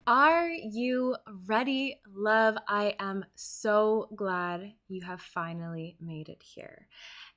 Are you ready, love? I am so glad you have finally made it here.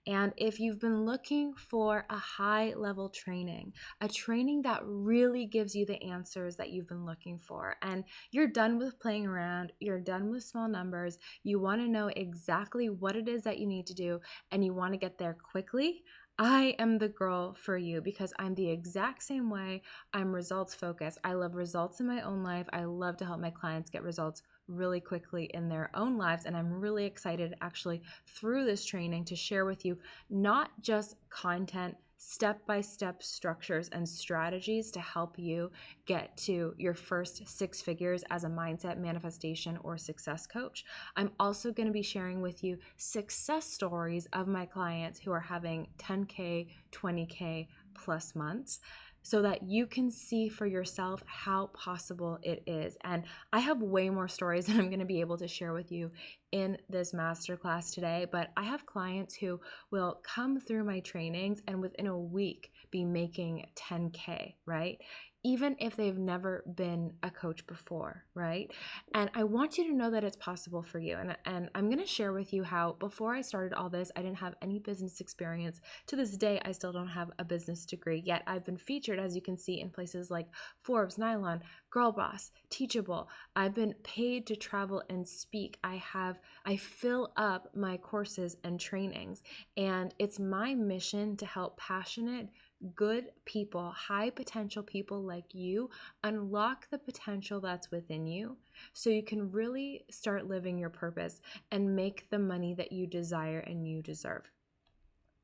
And if you've been looking for a high level training, a training that really gives you the answers that you've been looking for, and you're done with playing around, you're done with small numbers, you want to know exactly what it is that you need to do, and you want to get there quickly, I am the girl for you because I'm the exact same way. I'm results focused. I love results in my own life. I love to help my clients get results really quickly in their own lives. And I'm really excited actually through this training to share with you not just content, step-by-step structures and strategies to help you get to your first six figures as a mindset, manifestation, or success coach. I'm also going to be sharing with you success stories of my clients who are having 10K, 20K plus months, so that you can see for yourself how possible it is. And I have way more stories that I'm going to be able to share with you in this masterclass today, but I have clients who will come through my trainings and within a week be making 10K, right? Even if they've never been a coach before, right? And I want you to know that it's possible for you. And I'm going to share with you how before I started all this, I didn't have any business experience. To this day, I still don't have a business degree, yet I've been featured, as you can see, in places like Forbes, Nylon, Girl Boss, Teachable. I've been paid to travel and speak. I fill up my courses and trainings, and it's my mission to help passionate, good people, high potential people like you, unlock the potential that's within you so you can really start living your purpose and make the money that you desire and you deserve.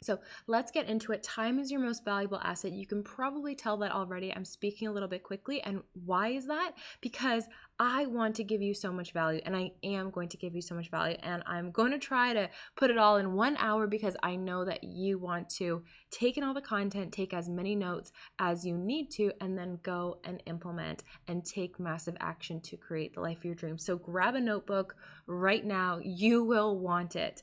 So let's get into it. Time is your most valuable asset. You can probably tell that already. I'm speaking a little bit quickly. And why is that? Because I want to give you so much value, and I am going to give you so much value. And I'm going to try to put it all in 1 hour because I know that you want to take in all the content, take as many notes as you need to, and then go and implement and take massive action to create the life of your dreams. So grab a notebook right now. You will want it.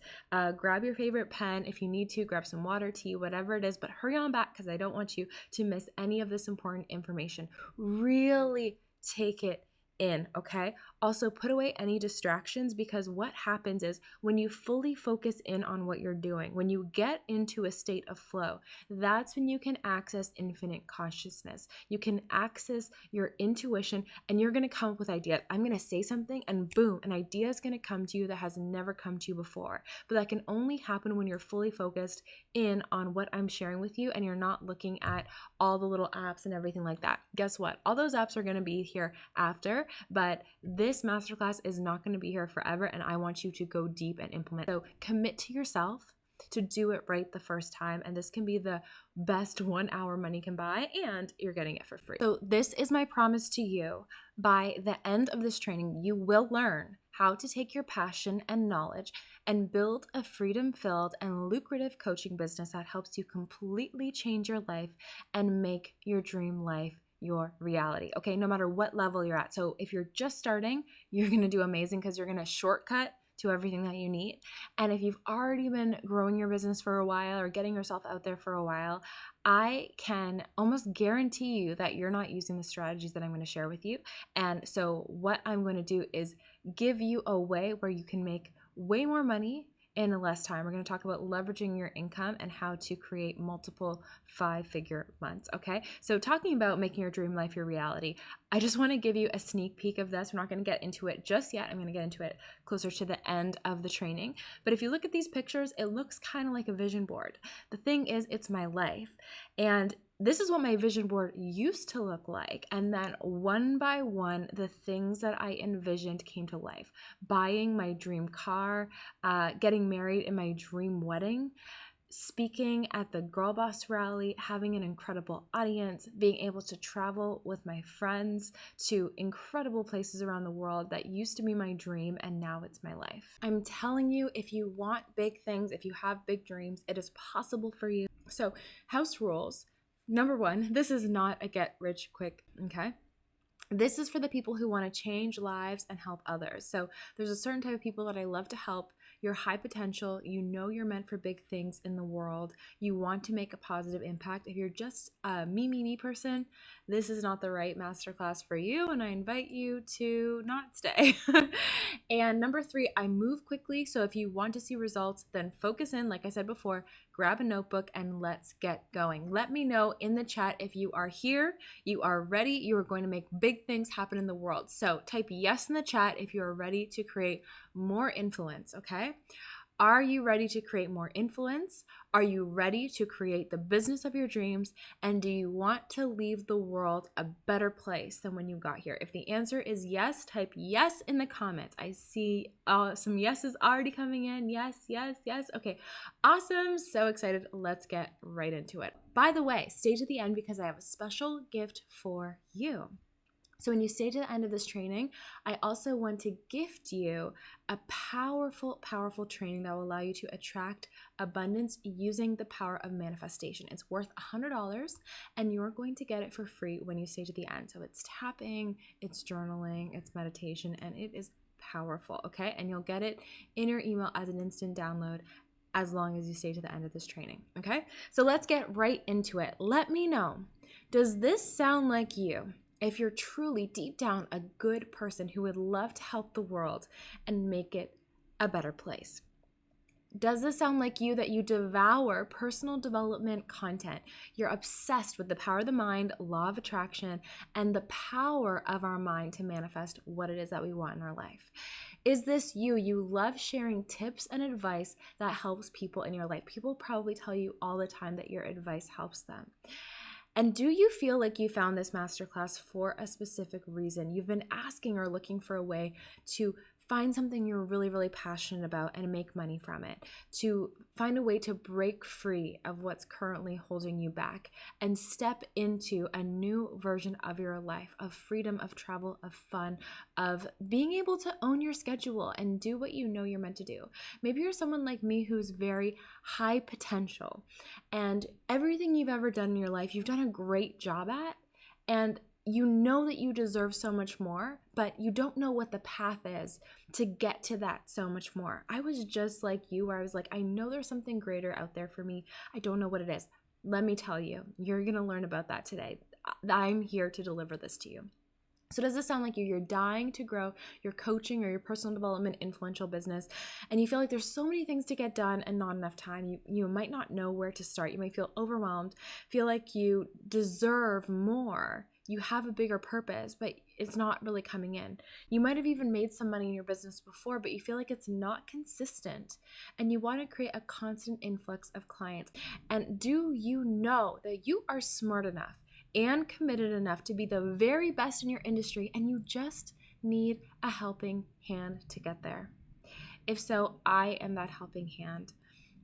Grab your favorite pen if you need to, grab some water, tea, whatever it is, but hurry on back because I don't want you to miss any of this important information. Really take it in, okay? Also, put away any distractions, because what happens is when you fully focus in on what you're doing, when you get into a state of flow, that's when you can access infinite consciousness. You can access your intuition, and you're going to come up with ideas. I'm going to say something and boom, an idea is going to come to you that has never come to you before. But that can only happen when you're fully focused in on what I'm sharing with you and you're not looking at all the little apps and everything like that. Guess what? All those apps are going to be here after, but this masterclass is not going to be here forever, and I want you to go deep and implement. So commit to yourself to do it right the first time, and this can be the best 1 hour money can buy, and you're getting it for free. So this is my promise to you. By the end of this training, you will learn how to take your passion and knowledge and build a freedom-filled and lucrative coaching business that helps you completely change your life and make your dream life your reality. Okay, no matter what level you're at. So if you're just starting, you're going to do amazing because you're going to shortcut to everything that you need. And if you've already been growing your business for a while or getting yourself out there for a while, I can almost guarantee you that you're not using the strategies that I'm going to share with you. And so what I'm going to do is give you a way where you can make way more money in less time. We're going to talk about leveraging your income and how to create multiple 5-figure months, okay? So talking about making your dream life your reality, I just want to give you a sneak peek of this. We're not going to get into it just yet. I'm going to get into it closer to the end of the training. But if you look at these pictures, it looks kind of like a vision board. The thing is, it's my life. And this is what my vision board used to look like. And then one by one, the things that I envisioned came to life. Buying my dream car, getting married in my dream wedding, speaking at the Girl Boss rally, having an incredible audience, being able to travel with my friends to incredible places around the world that used to be my dream, and now it's my life. I'm telling you, if you want big things, if you have big dreams, it is possible for you. So, house rules. Number one, this is not a get rich quick, okay? This is for the people who want to change lives and help others. So there's a certain type of people that I love to help. you're high potential, you know you're meant for big things in the world, you want to make a positive impact. If you're just a me person, this is not the right masterclass for you, and I invite you to not stay. And number 3, I move quickly. So if you want to see results, then focus in, like I said before, grab a notebook and let's get going. Let me know in the chat if you are here, you are ready, you are going to make big things happen in the world. So type yes in the chat if you are ready to create more influence, okay? Are you ready to create more influence? Are you ready to create the business of your dreams? And do you want to leave the world a better place than when you got here? If the answer is yes, type yes in the comments. I see some yeses already coming in. Yes, yes, yes. Okay, awesome. So excited. Let's get right into it. By the way, stay to the end because I have a special gift for you. So when you stay to the end of this training, I also want to gift you a powerful, powerful training that will allow you to attract abundance using the power of manifestation. It's worth $100 and you're going to get it for free when you stay to the end. So it's tapping, it's journaling, it's meditation, and it is powerful, okay? And you'll get it in your email as an instant download as long as you stay to the end of this training, okay? So let's get right into it. Let me know, does this sound like you? If you're truly deep down a good person who would love to help the world and make it a better place. Does this sound like you, that you devour personal development content? You're obsessed with the power of the mind, law of attraction, and the power of our mind to manifest what it is that we want in our life. Is this you? You love sharing tips and advice that helps people in your life. People probably tell you all the time that your advice helps them. And do you feel like you found this masterclass for a specific reason? You've been asking or looking for a way to find something you're really, really passionate about and make money from it, to find a way to break free of what's currently holding you back and step into a new version of your life, of freedom, of travel, of fun, of being able to own your schedule and do what you know you're meant to do. Maybe you're someone like me who's very high potential, and everything you've ever done in your life, you've done a great job at, and you know that you deserve so much more, but you don't know what the path is to get to that so much more. I was just like you, where I was like, I know there's something greater out there for me. I don't know what it is. Let me tell you, you're going to learn about that today. I'm here to deliver this to you. So does this sound like you? You're dying to grow your coaching or your personal development influential business, and you feel like there's so many things to get done and not enough time. You might not know where to start. You might feel overwhelmed, feel like you deserve more. You have a bigger purpose, but it's not really coming in. You might have even made some money in your business before, but you feel like it's not consistent, and you want to create a constant influx of clients. And do you know that you are smart enough and committed enough to be the very best in your industry, and you just need a helping hand to get there? If so, I am that helping hand.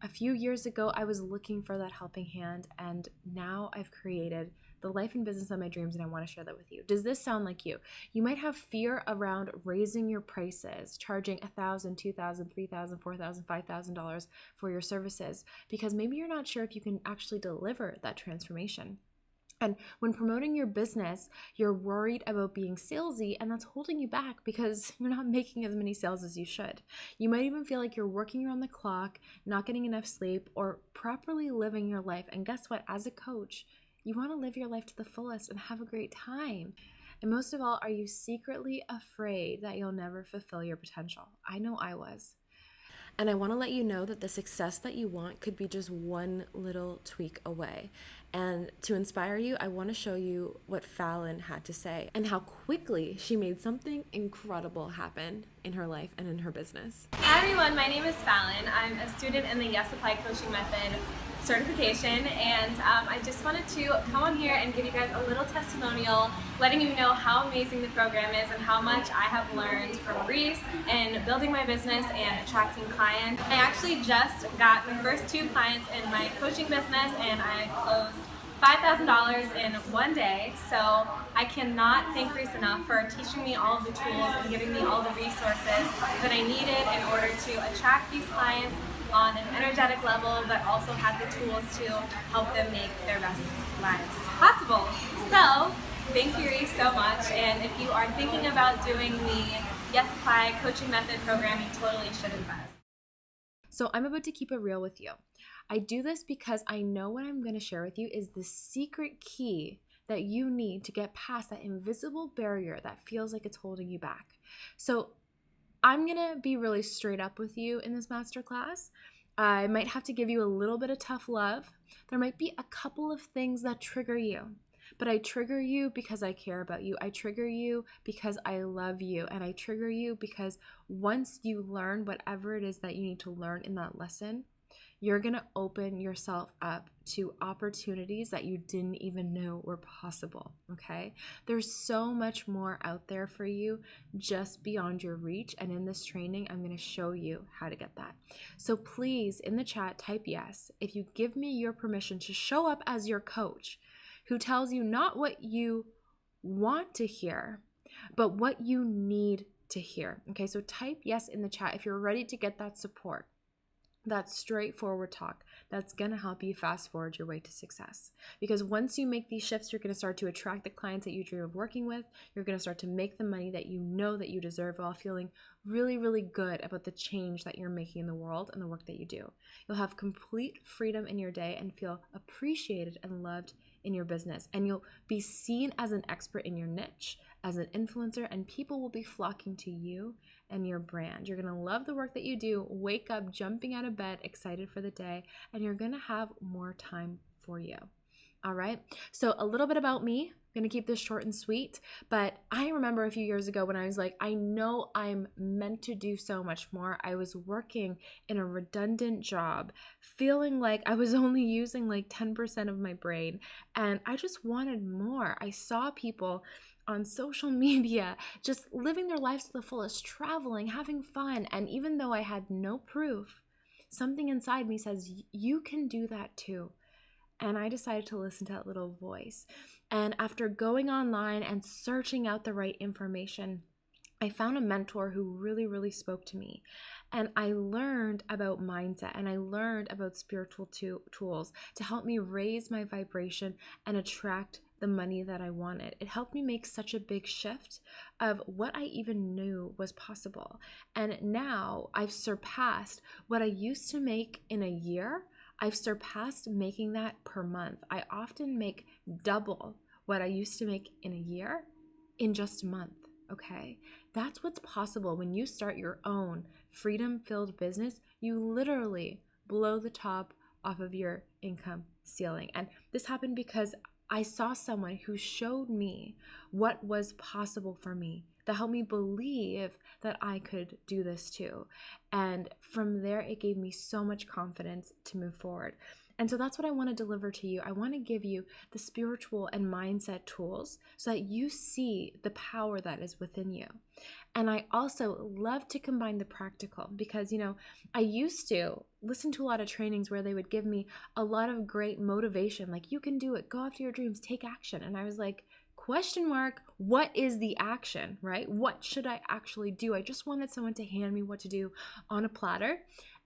A few years ago, I was looking for that helping hand, and now I've created the life and business of my dreams, and I want to share that with you. Does this sound like you? You might have fear around raising your prices, charging $1,000, $2,000, $3,000, $4,000, $5,000 for your services, because maybe you're not sure if you can actually deliver that transformation. And when promoting your business, you're worried about being salesy, and that's holding you back because you're not making as many sales as you should. You might even feel like you're working around the clock, not getting enough sleep, or properly living your life. And guess what? As a coach, you want to live your life to the fullest and have a great time. And most of all, are you secretly afraid that you'll never fulfill your potential? I know I was. And I want to let you know that the success that you want could be just one little tweak away. And to inspire you, I want to show you what Fallon had to say and how quickly she made something incredible happen in her life and in her business. Hi everyone, my name is Fallon. I'm a student in the Yes Apply Coaching Method certification, and I just wanted to come on here and give you guys a little testimonial, letting you know how amazing the program is and how much I have learned from Reese in building my business and attracting clients. I actually just got the first 2 clients in my coaching business, and I closed $5,000 in one day. So I cannot thank Reese enough for teaching me all of the tools and giving me all the resources that I needed in order to attract these clients on an energetic level, but also have the tools to help them make their best lives possible. So thank you, Reese, so much. And if you are thinking about doing the Yes Apply Coaching Method program, you totally should invest. So I'm about to keep it real with you. I do this because I know what I'm going to share with you is the secret key that you need to get past that invisible barrier that feels like it's holding you back. So I'm going to be really straight up with you in this masterclass. I might have to give you a little bit of tough love. There might be a couple of things that trigger you, but I trigger you because I care about you. I trigger you because I love you. And I trigger you because once you learn whatever it is that you need to learn in that lesson, you're going to open yourself up to opportunities that you didn't even know were possible, okay? There's so much more out there for you just beyond your reach. And in this training, I'm going to show you how to get that. So please, in the chat, type yes if you give me your permission to show up as your coach who tells you not what you want to hear, but what you need to hear, okay? So type yes in the chat if you're ready to get that support. That straightforward talk that's going to help you fast forward your way to success. Because once you make these shifts, you're going to start to attract the clients that you dream of working with. You're going to start to make the money that you know that you deserve while feeling really, really good about the change that you're making in the world and the work that you do. You'll have complete freedom in your day and feel appreciated and loved in your business. And you'll be seen as an expert in your niche, as an influencer, and people will be flocking to you and your brand. You're going to love the work that you do, wake up jumping out of bed, excited for the day, and you're going to have more time for you. All right. So a little bit about me. I'm going to keep this short and sweet, but I remember a few years ago when I was like, I know I'm meant to do so much more. I was working in a redundant job, feeling like I was only using like 10% of my brain, and I just wanted more. I saw people on social media just living their lives to the fullest, traveling, having fun, and even though I had no proof, something inside me says, you can do that too. And I decided to listen to that little voice. And after going online and searching out the right information, I found a mentor who really, really spoke to me. And I learned about mindset and I learned about spiritual tools to help me raise my vibration and attract the money that I wanted. It helped me make such a big shift of what I even knew was possible. And now I've surpassed what I used to make in a year. I've surpassed making that per month. I often make double what I used to make in a year in just a month, okay? That's what's possible when you start your own freedom-filled business. You literally blow the top off of your income ceiling. And this happened because I saw someone who showed me what was possible for me, that helped me believe that I could do this too. And from there, it gave me so much confidence to move forward. And so that's what I want to deliver to you. I want to give you the spiritual and mindset tools so that you see the power that is within you. And I also love to combine the practical because, I used to listen to a lot of trainings where they would give me a lot of great motivation, like you can do it, go after your dreams, take action. And I was like, question mark, what is the action, right? What should I actually do? I just wanted someone to hand me what to do on a platter.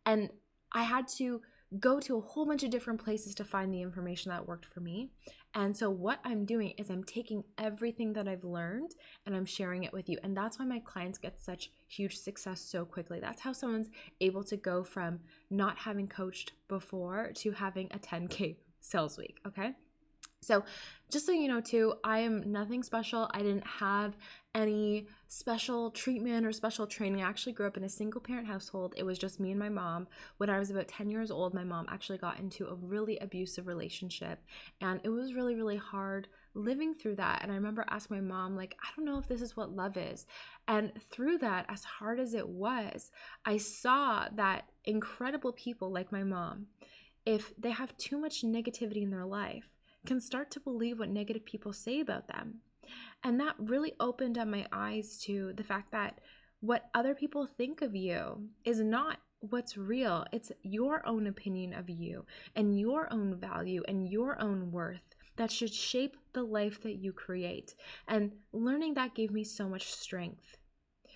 And I had to go to a whole bunch of different places to find the information that worked for me. And so what I'm doing is I'm taking everything that I've learned and I'm sharing it with you. And that's why my clients get such huge success so quickly. That's how someone's able to go from not having coached before to having a 10K sales week, okay? So just so you know too, I am nothing special. I didn't have any special treatment or special training. I actually grew up in a single parent household. It was just me and my mom. When I was about 10 years old, my mom actually got into a really abusive relationship. And it was really, really hard living through that. And I remember asking my mom, like, I don't know if this is what love is. And through that, as hard as it was, I saw that incredible people like my mom, if they have too much negativity in their life, can start to believe what negative people say about them. And that really opened up my eyes to the fact that what other people think of you is not what's real. It's your own opinion of you and your own value and your own worth that should shape the life that you create. And learning that gave me so much strength,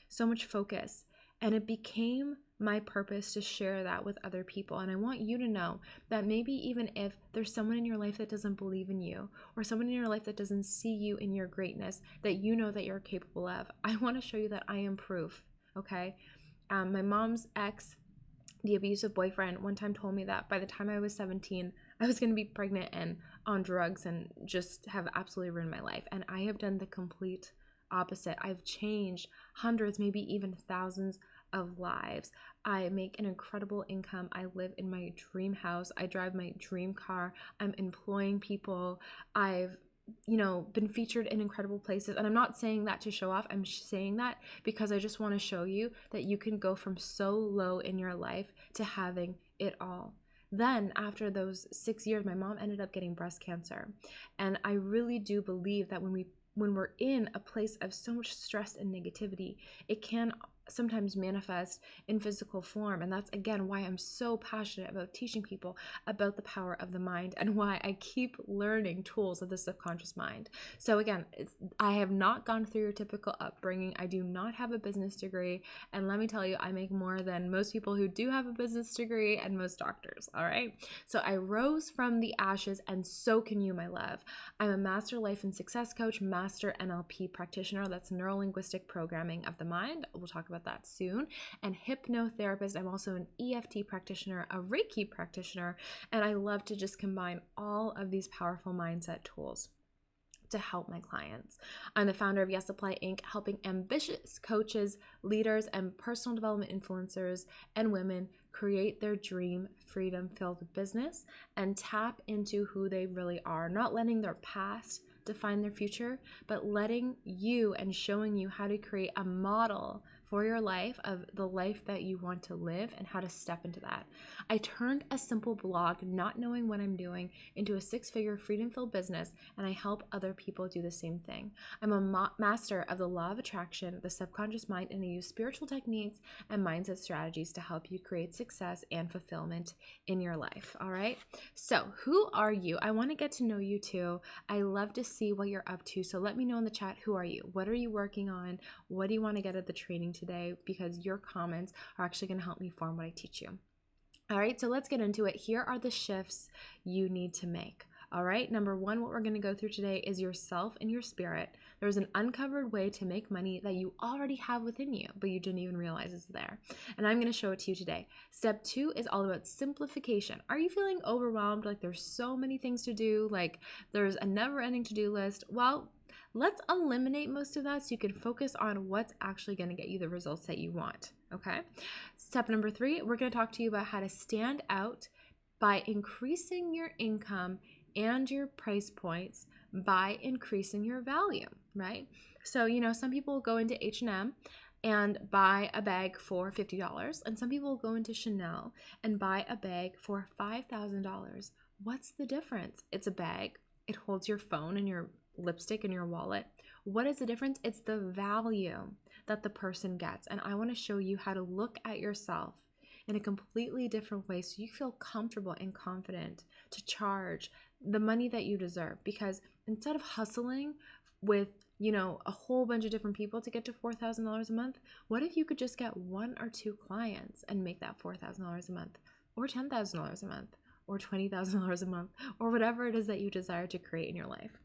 so much focus, and it became my purpose to share that with other people. And I want you to know that maybe even if there's someone in your life that doesn't believe in you, or someone in your life that doesn't see you in your greatness that you know that you're capable of, I want to show you that I am proof, okay? My mom's ex The abusive boyfriend one time told me that by the time I was 17, I was going to be pregnant and on drugs and just have absolutely ruined my life. And I have done the complete opposite. I've changed hundreds, maybe even thousands of lives. I make an incredible income. I live in my dream house. I drive my dream car. I'm employing people. I've been featured in incredible places. And I'm not saying that to show off. I'm saying that because I just want to show you that you can go from so low in your life to having it all. Then after those 6 years, my mom ended up getting breast cancer. And I really do believe that when we're in a place of so much stress and negativity, it can sometimes manifest in physical form. And that's again why I'm so passionate about teaching people about the power of the mind and why I keep learning tools of the subconscious mind. So again, I have not gone through your typical upbringing. I do not have a business degree, and let me tell you, I make more than most people who do have a business degree and most doctors. All right, so I rose from the ashes, and so can you, my love. I'm a master life and success coach, master NLP practitioner. That's neuro-linguistic programming of the mind. We'll talk about that soon. And hypnotherapist. I'm also an EFT practitioner, a Reiki practitioner, and I love to just combine all of these powerful mindset tools to help my clients. I'm the founder of Yes Apply Inc., helping ambitious coaches, leaders, and personal development influencers and women create their dream freedom-filled business and tap into who they really are, not letting their past define their future, but letting you and showing you how to create a model for your life of the life that you want to live and how to step into that. I turned a simple blog, not knowing what I'm doing, into a 6-figure freedom-filled business, and I help other people do the same thing. I'm a master of the law of attraction, the subconscious mind, and I use spiritual techniques and mindset strategies to help you create success and fulfillment in your life. All right. So who are you? I want to get to know you too. I love to see what you're up to. So let me know in the chat, who are you? What are you working on? What do you want to get at the training today? Because your comments are actually going to help me form what I teach you. All right, so let's get into it. Here are the shifts you need to make. All right, number one, what we're going to go through today is yourself and your spirit. There's an uncovered way to make money that you already have within you, but you didn't even realize it's there. And I'm going to show it to you today. Step 2 is all about simplification. Are you feeling overwhelmed? Like there's so many things to do, like there's a never-ending to-do list? Well, let's eliminate most of that so you can focus on what's actually going to get you the results that you want, okay? Step number 3, we're going to talk to you about how to stand out by increasing your income and your price points by increasing your value, right? So, some people go into H&M and buy a bag for $50, and some people go into Chanel and buy a bag for $5,000. What's the difference? It's a bag. It holds your phone and your lipstick and your wallet. What is the difference? It's the value that the person gets. And I want to show you how to look at yourself in a completely different way so you feel comfortable and confident to charge the money that you deserve. Because instead of hustling with a whole bunch of different people to get to $4,000 a month, what if you could just get 1 or 2 clients and make that $4,000 a month, or $10,000 a month, or $20,000 a month, or whatever it is that you desire to create in your life?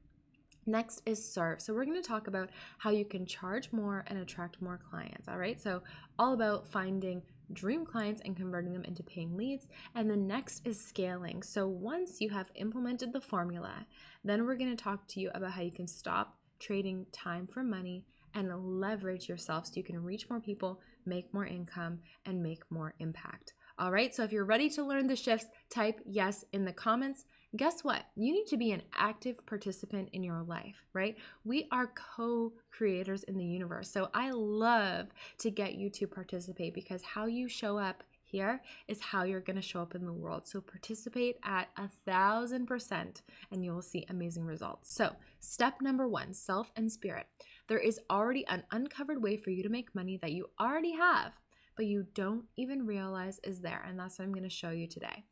Next is serve. So we're going to talk about how you can charge more and attract more clients. All right. So all about finding dream clients and converting them into paying leads. And the next is scaling. So once you have implemented the formula, then we're going to talk to you about how you can stop trading time for money and leverage yourself so you can reach more people, make more income, and make more impact. All right. So if you're ready to learn the shifts, type yes in the comments. Guess what? You need to be an active participant in your life, right? We are co-creators in the universe. So I love to get you to participate, because how you show up here is how you're going to show up in the world. So participate at 1,000% and you will see amazing results. So step number 1, self and spirit. There is already an uncovered way for you to make money that you already have, but you don't even realize is there. And that's what I'm going to show you today.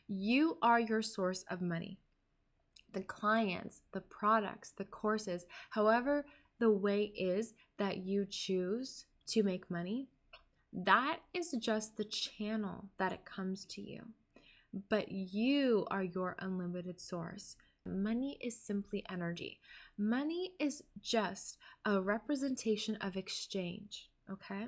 You are your source of money. The clients, the products, the courses, however the way is that you choose to make money, that is just the channel that it comes to you. But you are your unlimited source. Money is simply energy. Money is just a representation of exchange. okay?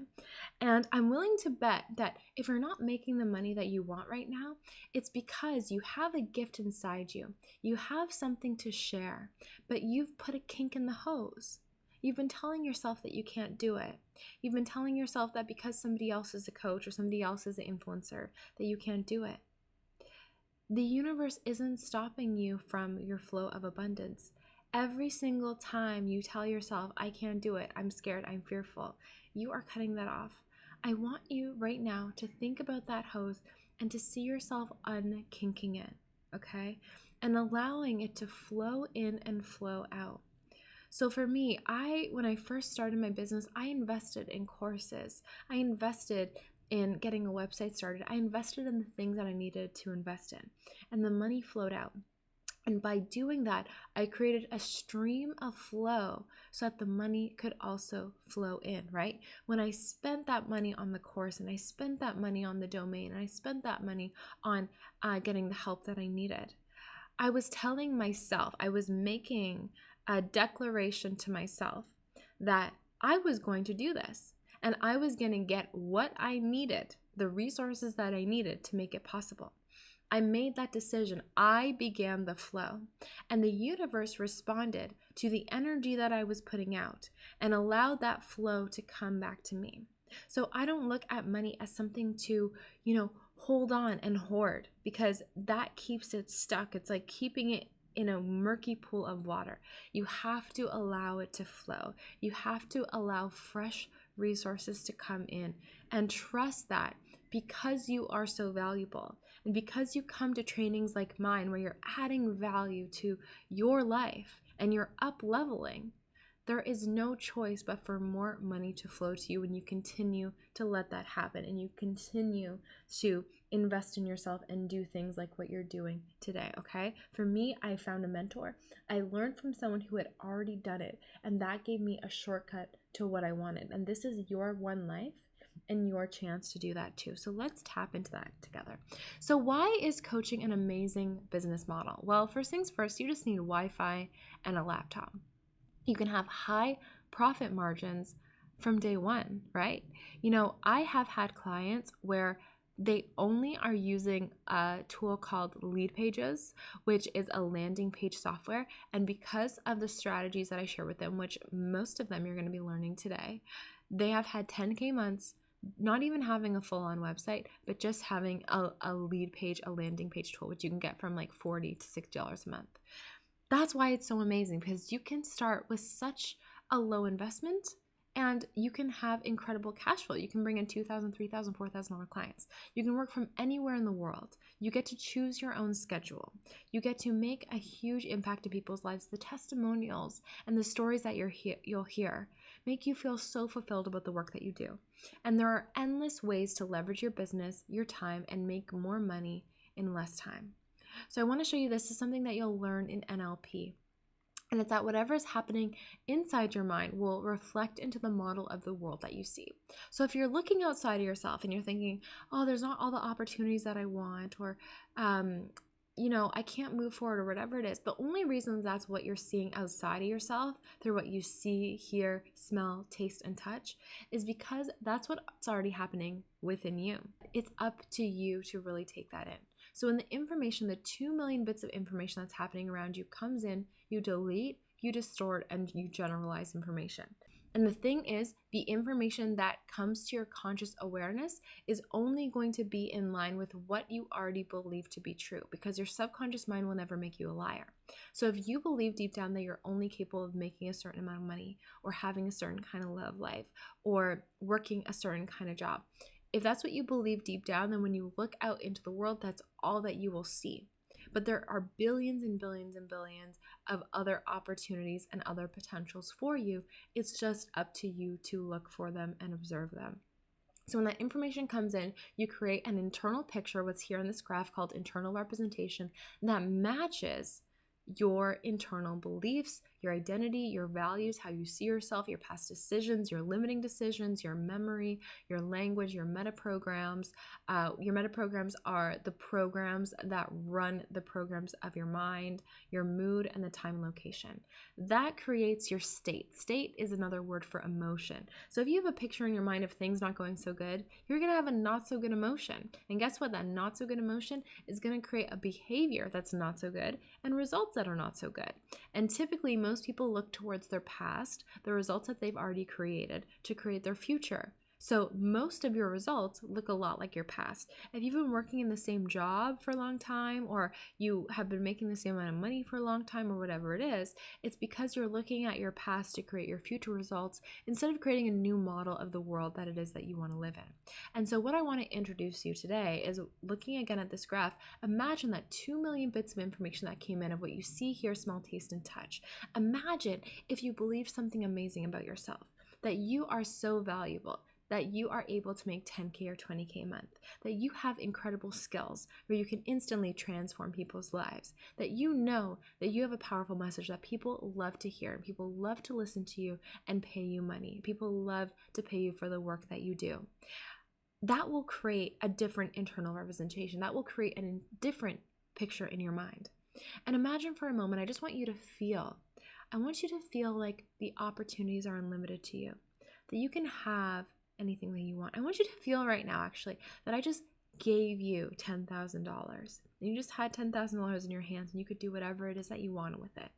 And I'm willing to bet that if you're not making the money that you want right now, it's because you have a gift inside you. You have something to share, but you've put a kink in the hose. You've been telling yourself that you can't do it. You've been telling yourself that because somebody else is a coach or somebody else is an influencer, that you can't do it. The universe isn't stopping you from your flow of abundance. Every single time you tell yourself, I can't do it, I'm scared, I'm fearful, you are cutting that off. I want you right now to think about that hose and to see yourself unkinking it, okay? And allowing it to flow in and flow out. So for me, when I first started my business, I invested in courses. I invested in getting a website started. I invested in the things that I needed to invest in, and the money flowed out. And by doing that, I created a stream of flow so that the money could also flow in, right? When I spent that money on the course, and I spent that money on the domain, and I spent that money on getting the help that I needed, I was telling myself, I was making a declaration to myself that I was going to do this, and I was going to get what I needed, the resources that I needed to make it possible. I made that decision. I began the flow, and the universe responded to the energy that I was putting out and allowed that flow to come back to me. So I don't look at money as something to, hold on and hoard, because that keeps it stuck. It's like keeping it in a murky pool of water. You have to allow it to flow. You have to allow fresh resources to come in and trust that because you are so valuable, and because you come to trainings like mine where you're adding value to your life and you're up leveling, there is no choice but for more money to flow to you when you continue to let that happen and you continue to invest in yourself and do things like what you're doing today, okay? For me, I found a mentor. I learned from someone who had already done it, and that gave me a shortcut to what I wanted. And this is your one life and your chance to do that too. So let's tap into that together. So why is coaching an amazing business model? Well, first things first, you just need Wi-Fi and a laptop. You can have high profit margins from day one, right? I have had clients where they only are using a tool called Leadpages, which is a landing page software. And because of the strategies that I share with them, which most of them you're going to be learning today, they have had 10K months, not even having a full-on website, but just having a lead page, a landing page tool, which you can get from like $40 to $60 a month. That's why it's so amazing, because you can start with such a low investment and you can have incredible cash flow. You can bring in $2,000, $3,000, $4,000 clients. You can work from anywhere in the world. You get to choose your own schedule. You get to make a huge impact to people's lives. The testimonials and the stories that you'll hear make you feel so fulfilled about the work that you do. And there are endless ways to leverage your business, your time, and make more money in less time. So I want to show you, this is something that you'll learn in NLP. And it's that whatever is happening inside your mind will reflect into the model of the world that you see. So if you're looking outside of yourself and you're thinking, oh, there's not all the opportunities that I want, or, I can't move forward, or whatever it is, the only reason that's what you're seeing outside of yourself through what you see, hear, smell, taste, and touch is because that's what's already happening within you. It's up to you to really take that in. So when the information, the 2 million bits of information that's happening around you comes in, you delete, you distort, and you generalize information. And the thing is, the information that comes to your conscious awareness is only going to be in line with what you already believe to be true, because your subconscious mind will never make you a liar. So if you believe deep down that you're only capable of making a certain amount of money, or having a certain kind of love life, or working a certain kind of job, if that's what you believe deep down, then when you look out into the world, that's all that you will see. But there are billions and billions and billions of other opportunities and other potentials for you. It's just up to you to look for them and observe them. So when that information comes in, you create an internal picture, what's here in this graph called internal representation, that matches your internal beliefs, your identity, your values, how you see yourself, your past decisions, your limiting decisions, your memory, your language, your meta programs. Your meta programs are the programs that run the programs of your mind, your mood, and the time and location. That creates your state. State is another word for emotion. So if you have a picture in your mind of things not going so good, you're going to have a not so good emotion. And guess what? That not so good emotion is going to create a behavior that's not so good and results that are not so good. And typically, most people look towards their past, the results that they've already created, to create their future. So most of your results look a lot like your past. If you've been working in the same job for a long time, or you have been making the same amount of money for a long time, or whatever it is, it's because you're looking at your past to create your future results instead of creating a new model of the world that it is that you want to live in. And so what I want to introduce you today is looking again at this graph. Imagine that 2 million bits of information that came in of what you see, hear, smell, taste, and touch. Imagine if you believe something amazing about yourself, that you are so valuable, that you are able to make 10K or 20K a month, that you have incredible skills where you can instantly transform people's lives, that you know that you have a powerful message that people love to hear, people love to listen to you and pay you money. People love to pay you for the work that you do. That will create a different internal representation. That will create a different picture in your mind. And imagine for a moment, I just want you to feel, I want you to feel like the opportunities are unlimited to you, that you can have anything that you want. I want you to feel right now, actually, that I just gave you $10,000. You just had $10,000 in your hands and you could do whatever it is that you want with it.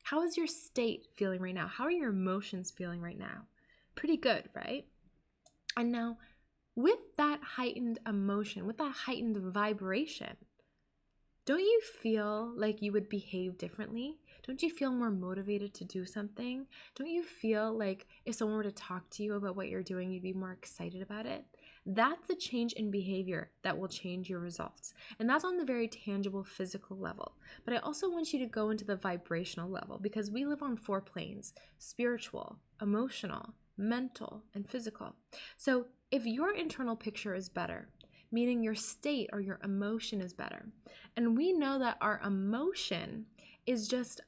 How is your state feeling right now? How are your emotions feeling right now? Pretty good, right? And now, with that heightened emotion, with that heightened vibration, don't you feel like you would behave differently? Don't you feel more motivated to do something? Don't you feel like if someone were to talk to you about what you're doing, you'd be more excited about it? That's a change in behavior that will change your results. And that's on the very tangible physical level. But I also want you to go into the vibrational level, because we live on 4 planes: spiritual, emotional, mental, and physical. So if your internal picture is better, meaning your state or your emotion is better, and we know that our emotion is just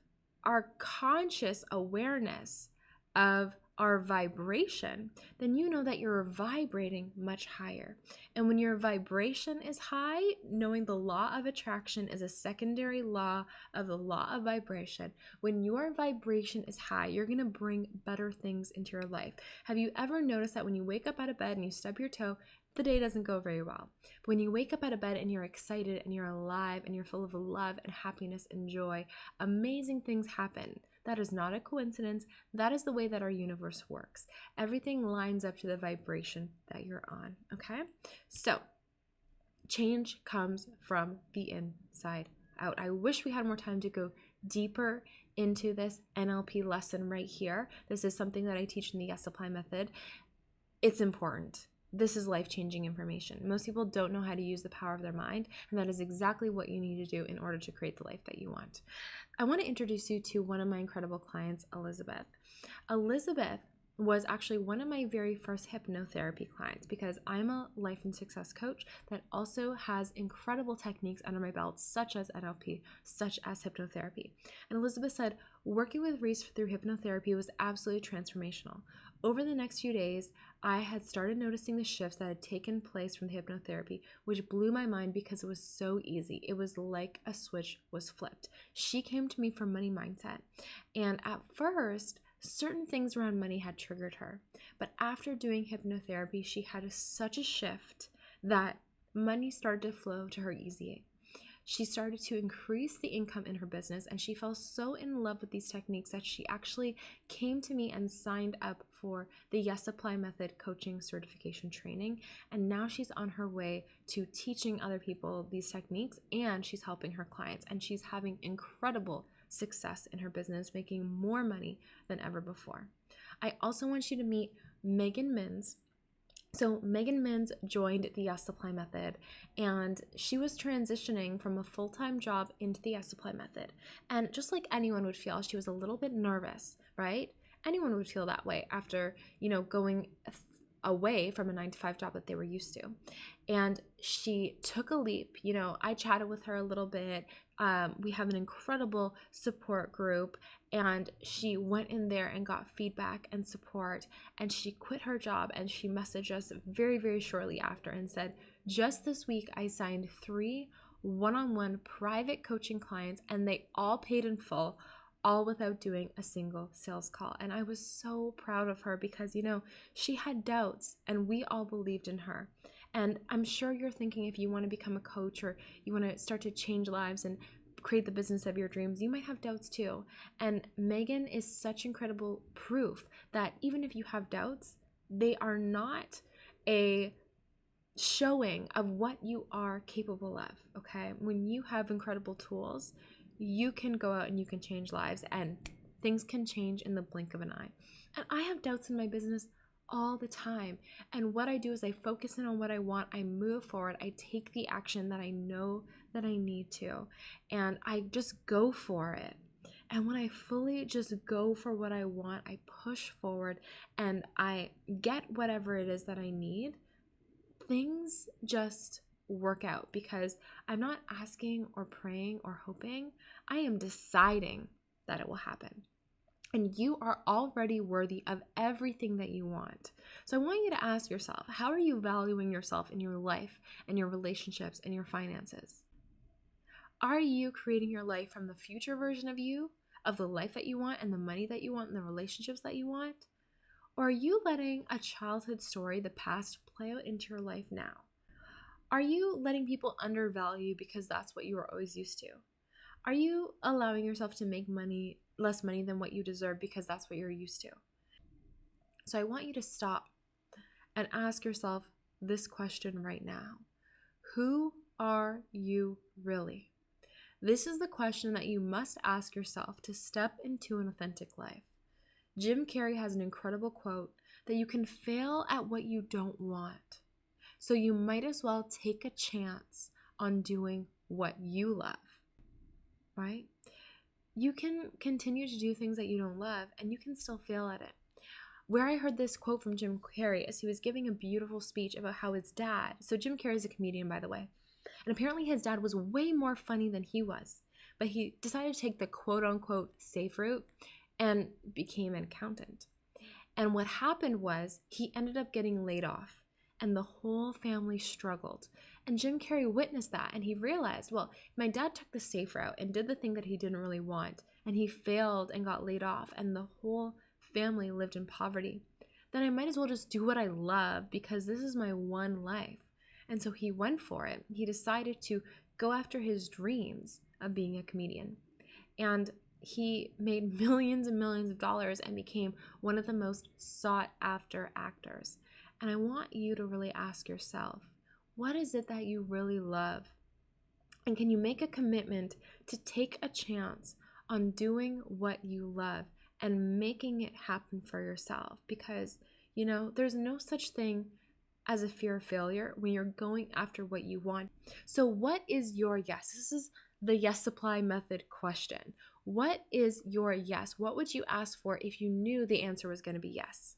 our conscious awareness of our vibration, then you know that you're vibrating much higher. And when your vibration is high, knowing the law of attraction is a secondary law of the law of vibration, when your vibration is high, you're going to bring better things into your life. Have you ever noticed that when you wake up out of bed and you stub your toe, the day doesn't go very well? But when you wake up out of bed and you're excited and you're alive and you're full of love and happiness and joy, amazing things happen. That is not a coincidence. That is the way that our universe works. Everything lines up to the vibration that you're on, okay? So, change comes from the inside out. I wish we had more time to go deeper into this NLP lesson right here. This is something that I teach in the Yes Apply method. It's important. This is life-changing information. Most people don't know how to use the power of their mind, and that is exactly what you need to do in order to create the life that you want. I want to introduce you to one of my incredible clients, Elizabeth. Elizabeth was actually one of my very first hypnotherapy clients, because I'm a life and success coach that also has incredible techniques under my belt, such as NLP, such as hypnotherapy. And Elizabeth said, working with Reese through hypnotherapy was absolutely transformational. Over the next few days, I had started noticing the shifts that had taken place from the hypnotherapy, which blew my mind because it was so easy. It was like a switch was flipped. She came to me for money mindset. And at first, certain things around money had triggered her. But after doing hypnotherapy, she had such a shift that money started to flow to her easy. She started to increase the income in her business, and she fell so in love with these techniques that she actually came to me and signed up for the Yes Apply Method coaching certification training. And now she's on her way to teaching other people these techniques, and she's helping her clients, and she's having incredible success in her business, making more money than ever before. I also want you to meet Megan Minns. So Megan Minns joined the Yes Apply Method, and she was transitioning from a full-time job into the Yes Apply Method. And just like anyone would feel, she was a little bit nervous, right? Anyone would feel that way after, going away from a 9-to-5 job that they were used to. And she took a leap. I chatted with her a little bit. We have an incredible support group, and she went in there and got feedback and support, and she quit her job, and she messaged us very, very shortly after and said, just this week I signed 3 one-on-one private coaching clients, and they all paid in full, all without doing a single sales call. And I was so proud of her because, she had doubts and we all believed in her. And I'm sure you're thinking, if you want to become a coach or you want to start to change lives and create the business of your dreams, you might have doubts too. And Megan is such incredible proof that even if you have doubts, they are not a showing of what you are capable of, okay? When you have incredible tools, you can go out and you can change lives, and things can change in the blink of an eye. And I have doubts in my business all the time. And what I do is I focus in on what I want, I move forward, I take the action that I know that I need to, and I just go for it. And when I fully just go for what I want, I push forward and I get whatever it is that I need, things just work out because I'm not asking or praying or hoping. I am deciding that it will happen. And you are already worthy of everything that you want. So I want you to ask yourself, how are you valuing yourself in your life and your relationships and your finances? Are you creating your life from the future version of you, of the life that you want and the money that you want and the relationships that you want? Or are you letting a childhood story, the past, play out into your life now? Are you letting people undervalue you because that's what you were always used to? Are you allowing yourself to make less money than what you deserve because that's what you're used to? So I want you to stop and ask yourself this question right now. Who are you really? This is the question that you must ask yourself to step into an authentic life. Jim Carrey has an incredible quote that you can fail at what you don't want. So you might as well take a chance on doing what you love, right? You can continue to do things that you don't love and you can still fail at it. Where I heard this quote from Jim Carrey is he was giving a beautiful speech about how his dad, so Jim Carrey is a comedian, by the way, and apparently his dad was way more funny than he was, but he decided to take the quote-unquote safe route and became an accountant. And what happened was he ended up getting laid off and the whole family struggled. And Jim Carrey witnessed that and he realized, well, my dad took the safe route and did the thing that he didn't really want and he failed and got laid off and the whole family lived in poverty. Then I might as well just do what I love because this is my one life. And so he went for it. He decided to go after his dreams of being a comedian. And he made millions and millions of dollars and became one of the most sought after actors. And I want you to really ask yourself, what is it that you really love? And can you make a commitment to take a chance on doing what you love and making it happen for yourself? Because, there's no such thing as a fear of failure when you're going after what you want. So what is your yes? This is the yes supply method question. What is your yes? What would you ask for if you knew the answer was going to be yes?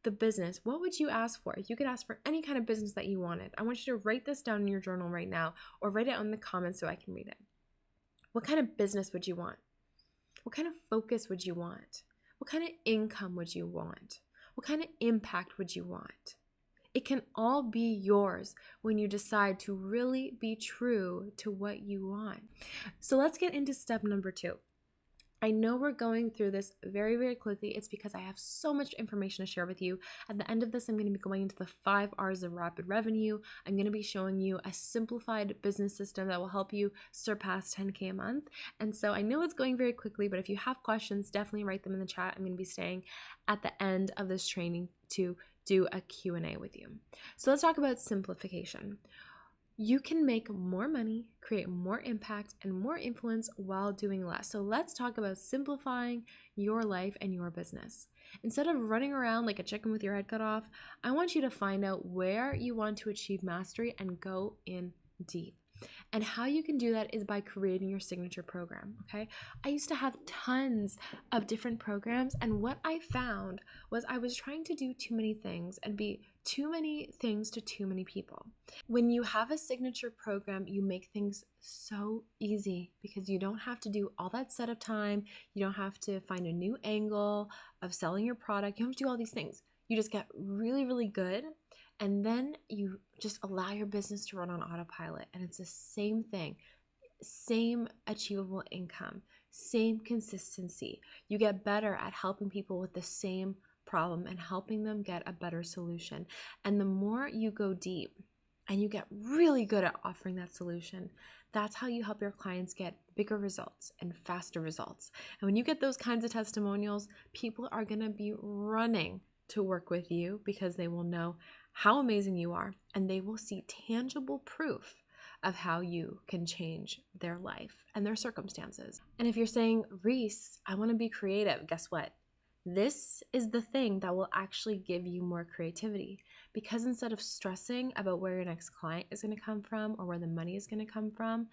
The business, what would you ask for? If you could ask for any kind of business that you wanted, I want you to write this down in your journal right now or write it in the comments so I can read it. What kind of business would you want? What kind of focus would you want? What kind of income would you want? What kind of impact would you want? It can all be yours when you decide to really be true to what you want. So let's get into step number 2. I know we're going through this very, very quickly. It's because I have so much information to share with you. At the end of this, I'm going to be going into the 5 R's of rapid revenue. I'm going to be showing you a simplified business system that will help you surpass 10K a month. And so I know it's going very quickly, but if you have questions, definitely write them in the chat. I'm going to be staying at the end of this training to do a Q&A with you. So let's talk about simplification. You can make more money, create more impact, and more influence while doing less. So let's talk about simplifying your life and your business. Instead of running around like a chicken with your head cut off, I want you to find out where you want to achieve mastery and go in deep. And how you can do that is by creating your signature program, okay? I used to have tons of different programs, and what I found was I was trying to do too many things and be too many things to too many people. When you have a signature program, you make things so easy because you don't have to do all that setup time. You don't have to find a new angle of selling your product. You don't have to do all these things. You just get really, really good, and then you just allow your business to run on autopilot. And it's the same thing, same achievable income, same consistency. You get better at helping people with the same problem and helping them get a better solution. And the more you go deep and you get really good at offering that solution, that's how you help your clients get bigger results and faster results. And when you get those kinds of testimonials, people are going to be running to work with you because they will know how amazing you are, and they will see tangible proof of how you can change their life and their circumstances. And if you're saying, Reese, I want to be creative, guess what? This is the thing that will actually give you more creativity, because instead of stressing about where your next client is going to come from or where the money is going to come from,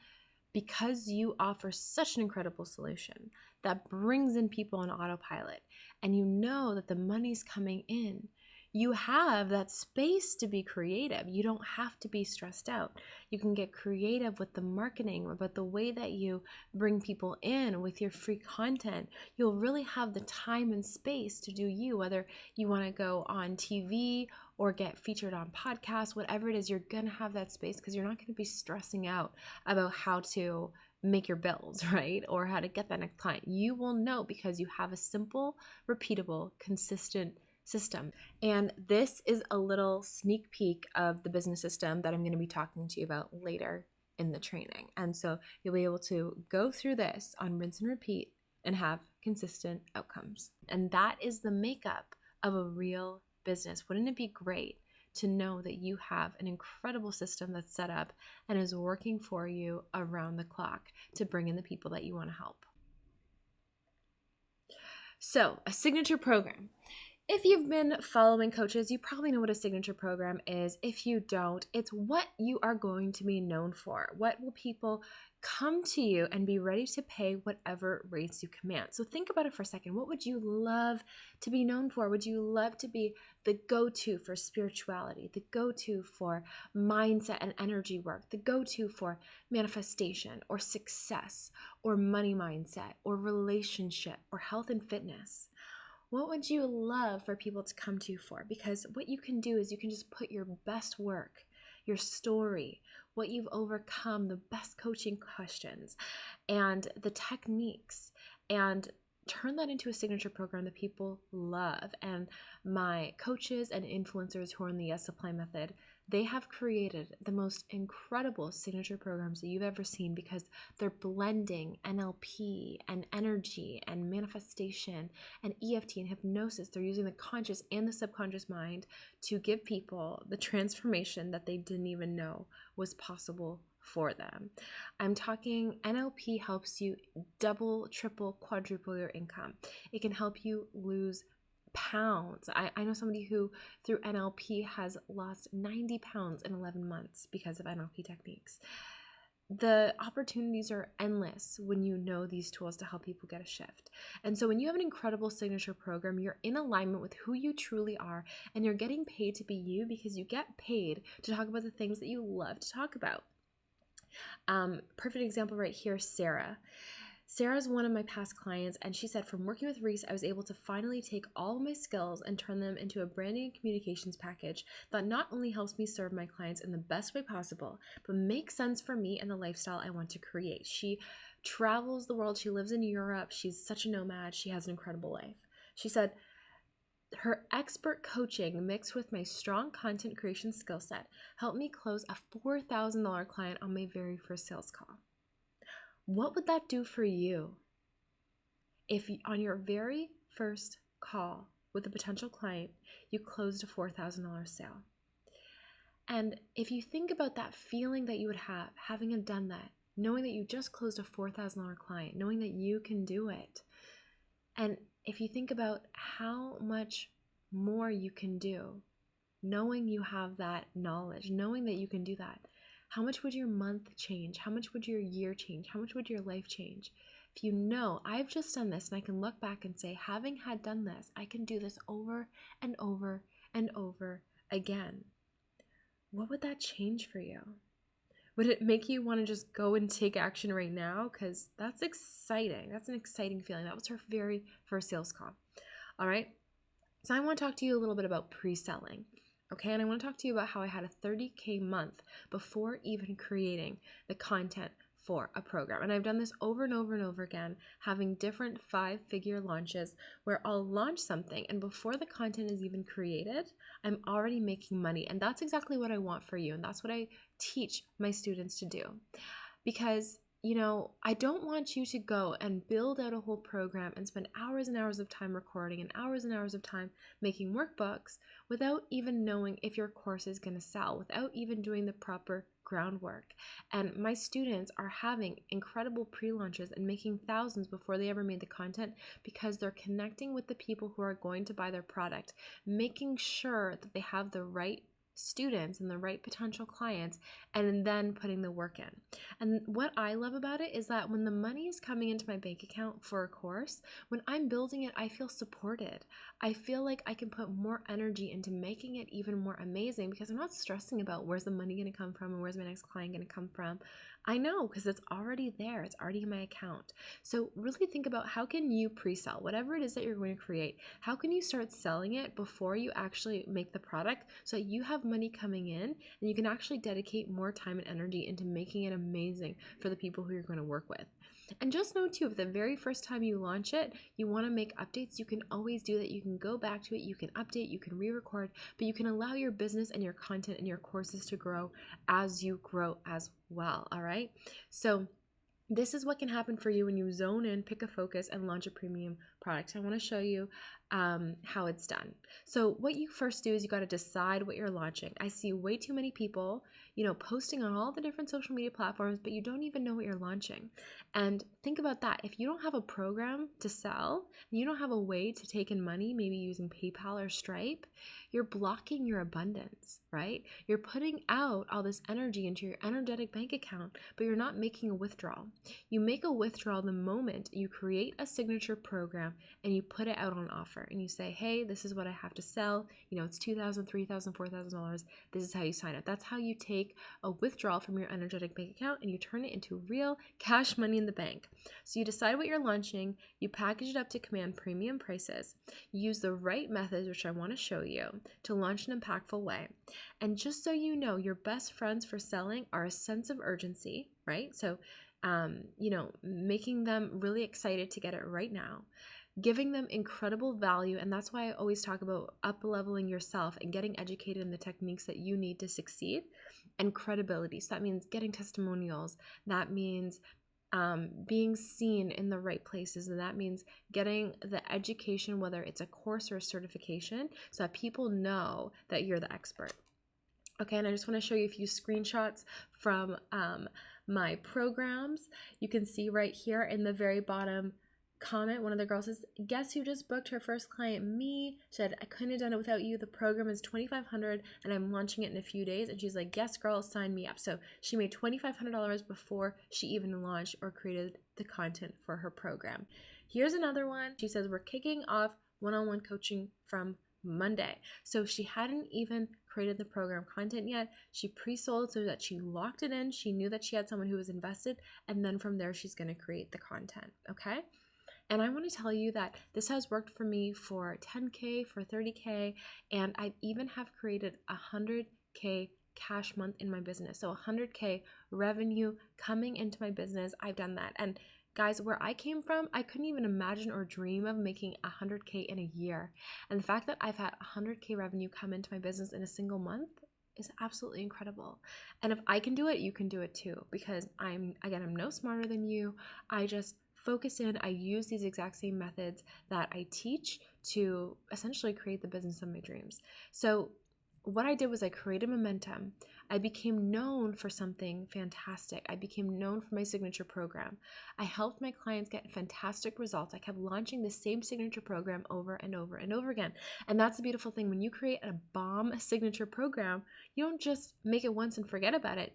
because you offer such an incredible solution that brings in people on autopilot, and you know that the money's coming in, you have that space to be creative. You don't have to be stressed out. You can get creative with the marketing, about the way that you bring people in with your free content. You'll really have the time and space to do you, whether you want to go on TV or get featured on podcasts, whatever it is, you're going to have that space because you're not going to be stressing out about how to make your bills, right? Or how to get that next client. You will know because you have a simple, repeatable, consistent system. And this is a little sneak peek of the business system that I'm going to be talking to you about later in the training. And so you'll be able to go through this on rinse and repeat and have consistent outcomes. And that is the makeup of a real business. Wouldn't it be great to know that you have an incredible system that's set up and is working for you around the clock to bring in the people that you want to help? So, a signature program. If you've been following coaches, you probably know what a signature program is. If you don't, it's what you are going to be known for. What will people come to you and be ready to pay whatever rates you command? So think about it for a second. What would you love to be known for? Would you love to be the go-to for spirituality, the go-to for mindset and energy work, the go-to for manifestation or success or money mindset or relationship or health and fitness? What would you love for people to come to you for? Because what you can do is you can just put your best work, your story, what you've overcome, the best coaching questions, and the techniques, and turn that into a signature program that people love. And my coaches and influencers who are in the Yes Supply method, they have created the most incredible signature programs that you've ever seen because they're blending NLP and energy and manifestation and EFT and hypnosis. They're using the conscious and the subconscious mind to give people the transformation that they didn't even know was possible for them. I'm talking NLP helps you double, triple, quadruple your income. It can help you lose pounds. I know somebody who through NLP has lost 90 pounds in 11 months because of NLP techniques. The opportunities are endless when you know these tools to help people get a shift. And so when you have an incredible signature program, you're in alignment with who you truly are, and you're getting paid to be you because you get paid to talk about the things that you love to talk about. Perfect example right here, Sarah. Sarah's one of my past clients, and she said, from working with Reese, I was able to finally take all of my skills and turn them into a branding and communications package that not only helps me serve my clients in the best way possible, but makes sense for me and the lifestyle I want to create. She travels the world. She lives in Europe. She's such a nomad. She has an incredible life. She said, her expert coaching mixed with my strong content creation skill set helped me close a $4,000 client on my very first sales call. What would that do for you if on your very first call with a potential client, you closed a $4,000 sale? And if you think about that feeling that you would have having done that, knowing that you just closed a $4,000 client, knowing that you can do it, and if you think about how much more you can do, knowing you have that knowledge, knowing that you can do that, How much would your month change? How much would your year change? How much would your life change? If you know, I've just done this and I can look back and say, having had done this, I can do this over and over and over again. What would that change for you? Would it make you want to just go and take action right now? Because that's exciting. That's an exciting feeling. That was her very first sales call. All right. So I want to talk to you a little bit about pre-selling. Okay. And I want to talk to you about how I had a 30K month before even creating the content for a program. And I've done this over and over and over again, having different 5-figure launches where I'll launch something and before the content is even created, I'm already making money. And that's exactly what I want for you. And that's what I teach my students to do. Because I don't want you to go and build out a whole program and spend hours and hours of time recording and hours of time making workbooks without even knowing if your course is going to sell, without even doing the proper groundwork. And my students are having incredible pre-launches and making thousands before they ever made the content because they're connecting with the people who are going to buy their product, making sure that they have the right students and the right potential clients, and then putting the work in. And what I love about it is that when the money is coming into my bank account for a course, when I'm building it, I feel supported. I feel like I can put more energy into making it even more amazing because I'm not stressing about where's the money going to come from and where's my next client going to come from. I know because it's already there. It's already in my account. So really think about how can you pre-sell whatever it is that you're going to create. How can you start selling it before you actually make the product so that you have money coming in and you can actually dedicate more time and energy into making it amazing for the people who you're going to work with. And just know too, if the very first time you launch it, you want to make updates, you can always do that. You can go back to it, you can update, you can re-record, but you can allow your business and your content and your courses to grow as you grow as well. All right. So this is what can happen for you when you zone in, pick a focus, and launch a premium product. I want to show you how it's done. So what you first do is you got to decide what you're launching. I see way too many people, posting on all the different social media platforms, but you don't even know what you're launching. And think about that. If you don't have a program to sell, and you don't have a way to take in money, maybe using PayPal or Stripe, you're blocking your abundance, right? You're putting out all this energy into your energetic bank account, but you're not making a withdrawal. You make a withdrawal the moment you create a signature program and you put it out on offer and you say, hey, this is what I have to sell. It's $2,000, $3,000, $4,000. This is how you sign up. That's how you take a withdrawal from your energetic bank account and you turn it into real cash money in the bank. So you decide what you're launching, you package it up to command premium prices, you use the right methods, which I want to show you, to launch in an impactful way. And just so you know, your best friends for selling are a sense of urgency, right? So making them really excited to get it right now, giving them incredible value. And that's why I always talk about up-leveling yourself and getting educated in the techniques that you need to succeed, and credibility. So that means getting testimonials. That means being seen in the right places. And that means getting the education, whether it's a course or a certification, so that people know that you're the expert. Okay, and I just want to show you a few screenshots from my programs. You can see right here in the very bottom comment, one of the girls says, guess who just booked her first client? Me. She said, I couldn't have done it without you. The program is $2,500 and I'm launching it in a few days. And she's like, yes, girl, sign me up. So she made $2,500 before she even launched or created the content for her program. Here's another one. She says, we're kicking off one-on-one coaching from Monday. So she hadn't even created the program content yet. She pre-sold so that she locked it in. She knew that she had someone who was invested. And then from there, she's going to create the content. Okay. And I want to tell you that this has worked for me for 10K, for 30K, and I even have created 100K cash month in my business. So 100K revenue coming into my business. I've done that. And guys, where I came from, I couldn't even imagine or dream of making 100K in a year. And the fact that I've had 100K revenue come into my business in a single month is absolutely incredible. And if I can do it, you can do it too, because I'm no smarter than you. I just focus in, I use these exact same methods that I teach to essentially create the business of my dreams. So what I did was I created momentum. I became known for something fantastic. I became known for my signature program. I helped my clients get fantastic results. I kept launching the same signature program over and over and over again. And that's the beautiful thing. When you create a bomb signature program, you don't just make it once and forget about it.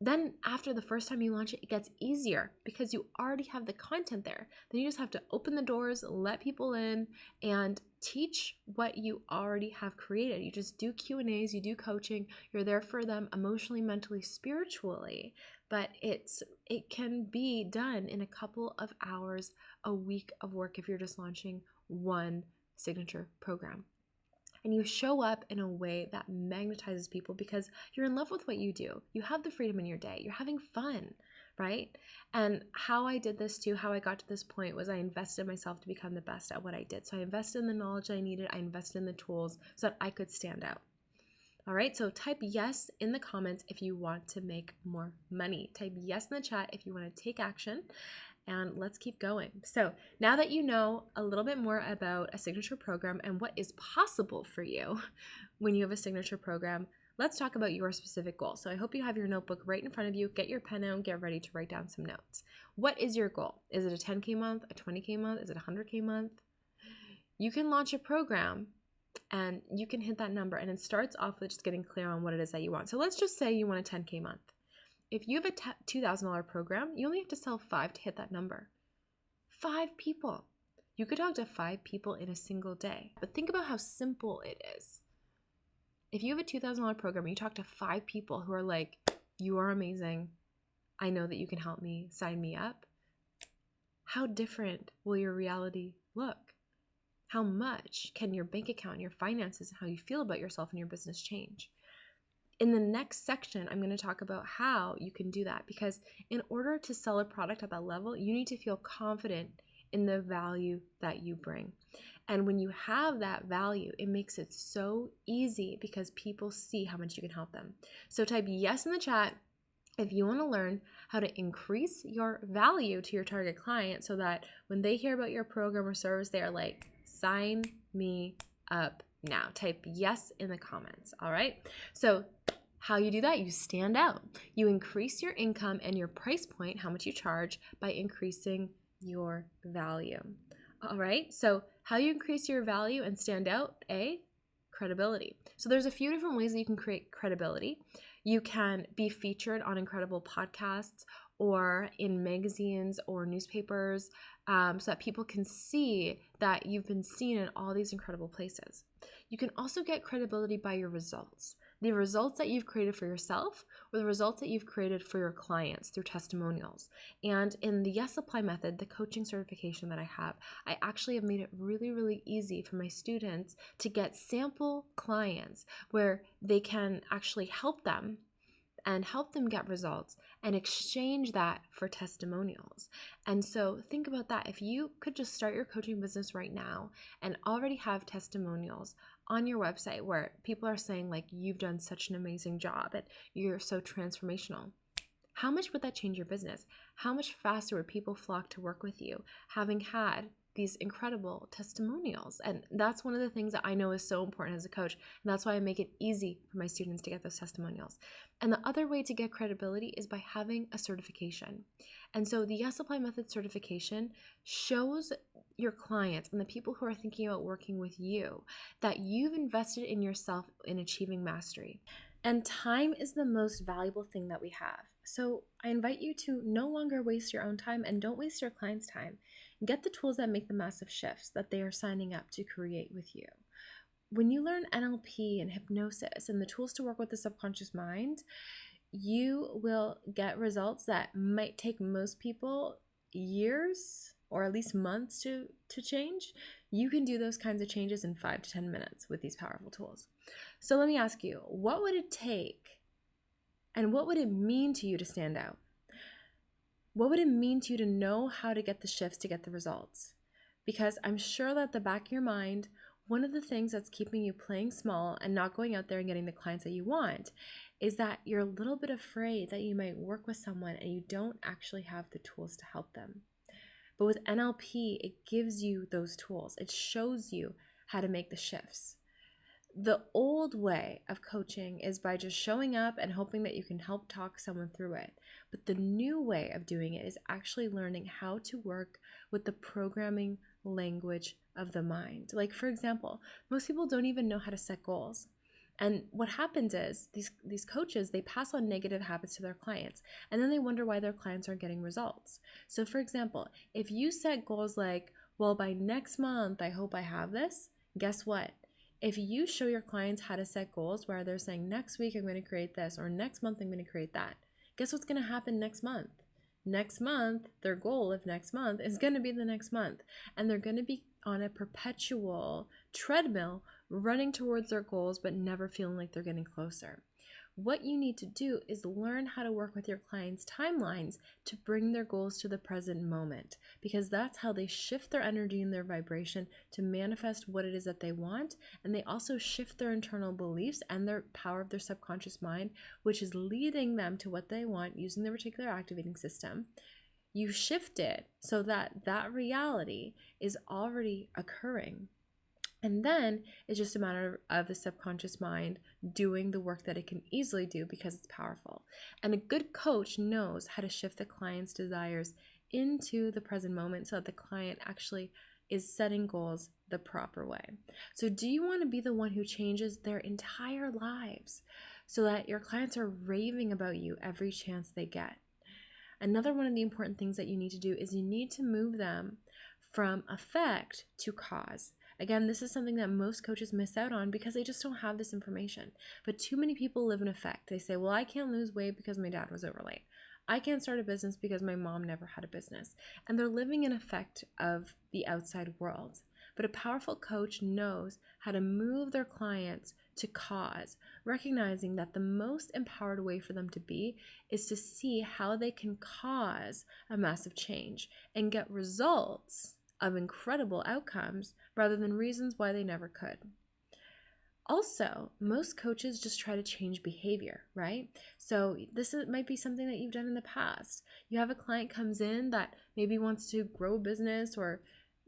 Then after the first time you launch it, it gets easier because you already have the content there. Then you just have to open the doors, let people in, and teach what you already have created. You just do Q&As, you do coaching, you're there for them emotionally, mentally, spiritually. But it can be done in a couple of hours a week of work if you're just launching one signature program. And you show up in a way that magnetizes people because you're in love with what you do. You have the freedom in your day. You're having fun, right? And how I did this too, how I got to this point was I invested in myself to become the best at what I did. So I invested in the knowledge I needed. I invested in the tools so that I could stand out. All right, so type yes in the comments if you want to make more money. Type yes in the chat if you want to take action. And let's keep going. So now that you know a little bit more about a signature program and what is possible for you when you have a signature program, let's talk about your specific goal. So I hope you have your notebook right in front of you. Get your pen out and get ready to write down some notes. What is your goal? Is it a 10K month, a 20K month? Is it a 100K month? You can launch a program and you can hit that number, and it starts off with just getting clear on what it is that you want. So let's just say you want a 10K month. If you have a $2,000 program, you only have to sell 5 to hit that number. 5 people. You could talk to 5 people in a single day. But think about how simple it is. If you have a $2,000 program and you talk to 5 people who are like, you are amazing, I know that you can help me, sign me up, how different will your reality look? How much can your bank account, your finances, and how you feel about yourself and your business change? In the next section, I'm going to talk about how you can do that, because in order to sell a product at that level, you need to feel confident in the value that you bring. And when you have that value, it makes it so easy because people see how much you can help them. So type yes in the chat if you want to learn how to increase your value to your target client so that when they hear about your program or service, they are like, sign me up now. Type yes in the comments. All right. So how you do that, you stand out. You increase your income and your price point, how much you charge, by increasing your value. All right. So how you increase your value and stand out? Credibility. So there's a few different ways that you can create credibility. You can be featured on incredible podcasts or in magazines or newspapers so that people can see that you've been seen in all these incredible places. You can also get credibility by your results. The results that you've created for yourself or the results that you've created for your clients through testimonials. And in the Yes Apply method, the coaching certification that I have, I actually have made it really, really easy for my students to get sample clients where they can actually help them and help them get results and exchange that for testimonials. And so think about that. If you could just start your coaching business right now and already have testimonials on your website where people are saying like, you've done such an amazing job and you're so transformational, how much would that change your business? How much faster would people flock to work with you having had these incredible testimonials? And that's one of the things that I know is so important as a coach. And that's why I make it easy for my students to get those testimonials. And the other way to get credibility is by having a certification. And so the Yes Apply Method certification shows your clients and the people who are thinking about working with you that you've invested in yourself in achieving mastery. And time is the most valuable thing that we have. So I invite you to no longer waste your own time and don't waste your clients' time. Get the tools that make the massive shifts that they are signing up to create with you. When you learn NLP and hypnosis and the tools to work with the subconscious mind, you will get results that might take most people years or at least months to change. You can do those kinds of changes in 5 to 10 minutes with these powerful tools. So let me ask you, what would it take and what would it mean to you to stand out? What would it mean to you to know how to get the shifts to get the results? Because I'm sure that at the back of your mind, one of the things that's keeping you playing small and not going out there and getting the clients that you want is that you're a little bit afraid that you might work with someone and you don't actually have the tools to help them. But with NLP, it gives you those tools. It shows you how to make the shifts. The old way of coaching is by just showing up and hoping that you can help talk someone through it. But the new way of doing it is actually learning how to work with the programming language of the mind. Like, for example, most people don't even know how to set goals. And what happens is these coaches, they pass on negative habits to their clients, and then they wonder why their clients aren't getting results. So for example, if you set goals like, well, by next month, I hope I have this, guess what? If you show your clients how to set goals where they're saying, next week I'm going to create this, or next month I'm going to create that, guess what's going to happen next month? Next month, their goal of next month is going to be the next month. And they're going to be on a perpetual treadmill running towards their goals, but never feeling like they're getting closer. What you need to do is learn how to work with your clients' timelines to bring their goals to the present moment, because that's how they shift their energy and their vibration to manifest what it is that they want. And they also shift their internal beliefs and their power of their subconscious mind, which is leading them to what they want using their reticular activating system. You shift it so that that reality is already occurring. And then it's just a matter of the subconscious mind doing the work that it can easily do because it's powerful. And a good coach knows how to shift the client's desires into the present moment so that the client actually is setting goals the proper way. So do you want to be the one who changes their entire lives so that your clients are raving about you every chance they get? Another one of the important things that you need to do is you need to move them from effect to cause. Again, this is something that most coaches miss out on because they just don't have this information. But too many people live in effect. They say, well, I can't lose weight because my dad was overweight. I can't start a business because my mom never had a business. And they're living in effect of the outside world. But a powerful coach knows how to move their clients to cause, recognizing that the most empowered way for them to be is to see how they can cause a massive change and get results of incredible outcomes rather than reasons why they never could. Also, most coaches just try to change behavior, right? So might be something that you've done in the past. You have a client comes in that maybe wants to grow a business or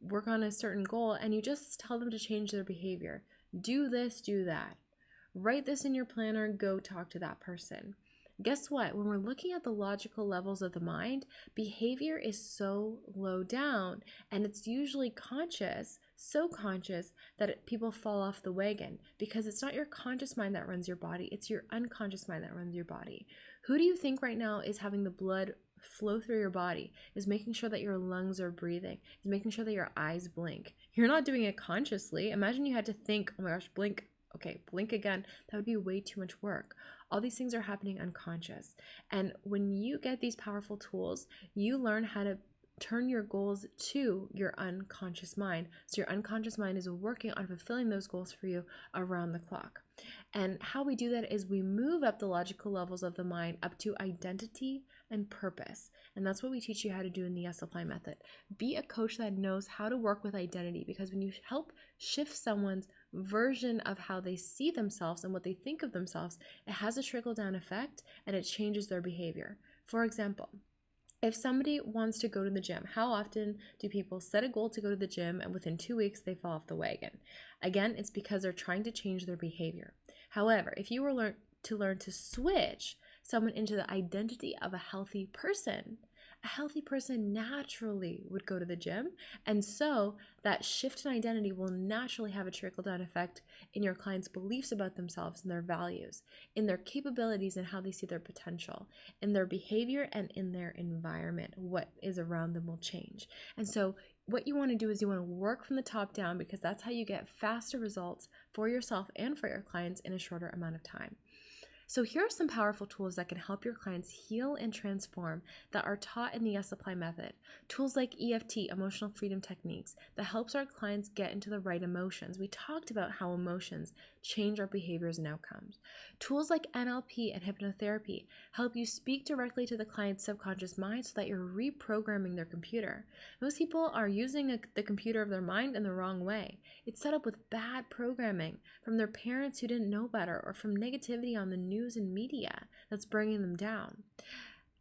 work on a certain goal, and you just tell them to change their behavior. Do this, do that. Write this in your planner, go talk to that person. Guess what? When we're looking at the logical levels of the mind, behavior is so low down, and it's usually conscious, so conscious that people fall off the wagon, because it's not your conscious mind that runs your body, it's your unconscious mind that runs your body. Who do you think right now is having the blood flow through your body, is making sure that your lungs are breathing, is making sure that your eyes blink? You're not doing it consciously. Imagine you had to think, oh my gosh, blink. Okay, blink again. That would be way too much work. All these things are happening unconscious. And when you get these powerful tools, you learn how to turn your goals to your unconscious mind. So your unconscious mind is working on fulfilling those goals for you around the clock. And how we do that is we move up the logical levels of the mind up to identity and purpose. And that's what we teach you how to do in the Yes Apply method. Be a coach that knows how to work with identity, because when you help shift someone's version of how they see themselves and what they think of themselves, it has a trickle-down effect and it changes their behavior. For example, if somebody wants to go to the gym, how often do people set a goal to go to the gym and within 2 weeks they fall off the wagon? Again, it's because they're trying to change their behavior. However, if you were to learn to switch someone into the identity of a healthy person naturally would go to the gym. And so that shift in identity will naturally have a trickle-down effect in your client's beliefs about themselves and their values, in their capabilities and how they see their potential, in their behavior and in their environment. What is around them will change. And so what you want to do is you want to work from the top down, because that's how you get faster results for yourself and for your clients in a shorter amount of time. So here are some powerful tools that can help your clients heal and transform that are taught in the Yes Apply method. Tools like EFT, emotional freedom techniques, that helps our clients get into the right emotions. We talked about how emotions change our behaviors and outcomes. Tools like NLP and hypnotherapy help you speak directly to the client's subconscious mind so that you're reprogramming their computer. Most people are using the computer of their mind in the wrong way. It's set up with bad programming from their parents who didn't know better, or from negativity on the news and media that's bringing them down.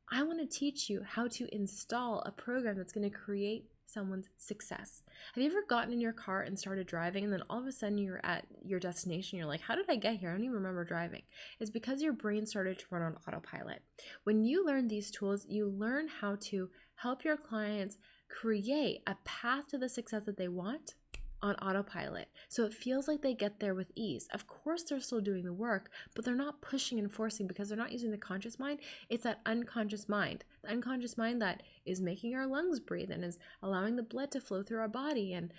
I want to teach you how to install a program that's going to create someone's success. Have you ever gotten in your car and started driving, and then all of a sudden you're at your destination, you're like, how did I get here? I don't even remember driving. It's because your brain started to run on autopilot. When you learn these tools, you learn how to help your clients create a path to the success that they want on autopilot. So it feels like they get there with ease. Of course, they're still doing the work, but they're not pushing and forcing because they're not using the conscious mind. It's that unconscious mind, the unconscious mind that is making our lungs breathe and is allowing the blood to flow through our body and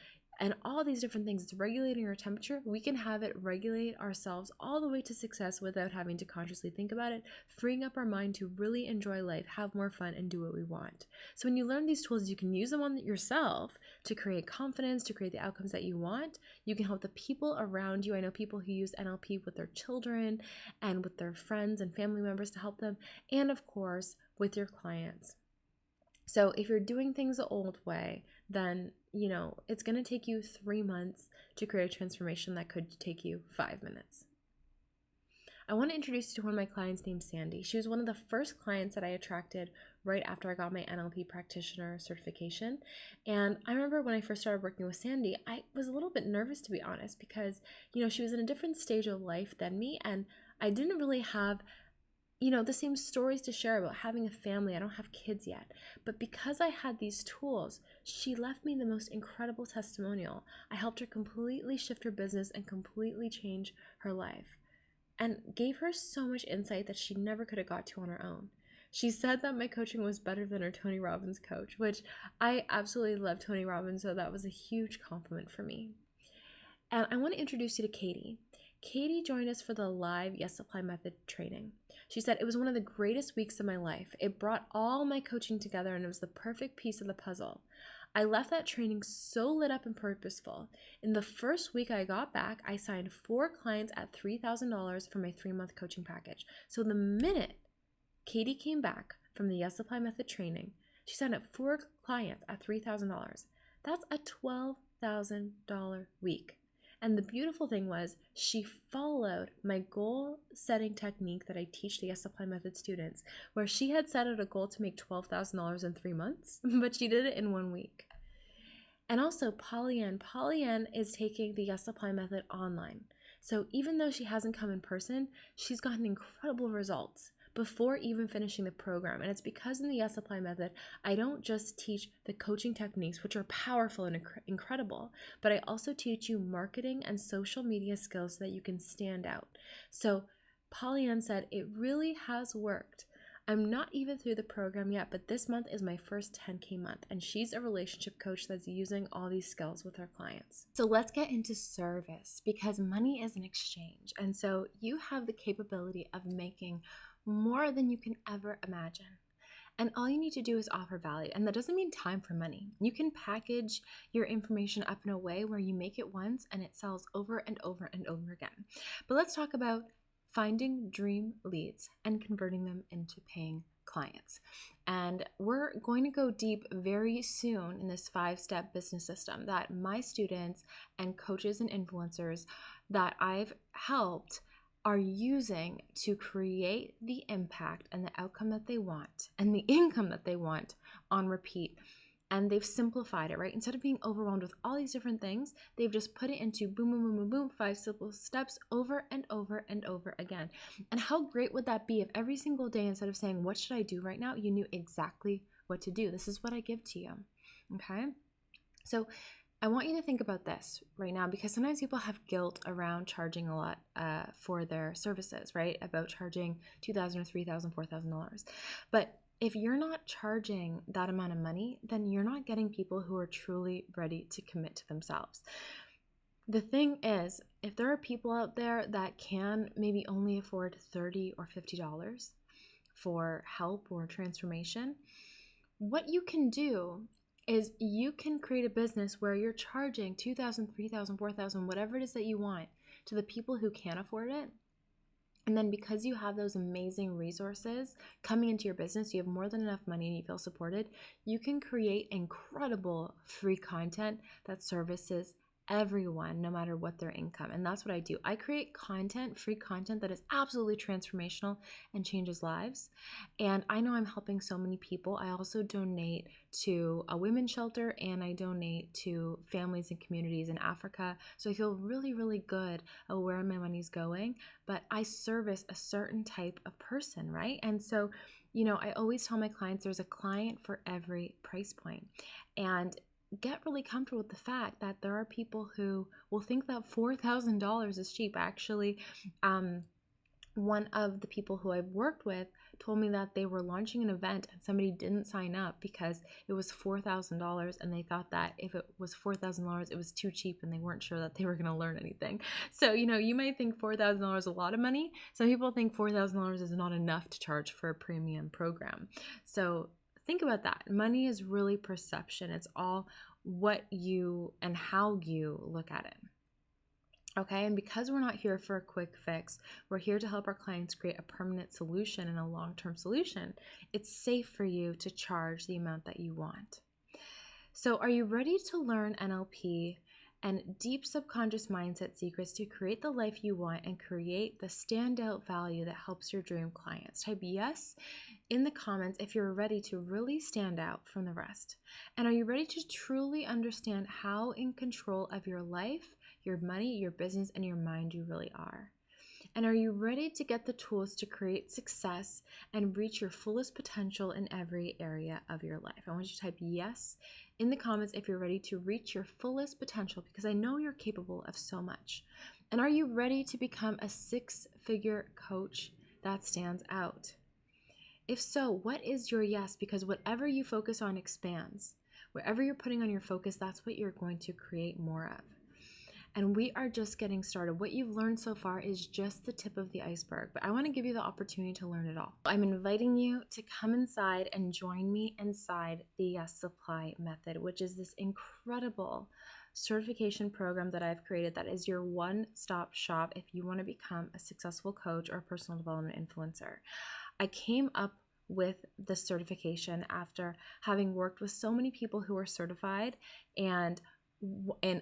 all these different things. It's regulating our temperature. We can have it regulate ourselves all the way to success without having to consciously think about it, freeing up our mind to really enjoy life, have more fun, and do what we want. So when you learn these tools, you can use them on yourself to create confidence, to create the outcomes that you want. You can help the people around you. I know people who use NLP with their children and with their friends and family members to help them, and of course, with your clients. So if you're doing things the old way, then, it's going to take you 3 months to create a transformation that could take you 5 minutes. I want to introduce you to one of my clients named Sandy. She was one of the first clients that I attracted right after I got my NLP practitioner certification. And I remember when I first started working with Sandy, I was a little bit nervous, to be honest, because, she was in a different stage of life than me, and I didn't really have the same stories to share about having a family. I don't have kids yet. But because I had these tools, she left me the most incredible testimonial. I helped her completely shift her business and completely change her life, and gave her so much insight that she never could have got to on her own. She said that my coaching was better than her Tony Robbins coach, which I absolutely love Tony Robbins, so that was a huge compliment for me. And I want to introduce you to Katie. Katie joined us for the live Yes Apply Method training. She said, it was one of the greatest weeks of my life. It brought all my coaching together and it was the perfect piece of the puzzle. I left that training so lit up and purposeful. In the first week I got back, I signed 4 clients at $3,000 for my 3-month coaching package. So the minute Katie came back from the Yes Apply Method training, she signed up 4 clients at $3,000. That's a $12,000 week. And the beautiful thing was she followed my goal setting technique that I teach the Yes Apply Method students, where she had set out a goal to make $12,000 in 3 months, but she did it in 1 week. And also Pollyann is taking the Yes Apply Method online. So even though she hasn't come in person, she's gotten incredible results before even finishing the program. And it's because in the Yes Apply Method, I don't just teach the coaching techniques, which are powerful and incredible, but I also teach you marketing and social media skills so that you can stand out. So Pollyann said, it really has worked. I'm not even through the program yet, but this month is my first 10K month, and she's a relationship coach that's using all these skills with her clients. So let's get into service, because money is an exchange. And so you have the capability of making more than you can ever imagine. And all you need to do is offer value. And that doesn't mean time for money. You can package your information up in a way where you make it once and it sells over and over and over again. But let's talk about finding dream leads and converting them into paying clients. And we're going to go deep very soon in this 5-step business system that my students and coaches and influencers that I've helped are using to create the impact and the outcome that they want and the income that they want on repeat. And they've simplified it, right? Instead of being overwhelmed with all these different things, they've just put it into boom, boom, boom, boom, boom, 5 simple steps over and over and over again. And how great would that be if every single day, instead of saying, what should I do right now, you knew exactly what to do? This is what I give to you, okay? So I want you to think about this right now, because sometimes people have guilt around charging a lot for their services, right? About charging $2,000 or $3,000, $4,000. But if you're not charging that amount of money, then you're not getting people who are truly ready to commit to themselves. The thing is, if there are people out there that can maybe only afford $30 or $50 for help or transformation, what you can do is you can create a business where you're charging $2,000, $3,000, $4,000, whatever it is that you want, to the people who can't afford it. And then because you have those amazing resources coming into your business, you have more than enough money and you feel supported, you can create incredible free content that services everyone, no matter what their income. And that's what I do. I create content, free content that is absolutely transformational and changes lives. And I know I'm helping so many people. I also donate to a women's shelter and I donate to families and communities in Africa. So I feel really, really good about where my money's going, but I service a certain type of person, right? And so, I always tell my clients there's a client for every price point. And get really comfortable with the fact that there are people who will think that $4,000 is cheap. Actually, one of the people who I've worked with told me that they were launching an event and somebody didn't sign up because it was $4,000, and they thought that if it was $4,000 it was too cheap and they weren't sure that they were going to learn anything. So, you might think $4,000 is a lot of money. Some people think $4,000 is not enough to charge for a premium program. So think about that. Money is really perception. It's all what you and how you look at it. Okay, and because we're not here for a quick fix, we're here to help our clients create a permanent solution and a long-term solution. It's safe for you to charge the amount that you want. So are you ready to learn NLP and deep subconscious mindset secrets to create the life you want and create the standout value that helps your dream clients? Type yes in the comments if you're ready to really stand out from the rest. And are you ready to truly understand how in control of your life, your money, your business, and your mind you really are? And are you ready to get the tools to create success and reach your fullest potential in every area of your life? I want you to type yes in the comments if you're ready to reach your fullest potential, because I know you're capable of so much. And are you ready to become a 6-figure coach that stands out? If so, what is your yes? Because whatever you focus on expands. Wherever you're putting on your focus, that's what you're going to create more of. And we are just getting started. What you've learned so far is just the tip of the iceberg, but I want to give you the opportunity to learn it all. I'm inviting you to come inside and join me inside the Yes Supply Method, which is this incredible certification program that I've created that is your one-stop shop if you want to become a successful coach or personal development influencer. I came up with the certification after having worked with so many people who are certified and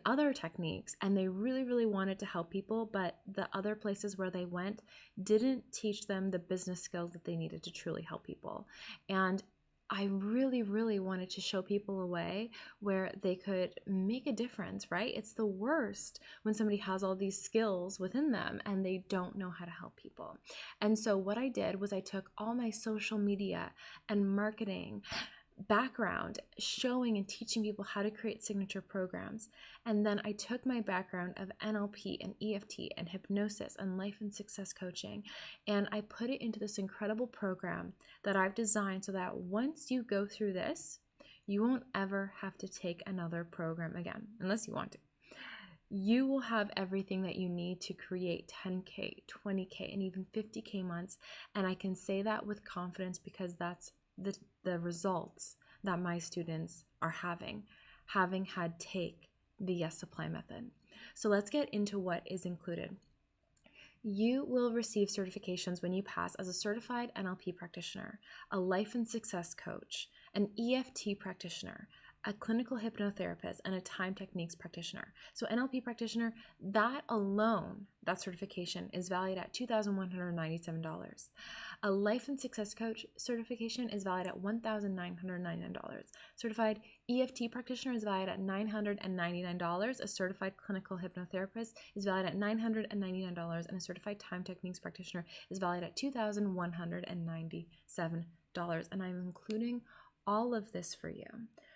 other techniques, and they really wanted to help people, but the other places where they went didn't teach them the business skills that they needed to truly help people. And I really wanted to show people a way where they could make a difference, right? It's the worst when somebody has all these skills within them and they don't know how to help people. And so what I did was I took all my social media and marketing background showing and teaching people how to create signature programs. And then I took my background of NLP and EFT and hypnosis and life and success coaching, and I put it into this incredible program that I've designed so that once you go through this, you won't ever have to take another program again, unless you want to. You will have everything that you need to create 10K, 20K, and even 50K months. And I can say that with confidence because that's the results that my students are having had take the Yes Supply Method. So let's get into what is included. You will receive certifications when you pass as a certified NLP practitioner, a life and success coach, an EFT practitioner, a clinical hypnotherapist, and a time techniques practitioner. So NLP practitioner, that alone, that certification is valued at $2,197. A life and success coach certification is valued at $1,999. Certified EFT practitioner is valued at $999. A certified clinical hypnotherapist is valued at $999, and a certified time techniques practitioner is valued at $2,197. And I'm including all of this for you.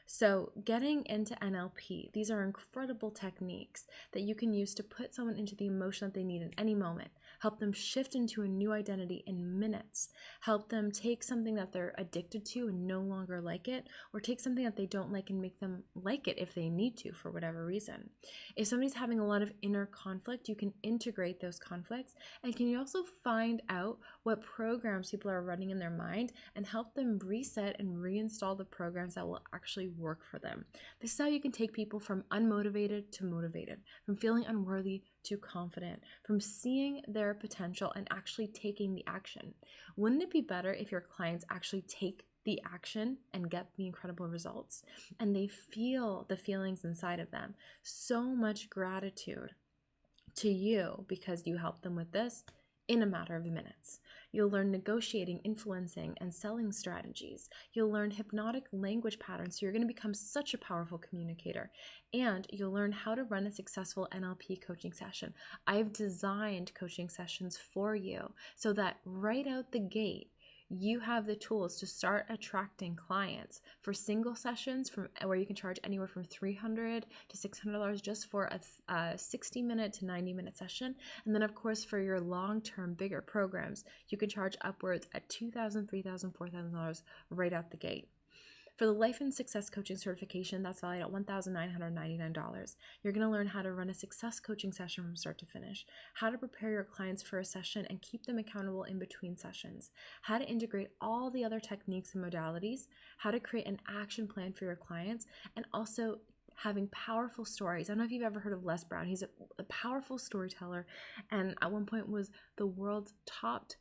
So getting into NLP, these are incredible techniques that you can use to put someone into the emotion that they need in any moment, help them shift into a new identity in minutes, help them take something that they're addicted to and no longer like it, or take something that they don't like and make them like it if they need to for whatever reason. If somebody's having a lot of inner conflict, you can integrate those conflicts, and can you also find out what programs people are running in their mind and help them reset and reinstall the programs that will actually work for them. This is how you can take people from unmotivated to motivated, from feeling unworthy to confident, from seeing their potential and actually taking the action. Wouldn't it be better if your clients actually take the action and get the incredible results and they feel the feelings inside of them? So much gratitude to you because you helped them with this in a matter of minutes. You'll learn negotiating, influencing, and selling strategies. You'll learn hypnotic language patterns, so you're going to become such a powerful communicator. And you'll learn how to run a successful NLP coaching session. I've designed coaching sessions for you so that right out the gate, you have the tools to start attracting clients for single sessions from where you can charge anywhere from $300 to $600 just for a 60-minute to 90-minute session. And then, of course, for your long-term bigger programs, you can charge upwards at $2,000, $3,000, $4,000 right out the gate. For the Life and Success Coaching certification, that's valued at $1,999. You're going to learn how to run a success coaching session from start to finish, how to prepare your clients for a session and keep them accountable in between sessions, how to integrate all the other techniques and modalities, how to create an action plan for your clients, and also having powerful stories. I don't know if you've ever heard of Les Brown. He's a powerful storyteller, and at one point was the world's top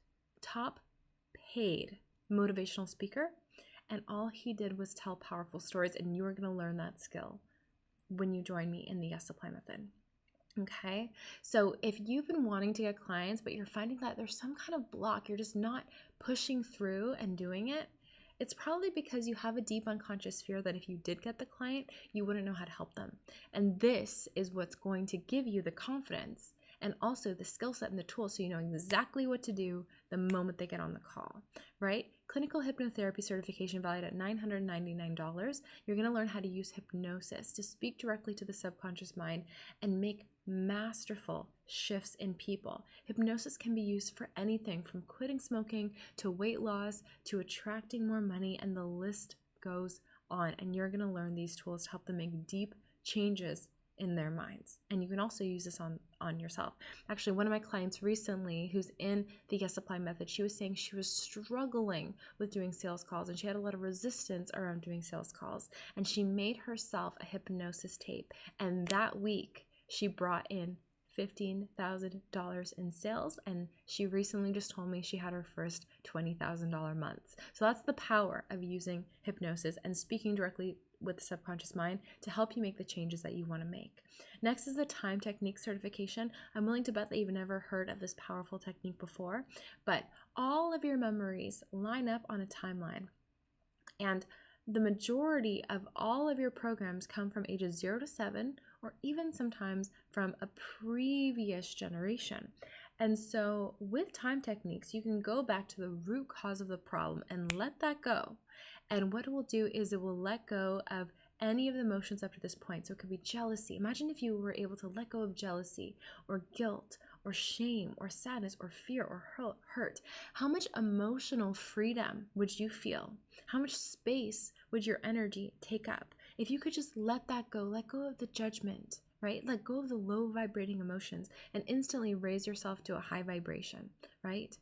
paid motivational speaker. And all he did was tell powerful stories, and you are going to learn that skill when you join me in the Yes Supply Method. Okay, so if you've been wanting to get clients, but you're finding that there's some kind of block, you're just not pushing through and doing it, it's probably because you have a deep unconscious fear that if you did get the client, you wouldn't know how to help them. And this is what's going to give you the confidence and also the skill set and the tools so you know exactly what to do the moment they get on the call, right? Clinical hypnotherapy certification valued at $999. You're going to learn how to use hypnosis to speak directly to the subconscious mind and make masterful shifts in people. Hypnosis can be used for anything from quitting smoking to weight loss to attracting more money, and the list goes on. And you're going to learn these tools to help them make deep changes in their minds. And you can also use this on yourself. Actually, one of my clients recently who's in the Yes Supply Method, she was saying she was struggling with doing sales calls and she had a lot of resistance around doing sales calls. And she made herself a hypnosis tape. And that week she brought in $15,000 in sales, and she recently just told me she had her first $20,000 months. So that's the power of using hypnosis and speaking directly with the subconscious mind to help you make the changes that you want to make. Next is the Time Technique certification. I'm willing to bet that you've never heard of this powerful technique before, but all of your memories line up on a timeline. And the majority of all of your programs come from ages 0 to 7, or even sometimes from a previous generation. And so with time techniques, you can go back to the root cause of the problem and let that go. And what it will do is it will let go of any of the emotions up to this point. So it could be jealousy. Imagine if you were able to let go of jealousy or guilt or shame or sadness or fear or hurt. How much emotional freedom would you feel? How much space would your energy take up? If you could just let that go, let go of the judgment, right? Let go of the low vibrating emotions and instantly raise yourself to a high vibration, right?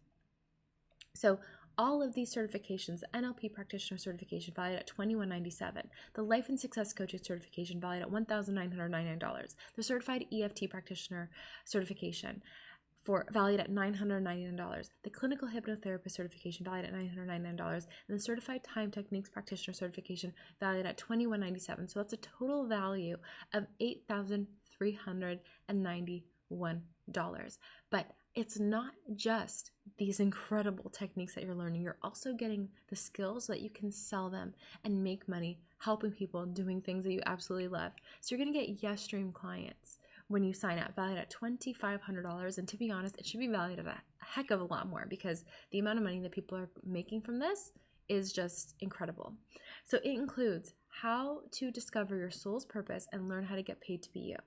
So all of these certifications, the NLP practitioner certification valued at $2,197, the Life and Success Coaching certification valued at $1,999, the certified EFT practitioner certification valued at $999, the clinical hypnotherapist certification valued at $999, and the certified time techniques practitioner certification valued at $2,197. So that's a total value of $8,391. But it's not just these incredible techniques that you're learning. You're also getting the skills so that you can sell them and make money helping people doing things that you absolutely love. So you're going to get YesStream clients when you sign up, valued at $2,500. And to be honest, it should be valued at a heck of a lot more because the amount of money that people are making from this is just incredible. So it includes how to discover your soul's purpose and learn how to get paid to be you.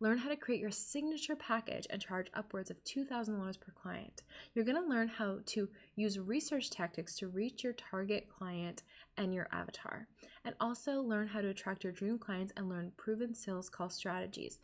Learn how to create your signature package and charge upwards of $2,000 per client. You're going to learn how to use research tactics to reach your target client and your avatar. And also learn how to attract your dream clients and learn proven sales call strategies.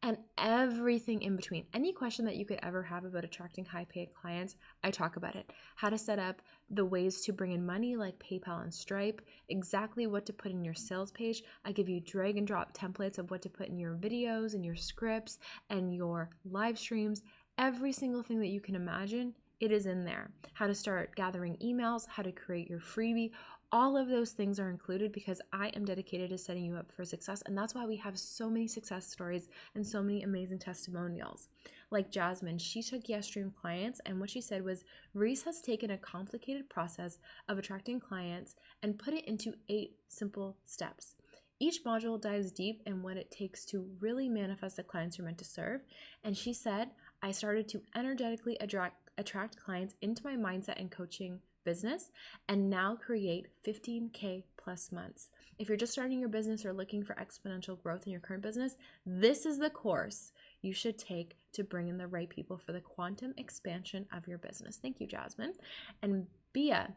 And everything in between. Any question that you could ever have about attracting high-paid clients, I talk about it. How to set up the ways to bring in money like PayPal and Stripe, exactly what to put in your sales page. I give you drag and drop templates of what to put in your videos and your scripts and your live streams. Every single thing that you can imagine, it is in there. How to start gathering emails, how to create your freebie. All of those things are included because I am dedicated to setting you up for success. And that's why we have so many success stories and so many amazing testimonials. Like Jasmine, she took YesStream clients, and what she said was, Reese has taken a complicated process of attracting clients and put it into 8 simple steps. Each module dives deep in what it takes to really manifest the clients you're meant to serve. And she said, I started to energetically attract attract clients into my mindset and coaching business and now create 15K plus months. If you're just starting your business or looking for exponential growth in your current business, this is the course you should take to bring in the right people for the quantum expansion of your business. Thank you, Jasmine. And Bia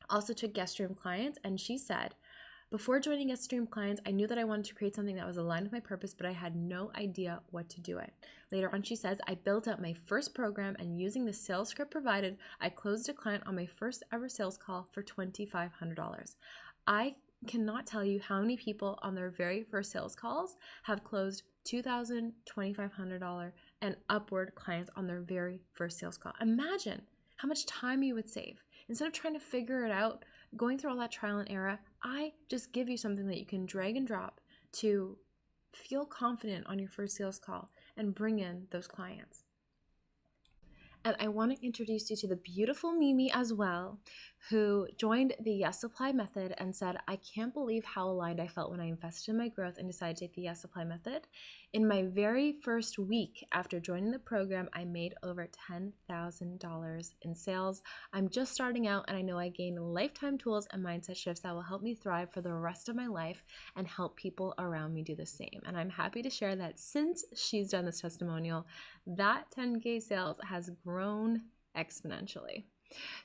also took Guest Stream clients, and she said, before joining Guest Stream clients, I knew that I wanted to create something that was aligned with my purpose, but I had no idea what to do it. Later on, she says, I built out my first program, and using the sales script provided, I closed a client on my first ever sales call for $2,500. I cannot tell you how many people on their very first sales calls have closed $2,000, $2,500 and upward clients on their very first sales call. Imagine how much time you would save. Instead of trying to figure it out, going through all that trial and error, I just give you something that you can drag and drop to feel confident on your first sales call and bring in those clients. And I want to introduce you to the beautiful Mimi as well, who joined the Yes Supply method and said, I can't believe how aligned I felt when I invested in my growth and decided to take the Yes Supply method. In my very first week after joining the program, I made over $10,000 in sales. I'm just starting out, and I know I gained lifetime tools and mindset shifts that will help me thrive for the rest of my life and help people around me do the same. And I'm happy to share that since she's done this testimonial, that 10K sales has grown exponentially.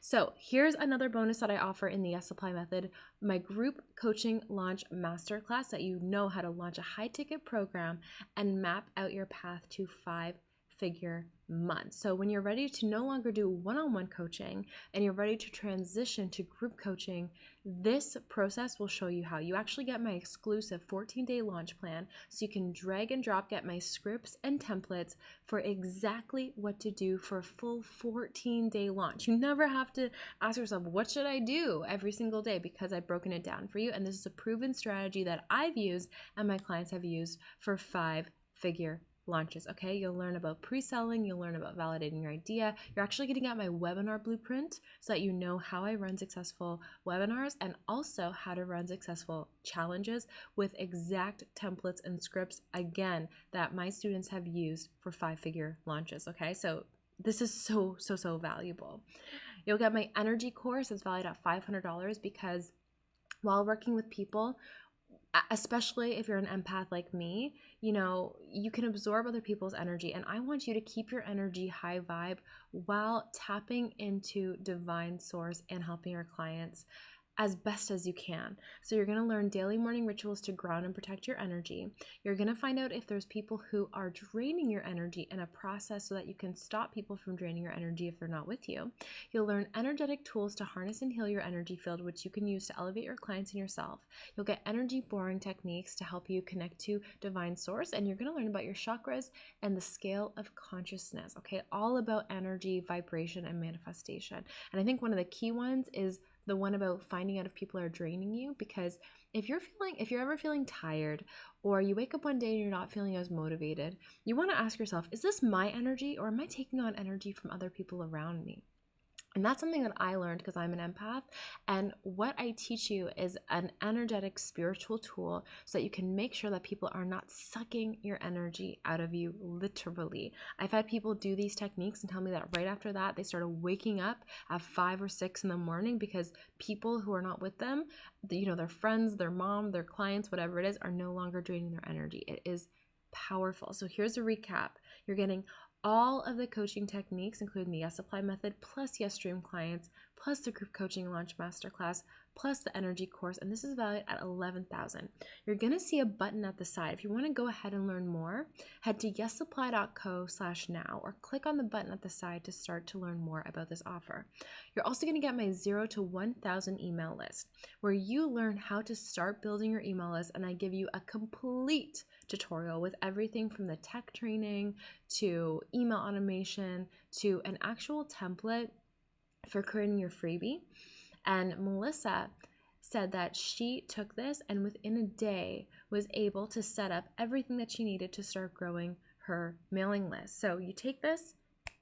So here's another bonus that I offer in the Yes Supply method, my group coaching launch masterclass that you know how to launch a high ticket program and map out your path to 5-figure months. So when you're ready to no longer do one-on-one coaching and you're ready to transition to group coaching, this process will show you how. You actually get my exclusive 14-day launch plan, so you can drag and drop, get my scripts and templates for exactly what to do for a full 14-day launch. You never have to ask yourself, what should I do every single day? Because I've broken it down for you. And this is a proven strategy that I've used and my clients have used for 5-figure launches. Okay, you'll learn about pre-selling, you'll learn about validating your idea. You're actually getting at my webinar blueprint so that you know how I run successful webinars and also how to run successful challenges with exact templates and scripts, again, that my students have used for 5-figure launches. Okay, so this is so valuable. You'll get my energy course. It's valued at $500 because while working with people, especially if you're an empath like me, you know, you can absorb other people's energy, and I want you to keep your energy high vibe while tapping into divine source and helping your clients as best as you can. So you're going to learn daily morning rituals to ground and protect your energy. You're going to find out if there's people who are draining your energy in a process so that you can stop people from draining your energy if they're not with you. You'll learn energetic tools to harness and heal your energy field, which you can use to elevate your clients and yourself. You'll get energy boring techniques to help you connect to divine source, and you're going to learn about your chakras and the scale of consciousness. Okay, all about energy, vibration, and manifestation. And I think one of the key ones is the one about finding out if people are draining you, because if you're ever feeling tired or you wake up one day and you're not feeling as motivated, you want to ask yourself, is this my energy or am I taking on energy from other people around me? And that's something that I learned because I'm an empath. And what I teach you is an energetic spiritual tool so that you can make sure that people are not sucking your energy out of you, literally. I've had people do these techniques and tell me that right after that, they started waking up at 5 or 6 in the morning because people who are not with them, you know, their friends, their mom, their clients, whatever it is, are no longer draining their energy. It is powerful. So here's a recap. You're getting all of the coaching techniques, including the Yes Supply method, plus Yes Stream clients, plus the group coaching launch masterclass, plus the energy course, and this is valued at $11,000. You're gonna see a button at the side. If you want to go ahead and learn more, head to yessupply.co/now or click on the button at the side to start to learn more about this offer. You're also gonna get my 0 to 1,000 email list, where you learn how to start building your email list, and I give you a complete tutorial with everything from the tech training to email automation to an actual template for creating your freebie. And Melissa said that she took this and within a day was able to set up everything that she needed to start growing her mailing list. So you take this,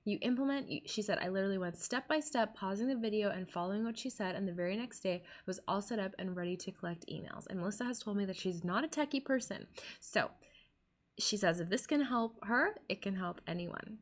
you implement, she said, I literally went step by step, pausing the video and following what she said, and the very next day was all set up and ready to collect emails. And Melissa has told me that she's not a techie person. So she says if this can help her, it can help anyone.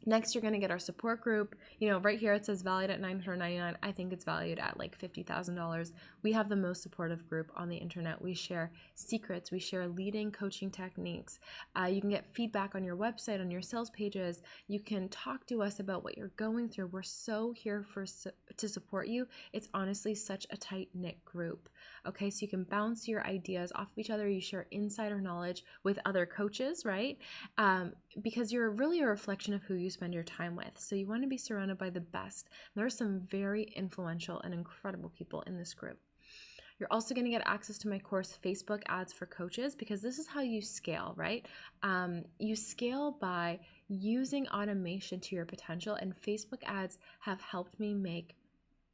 Next, you're going to get our support group. Right here it says valued at $999. I think it's valued at like $50,000. We have the most supportive group on the internet. We share secrets. We share leading coaching techniques. You can get feedback on your website, on your sales pages. You can talk to us about what you're going through. We're so here to support you. It's honestly such a tight-knit group. Okay, so you can bounce your ideas off of each other. You share insider knowledge with other coaches, right? Because you're really a reflection of who you spend your time with. So you want to be surrounded by the best. There are some very influential and incredible people in this group. You're also going to get access to my course, Facebook Ads for Coaches, because this is how you scale, right? You scale by using automation to your potential, and Facebook ads have helped me make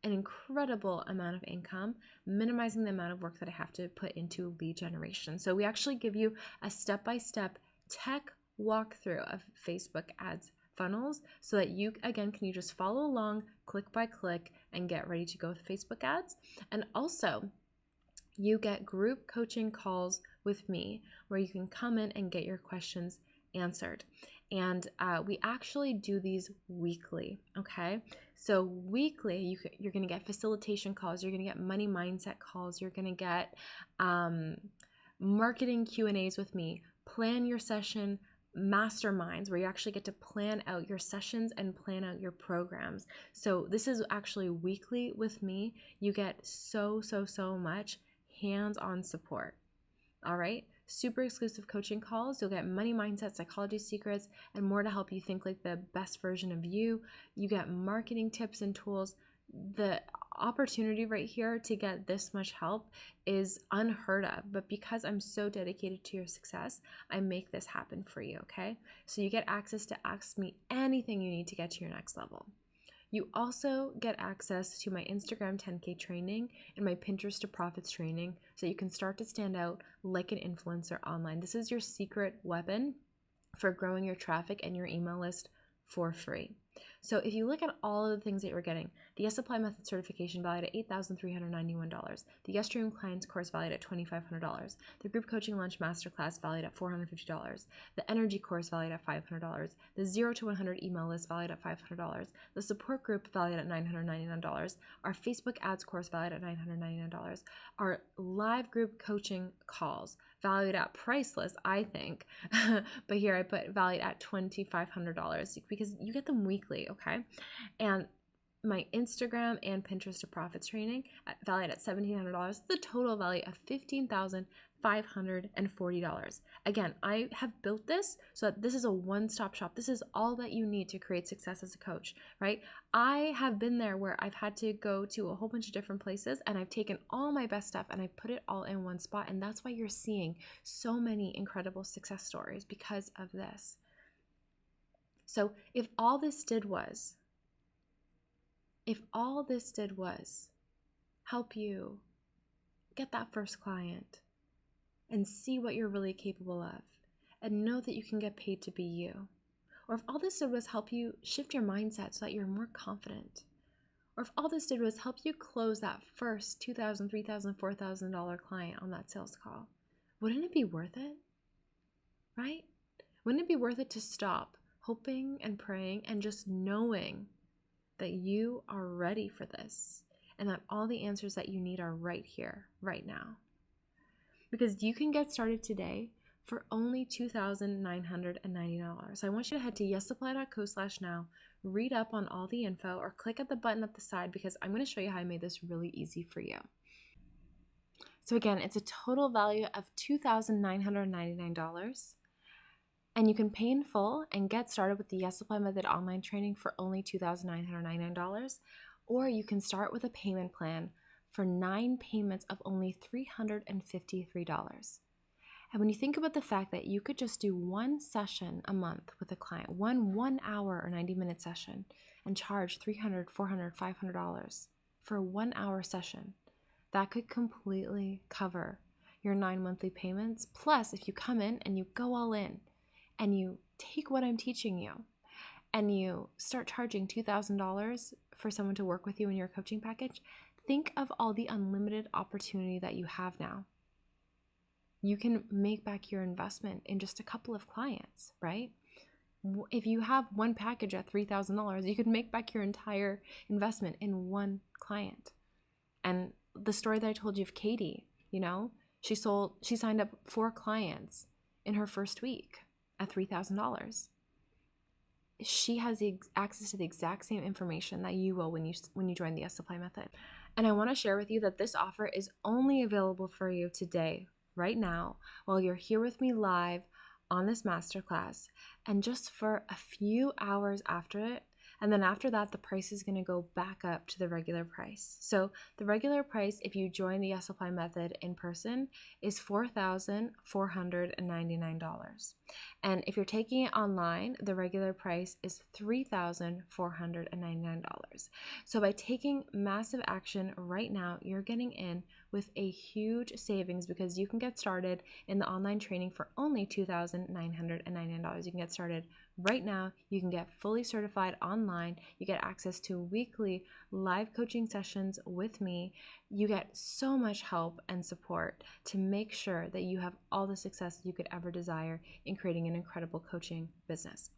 an incredible amount of income, minimizing the amount of work that I have to put into lead generation. So we actually give you a step-by-step tech walkthrough of Facebook ads funnels so that you can just follow along click by click and get ready to go with Facebook ads. And also you get group coaching calls with me where you can come in and get your questions answered. And we actually do these weekly, okay? So weekly, you're going to get facilitation calls, you're going to get money mindset calls, you're going to get marketing Q&As with me, plan your session masterminds where you actually get to plan out your sessions and plan out your programs. So this is actually weekly with me. You get so much hands-on support. All right? Super exclusive coaching calls. You'll get money mindset, psychology secrets, and more to help you think like the best version of you. You get marketing tips and tools. The opportunity right here to get this much help is unheard of, but because I'm so dedicated to your success, I make this happen for you, okay? So you get access to ask me anything you need to get to your next level. You also get access to my Instagram 10K training and my Pinterest to Profits training so you can start to stand out like an influencer online. This is your secret weapon for growing your traffic and your email list for free. So if you look at all of the things that you're getting, the Yes Apply Method certification valued at $8,391, the Yes Dream Clients course valued at $2,500, the group coaching lunch masterclass valued at $450, the energy course valued at $500, the 0 to 100 email list valued at $500, the support group valued at $999, our Facebook ads course valued at $999, our live group coaching calls valued at priceless, I think, but here I put valued at $2,500 because you get them weekly, okay? And my Instagram and Pinterest to Profits training valued at $1,700, the total value of $15,540. Again, I have built this so that this is a one-stop shop. This is all that you need to create success as a coach, right? I have been there where I've had to go to a whole bunch of different places and I've taken all my best stuff and I put it all in one spot. And that's why you're seeing so many incredible success stories because of this. So if all this did was help you get that first client and see what you're really capable of and know that you can get paid to be you, or if all this did was help you shift your mindset so that you're more confident, or if all this did was help you close that first $2,000, $3,000, $4,000 client on that sales call, wouldn't it be worth it? Right? Wouldn't it be worth it to stop hoping and praying and just knowing that you are ready for this and that all the answers that you need are right here, right now? Because you can get started today for only $2,990. So I want you to head to yesapply.co/now, read up on all the info, or click at the button at the side because I'm going to show you how I made this really easy for you. So again, it's a total value of $2,999. And you can pay in full and get started with the Yes Apply Method online training for only $2,999. Or you can start with a payment plan for 9 payments of only $353. And when you think about the fact that you could just do one session a month with a client, one hour or 90-minute session, and charge $300, $400, $500 for a 1 hour session, that could completely cover your 9 monthly payments. Plus, if you come in and you go all in, and you take what I'm teaching you and you start charging $2,000 for someone to work with you in your coaching package, think of all the unlimited opportunity that you have now. You can make back your investment in just a couple of clients, right? If you have one package at $3,000, you could make back your entire investment in one client. And the story that I told you of Katie, she signed up 4 clients in her first week at $3,000. She has access to the exact same information that you will when you join the Supply Method. And I want to share with you that this offer is only available for you today, right now, while you're here with me live on this masterclass, and just for a few hours after it. And then after that, the price is going to go back up to the regular price. So the regular price, if you join the Supply Method in person, is $4,499. And if you're taking it online, the regular price is $3,499. So by taking massive action right now, you're getting in with a huge savings, because you can get started in the online training for only $2,999. You can get started right now. You can get fully certified online. You get access to weekly live coaching sessions with me. You get so much help and support to make sure that you have all the success you could ever desire in creating an incredible coaching business.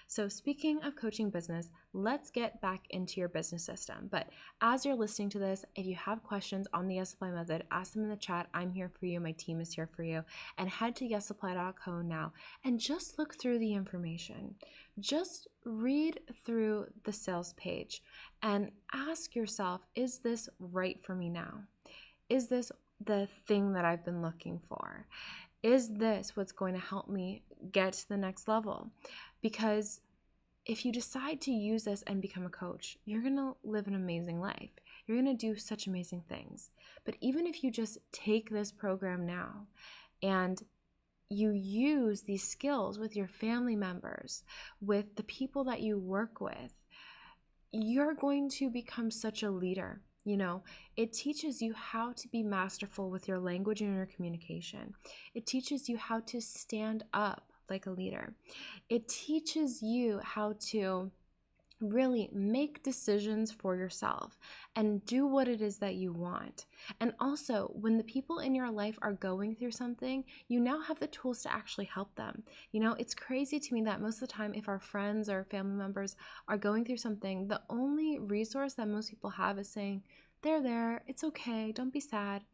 So speaking of coaching business, let's get back into your business system. But as you're listening to this, if you have questions on the YesSupply Method, ask them in the chat. I'm here for you. My team is here for you. And head to YesSupply.co now and just look through the information. Just read through the sales page and ask yourself, is this right for me now? Is this the thing that I've been looking for? Is this what's going to help me get to the next level? Because if you decide to use this and become a coach, you're going to live an amazing life. You're going to do such amazing things. But even if you just take this program now and you use these skills with your family members, with the people that you work with, you're going to become such a leader. It teaches you how to be masterful with your language and your communication. It teaches you how to stand up like a leader. It teaches you how to really make decisions for yourself and do what it is that you want. And also, when the people in your life are going through something, you now have the tools to actually help them. It's crazy to me that most of the time, if our friends or family members are going through something, the only resource that most people have is saying, "They're there, it's okay, don't be sad."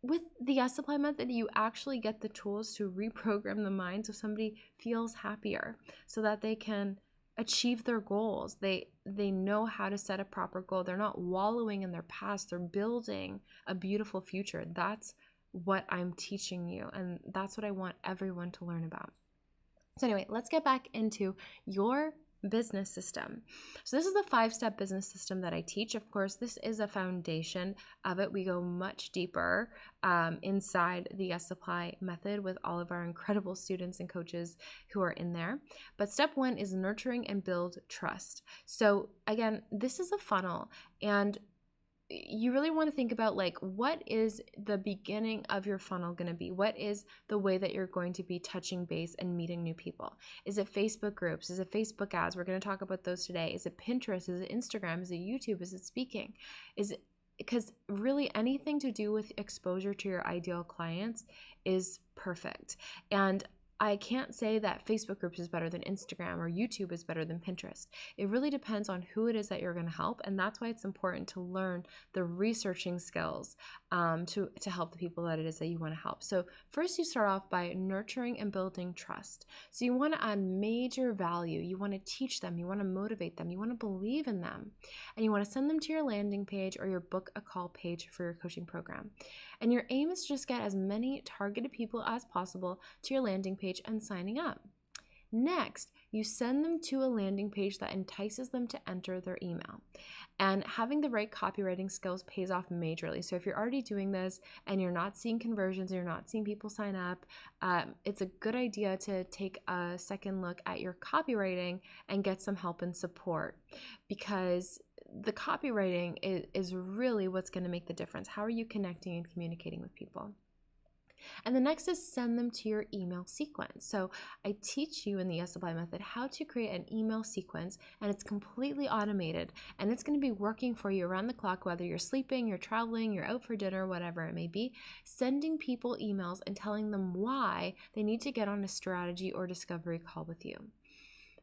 With the YesSupply Method, you actually get the tools to reprogram the mind so somebody feels happier, so that they can achieve their goals. They know how to set a proper goal. They're not wallowing in their past. They're building a beautiful future. That's what I'm teaching you, and that's what I want everyone to learn about. So anyway, let's get back into your business system. So this is the 5-step business system that I teach. Of course, this is a foundation of it. We go much deeper inside the YesSupply Method with all of our incredible students and coaches who are in there. But step 1 is nurturing and build trust. So again, this is a funnel, and you really want to think about, what is the beginning of your funnel going to be? What is the way that you're going to be touching base and meeting new people? Is it Facebook groups? Is it Facebook ads? We're going to talk about those today. Is it Pinterest? Is it Instagram? Is it YouTube? Is it speaking? Because really anything to do with exposure to your ideal clients is perfect. And I can't say that Facebook groups is better than Instagram or YouTube is better than Pinterest. It really depends on who it is that you're going to help, and that's why it's important to learn the researching skills to help the people that it is that you want to help. So first, you start off by nurturing and building trust. So you want to add major value. You want to teach them. You want to motivate them. You want to believe in them, and you want to send them to your landing page or your book a call page for your coaching program. And your aim is to just get as many targeted people as possible to your landing page and signing up. Next, you send them to a landing page that entices them to enter their email. And having the right copywriting skills pays off majorly. So if you're already doing this and you're not seeing conversions, you're not seeing people sign up, it's a good idea to take a second look at your copywriting and get some help and support, because the copywriting is really what's going to make the difference. How are you connecting and communicating with people? And the next is send them to your email sequence. So I teach you in the YesSupply Method how to create an email sequence, and it's completely automated, and it's going to be working for you around the clock, whether you're sleeping, you're traveling, you're out for dinner, whatever it may be, sending people emails and telling them why they need to get on a strategy or discovery call with you.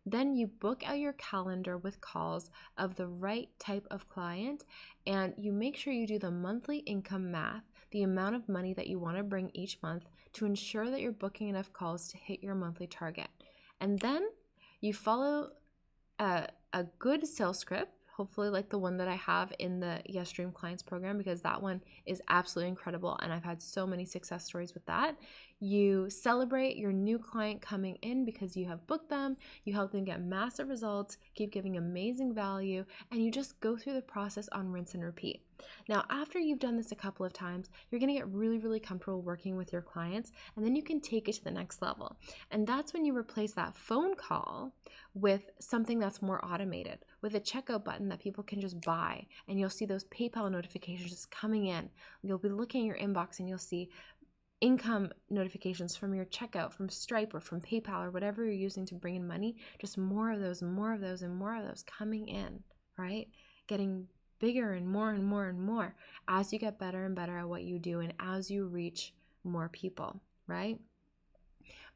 Then you book out your calendar with calls of the right type of client, and you make sure you do the monthly income math, the amount of money that you want to bring each month, to ensure that you're booking enough calls to hit your monthly target. And then you follow a good sales script, hopefully like the one that I have in the Yes Dream Clients program, because that one is absolutely incredible and I've had so many success stories with that. You celebrate your new client coming in because you have booked them, you help them get massive results, keep giving amazing value, and you just go through the process on rinse and repeat. Now, after you've done this a couple of times, you're going to get really, really comfortable working with your clients, and then you can take it to the next level. And that's when you replace that phone call with something that's more automated, with a checkout button that people can just buy, and you'll see those PayPal notifications just coming in. You'll be looking at your inbox and you'll see income notifications from your checkout, from Stripe or from PayPal or whatever you're using to bring in money, just more of those and more of those and more of those coming in, right? Getting bigger and more and more and more as you get better and better at what you do and as you reach more people, right?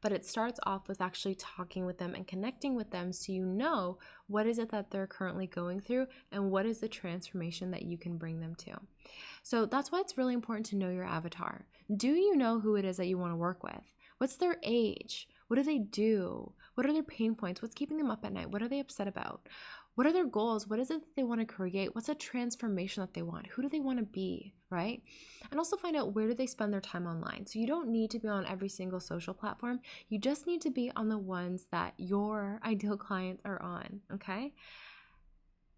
But it starts off with actually talking with them and connecting with them so you know what is it that they're currently going through and what is the transformation that you can bring them to. So that's why it's really important to know your avatar. Do you know who it is that you want to work with? What's their age? What do they do? What are their pain points? What's keeping them up at night? What are they upset about? What are their goals? What is it that they want to create? What's a transformation that they want? Who do they want to be, right? And also find out where do they spend their time online. So you don't need to be on every single social platform. You just need to be on the ones that your ideal clients are on, okay?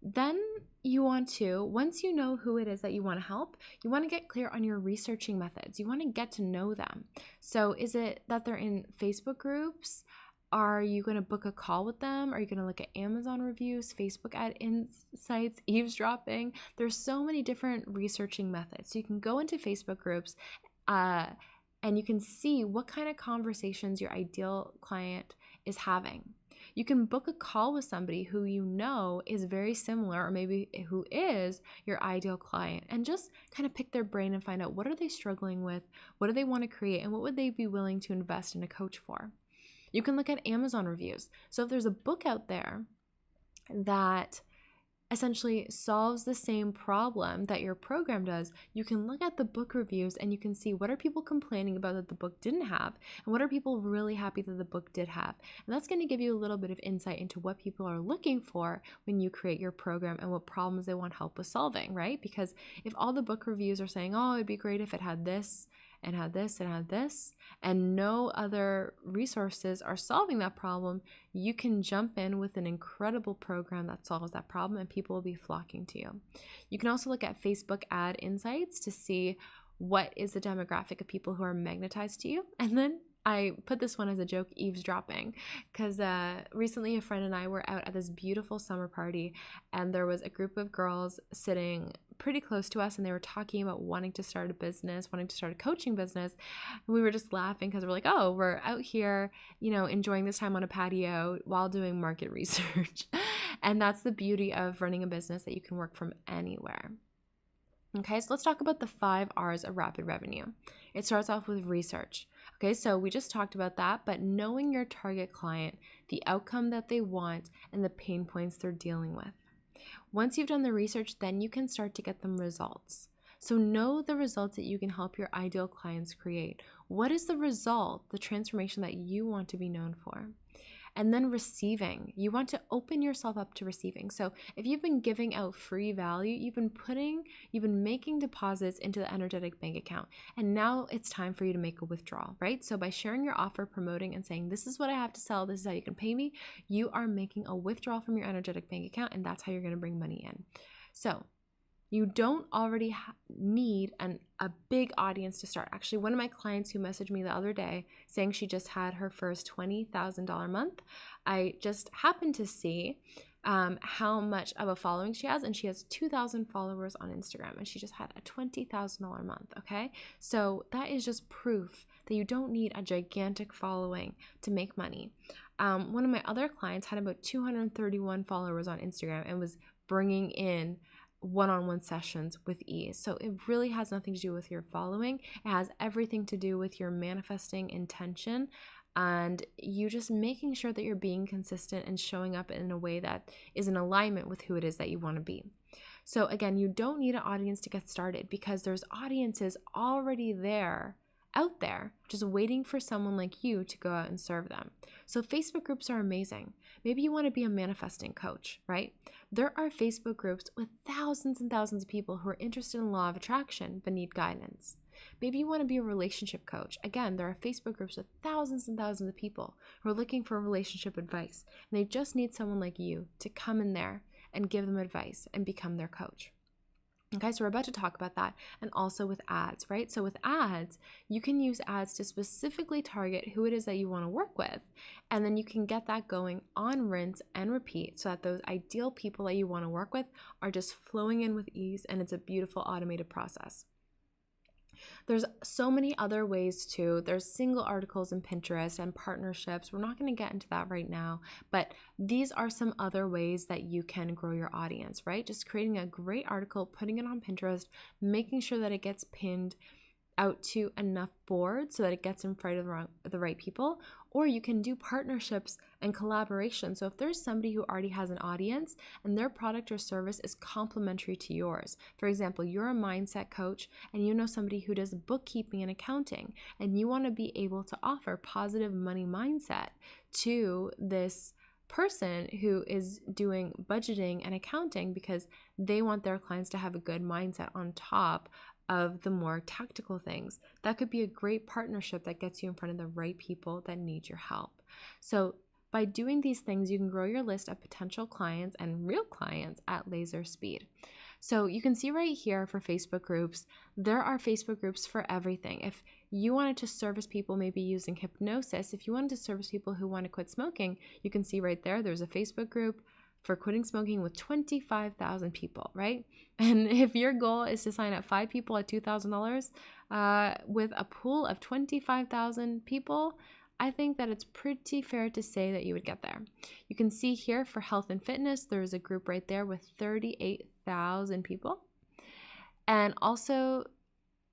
Then you want to, once you know who it is that you want to help, you want to get clear on your researching methods. You want to get to know them. So is it that they're in Facebook groups? Are you going to book a call with them? Are you going to look at Amazon reviews, Facebook ad insights, eavesdropping? There's so many different researching methods. So you can go into Facebook groups and you can see what kind of conversations your ideal client is having. You can book a call with somebody who you know is very similar or maybe who is your ideal client and just kind of pick their brain and find out what are they struggling with, what do they want to create, and what would they be willing to invest in a coach for. You can look at Amazon reviews. So if there's a book out there that essentially solves the same problem that your program does, you can look at the book reviews and you can see what are people complaining about that the book didn't have and what are people really happy that the book did have. And that's going to give you a little bit of insight into what people are looking for when you create your program and what problems they want help with solving, right? Because if all the book reviews are saying, oh, it'd be great if it had this, and had this and had this, and no other resources are solving that problem, you can jump in with an incredible program that solves that problem and people will be flocking to you. You can also look at Facebook ad insights to see what is the demographic of people who are magnetized to you. And then I put this one as a joke, eavesdropping, because recently a friend and I were out at this beautiful summer party and there was a group of girls sitting pretty close to us and they were talking about wanting to start a business, wanting to start a coaching business. And we were just laughing because we're like, oh, we're out here, enjoying this time on a patio while doing market research. And that's the beauty of running a business, that you can work from anywhere. Okay, so let's talk about the 5 R's of rapid revenue. It starts off with research. Okay, so we just talked about that, but knowing your target client, the outcome that they want, and the pain points they're dealing with. Once you've done the research, then you can start to get them results. So know the results that you can help your ideal clients create. What is the result, the transformation that you want to be known for? And then receiving. You want to open yourself up to receiving. So if you've been giving out free value, you've been making deposits into the energetic bank account. And now it's time for you to make a withdrawal, right? So by sharing your offer, promoting and saying, this is what I have to sell, this is how you can pay me, you are making a withdrawal from your energetic bank account, and that's how you're going to bring money in. So you don't already need a big audience to start. Actually, one of my clients who messaged me the other day saying she just had her first $20,000 month, I just happened to see how much of a following she has, and she has 2,000 followers on Instagram, and she just had a $20,000 month, okay? So that is just proof that you don't need a gigantic following to make money. One of my other clients had about 231 followers on Instagram and was bringing in one-on-one sessions with ease. So it really has nothing to do with your following. It has everything to do with your manifesting intention and you just making sure that you're being consistent and showing up in a way that is in alignment with who it is that you want to be. So again, you don't need an audience to get started because there's audiences already there, out there, just waiting for someone like you to go out and serve them. So Facebook groups are amazing. Maybe you want to be a manifesting coach, right? There are Facebook groups with thousands and thousands of people who are interested in law of attraction but need guidance. Maybe you want to be a relationship coach. Again, there are Facebook groups with thousands and thousands of people who are looking for relationship advice, and they just need someone like you to come in there and give them advice and become their coach. Okay, so we're about to talk about that, and also with ads, right? So with ads, you can use ads to specifically target who it is that you want to work with, and then you can get that going on rinse and repeat so that those ideal people that you want to work with are just flowing in with ease, and it's a beautiful automated process. There's so many other ways too. There's single articles in Pinterest and partnerships. We're not going to get into that right now, but these are some other ways that you can grow your audience, right? Just creating a great article, putting it on Pinterest, making sure that it gets pinned out to enough boards so that it gets in front of the right people. Or you can do partnerships and collaboration. So if there's somebody who already has an audience and their product or service is complementary to yours, for example, you're a mindset coach and you know somebody who does bookkeeping and accounting, and you want to be able to offer positive money mindset to this person who is doing budgeting and accounting because they want their clients to have a good mindset on top of the more tactical things. That could be a great partnership that gets you in front of the right people that need your help. So by doing these things, you can grow your list of potential clients and real clients at laser speed. So you can see right here for Facebook groups, there are Facebook groups for everything. If you wanted to service people maybe using hypnosis, if you wanted to service people who want to quit smoking, you can see right there, there's a Facebook group for quitting smoking with 25,000 people, right? And if your goal is to sign up 5 people at $2,000 with a pool of 25,000 people, I think that it's pretty fair to say that you would get there. You can see here for health and fitness, there's a group right there with 38,000 people. And also,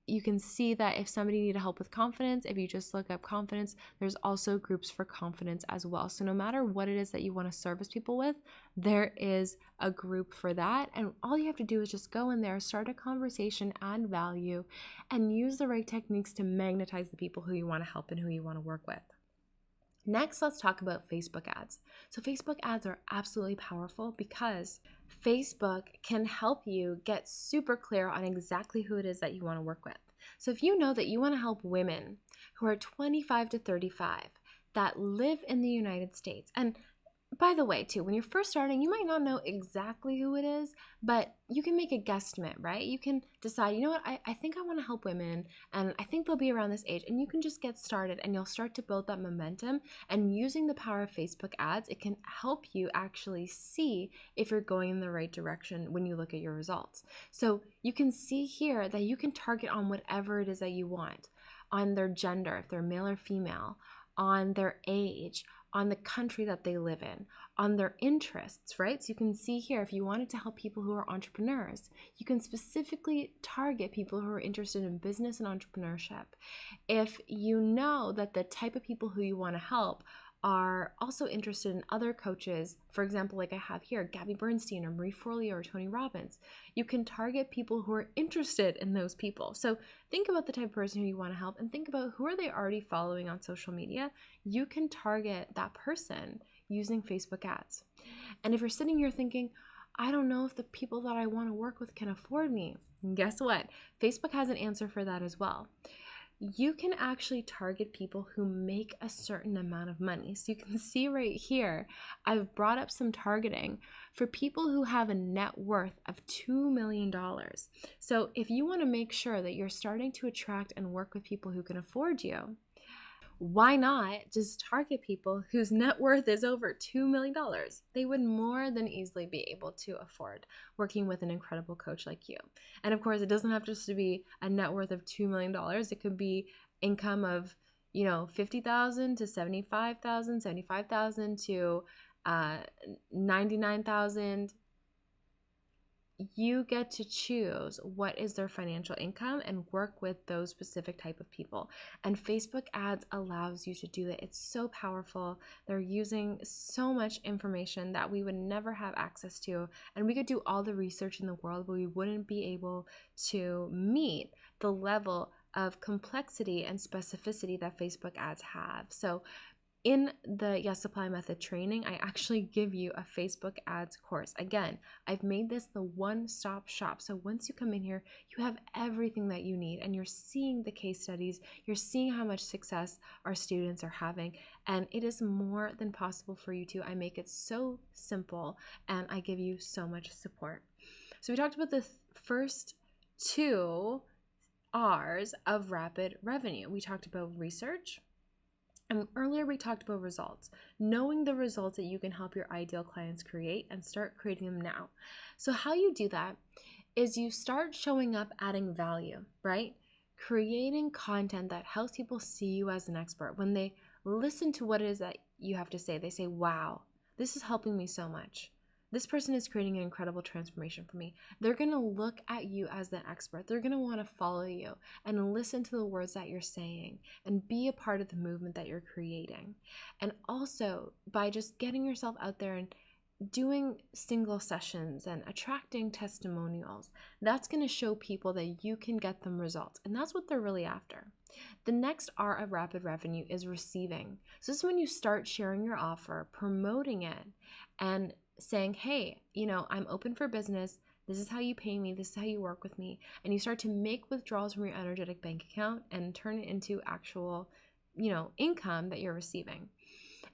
you can see that if somebody needed help with confidence, if you just look up confidence, there's also groups for confidence as well. So no matter what it is that you want to service people with, there is a group for that. And all you have to do is just go in there, start a conversation, add value, and use the right techniques to magnetize the people who you want to help and who you want to work with. Next, let's talk about Facebook ads. So Facebook ads are absolutely powerful because Facebook can help you get super clear on exactly who it is that you want to work with. So if you know that you want to help women who are 25 to 35 that live in the United States, and by the way, too, when you're first starting, you might not know exactly who it is, but you can make a guesstimate, right? You can decide, you know what, I think I want to help women, and I think they'll be around this age, and you can just get started, and you'll start to build that momentum. And using the power of Facebook ads, it can help you actually see if you're going in the right direction when you look at your results. So you can see here that you can target on whatever it is that you want, on their gender, if they're male or female, on their age, on the country that they live in, on their interests, right? So you can see here, if you wanted to help people who are entrepreneurs, you can specifically target people who are interested in business and entrepreneurship. If you know that the type of people who you want to help are also interested in other coaches, for example, like I have here, Gabby Bernstein or Marie Forleo or Tony Robbins, you can target people who are interested in those people. So think about the type of person who you want to help and think about who are they already following on social media. You can target that person using Facebook ads. And if you're sitting here thinking, I don't know if the people that I want to work with can afford me, guess what? Facebook has an answer for that as well. You can actually target people who make a certain amount of money. So you can see right here, I've brought up some targeting for people who have a net worth of $2 million. So if you want to make sure that you're starting to attract and work with people who can afford you, why not just target people whose net worth is over $2 million? They would more than easily be able to afford working with an incredible coach like you. And of course, it doesn't have just to be a net worth of $2 million. It could be income of, $50,000 to $75,000, $75,000 to $99,000. you get to choose what is their financial income and work with those specific type of people. And Facebook ads allows you to do that. It's so powerful. They're using so much information that we would never have access to. And we could do all the research in the world, but we wouldn't be able to meet the level of complexity and specificity that Facebook ads have. So in the Yes Supply Method training, I actually give you a Facebook ads course. Again, I've made this the one-stop shop. So once you come in here, you have everything that you need, and you're seeing the case studies, you're seeing how much success our students are having, and it is more than possible for you to. I make it so simple, and I give you so much support. So we talked about the first two R's of rapid revenue. We talked about research. And earlier we talked about results, knowing the results that you can help your ideal clients create and start creating them now. So how you do that is you start showing up, adding value, right? Creating content that helps people see you as an expert. When they listen to what it is that you have to say, they say, wow, this is helping me so much. This person is creating an incredible transformation for me. They're going to look at you as the expert. They're going to want to follow you and listen to the words that you're saying and be a part of the movement that you're creating. And also, by just getting yourself out there and doing single sessions and attracting testimonials, that's going to show people that you can get them results. And that's what they're really after. The next R of rapid revenue is receiving. So this is when you start sharing your offer, promoting it, and saying, hey, I'm open for business. This is how you pay me. This is how you work with me. And you start to make withdrawals from your energetic bank account and turn it into actual, income that you're receiving.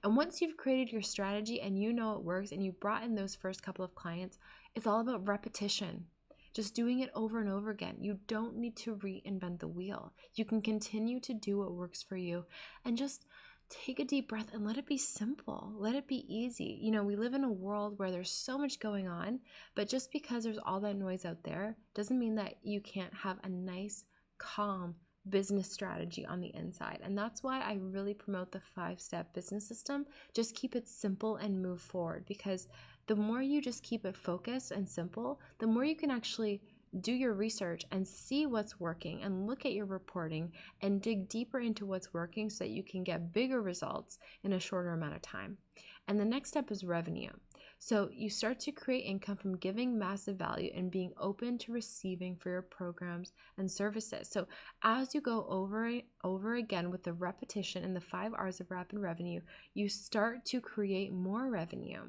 And once you've created your strategy and you know it works and you brought in those first couple of clients, it's all about repetition. Just doing it over and over again. You don't need to reinvent the wheel. You can continue to do what works for you and just take a deep breath and let it be simple. Let it be easy. We live in a world where there's so much going on, but just because there's all that noise out there doesn't mean that you can't have a nice, calm business strategy on the inside. And that's why I really promote the 5-step business system. Just keep it simple and move forward, because the more you just keep it focused and simple, the more you can actually do your research and see what's working and look at your reporting and dig deeper into what's working so that you can get bigger results in a shorter amount of time. And the next step is revenue. So you start to create income from giving massive value and being open to receiving for your programs and services. So as you go over again with the repetition and the 5 R's of rapid revenue, you start to create more revenue.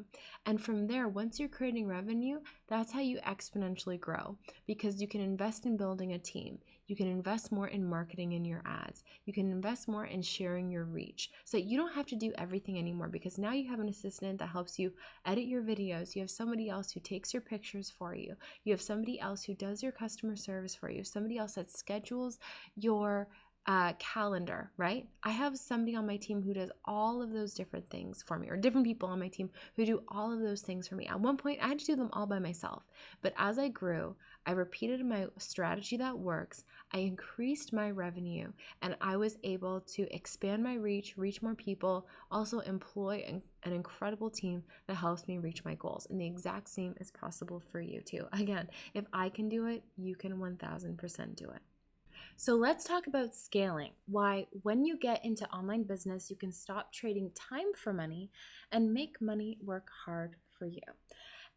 And from there, once you're creating revenue, that's how you exponentially grow, because you can invest in building a team. You can invest more in marketing in your ads. You can invest more in sharing your reach. So you don't have to do everything anymore, because now you have an assistant that helps you edit your videos. You have somebody else who takes your pictures for you. You have somebody else who does your customer service for you. Somebody else that schedules your calendar, right? I have somebody on my team who does all of those different things for me, or different people on my team who do all of those things for me. At one point, I had to do them all by myself. But as I grew, I repeated my strategy that works. I increased my revenue, and I was able to expand my reach more people, also employ an incredible team that helps me reach my goals. And the exact same is possible for you too. Again, if I can do it, you can 1000% do it. So let's talk about scaling. Why, when you get into online business, you can stop trading time for money and make money work hard for you.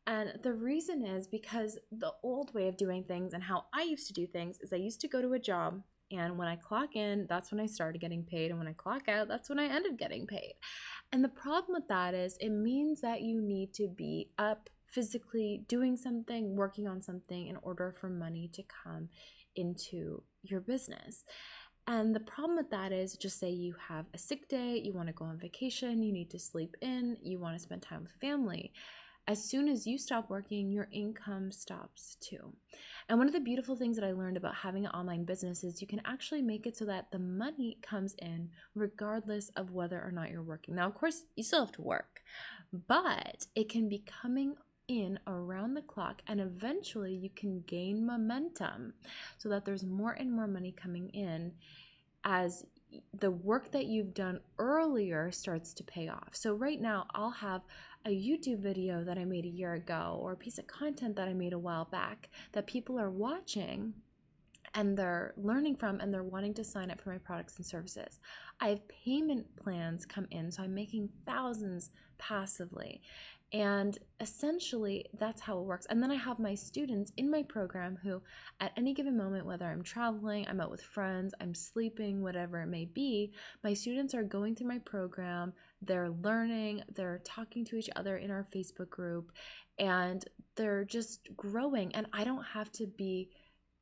And the reason is because the old way of doing things and how I used to do things is I used to go to a job, and when I clock in, that's when I started getting paid. And when I clock out, that's when I ended getting paid. And the problem with that is it means that you need to be up physically doing something, working on something in order for money to come into your business. And the problem with that is, just say you have a sick day, you want to go on vacation, you need to sleep in, you want to spend time with family. As soon as you stop working, your income stops too. And one of the beautiful things that I learned about having an online business is you can actually make it so that the money comes in regardless of whether or not you're working. Now, of course, you still have to work, but it can be coming in around the clock, and eventually you can gain momentum so that there's more and more money coming in as the work that you've done earlier starts to pay off. So right now I'll have a YouTube video that I made a year ago, or a piece of content that I made a while back that people are watching and they're learning from, and they're wanting to sign up for my products and services. I have payment plans come in, so I'm making thousands passively. And essentially, that's how it works. And then I have my students in my program who, at any given moment, whether I'm traveling, I'm out with friends, I'm sleeping, whatever it may be, my students are going through my program, they're learning, they're talking to each other in our Facebook group, and they're just growing. And I don't have to be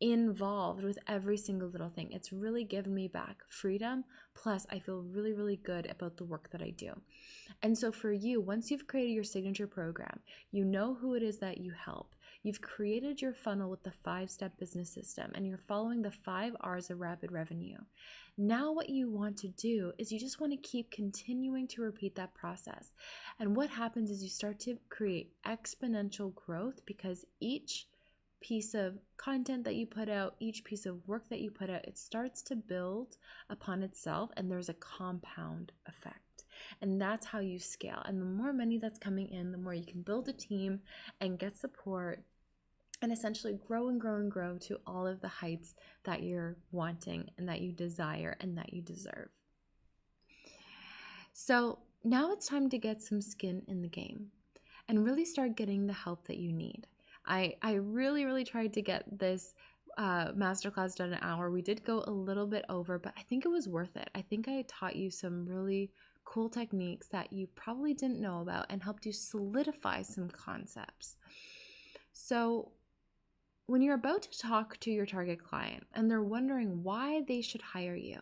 involved with every single little thing. It's really given me back freedom. Plus, I feel really, really good about the work that I do. And so for you, once you've created your signature program, you know who it is that you help. You've created your funnel with the 5-step business system, and you're following the 5 R's of rapid revenue. Now what you want to do is you just want to keep continuing to repeat that process. And what happens is you start to create exponential growth, because each piece of content that you put out, each piece of work that you put out, it starts to build upon itself, and there's a compound effect. And that's how you scale. And the more money that's coming in, the more you can build a team and get support and essentially grow and grow and grow to all of the heights that you're wanting and that you desire and that you deserve. So now it's time to get some skin in the game and really start getting the help that you need. I really, really tried to get this masterclass done in an hour. We did go a little bit over, but I think it was worth it. I think I taught you some really cool techniques that you probably didn't know about and helped you solidify some concepts. So when you're about to talk to your target client and they're wondering why they should hire you,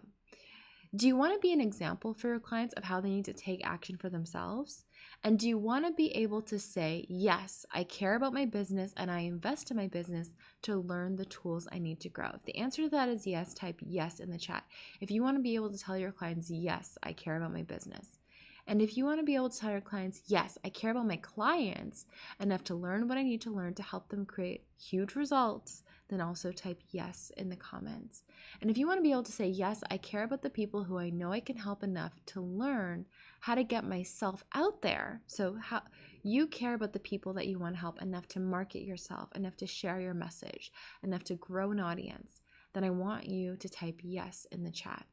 do you want to be an example for your clients of how they need to take action for themselves? And do you want to be able to say, yes, I care about my business and I invest in my business to learn the tools I need to grow? If the answer to that is yes, type yes in the chat. If you want to be able to tell your clients, yes, I care about my business. And if you want to be able to tell your clients, yes, I care about my clients enough to learn what I need to learn to help them create huge results, then also type yes in the comments. And if you want to be able to say, yes, I care about the people who I know I can help enough to learn how to get myself out there. So how you care about the people that you want to help enough to market yourself, enough to share your message, enough to grow an audience, then I want you to type yes in the chat.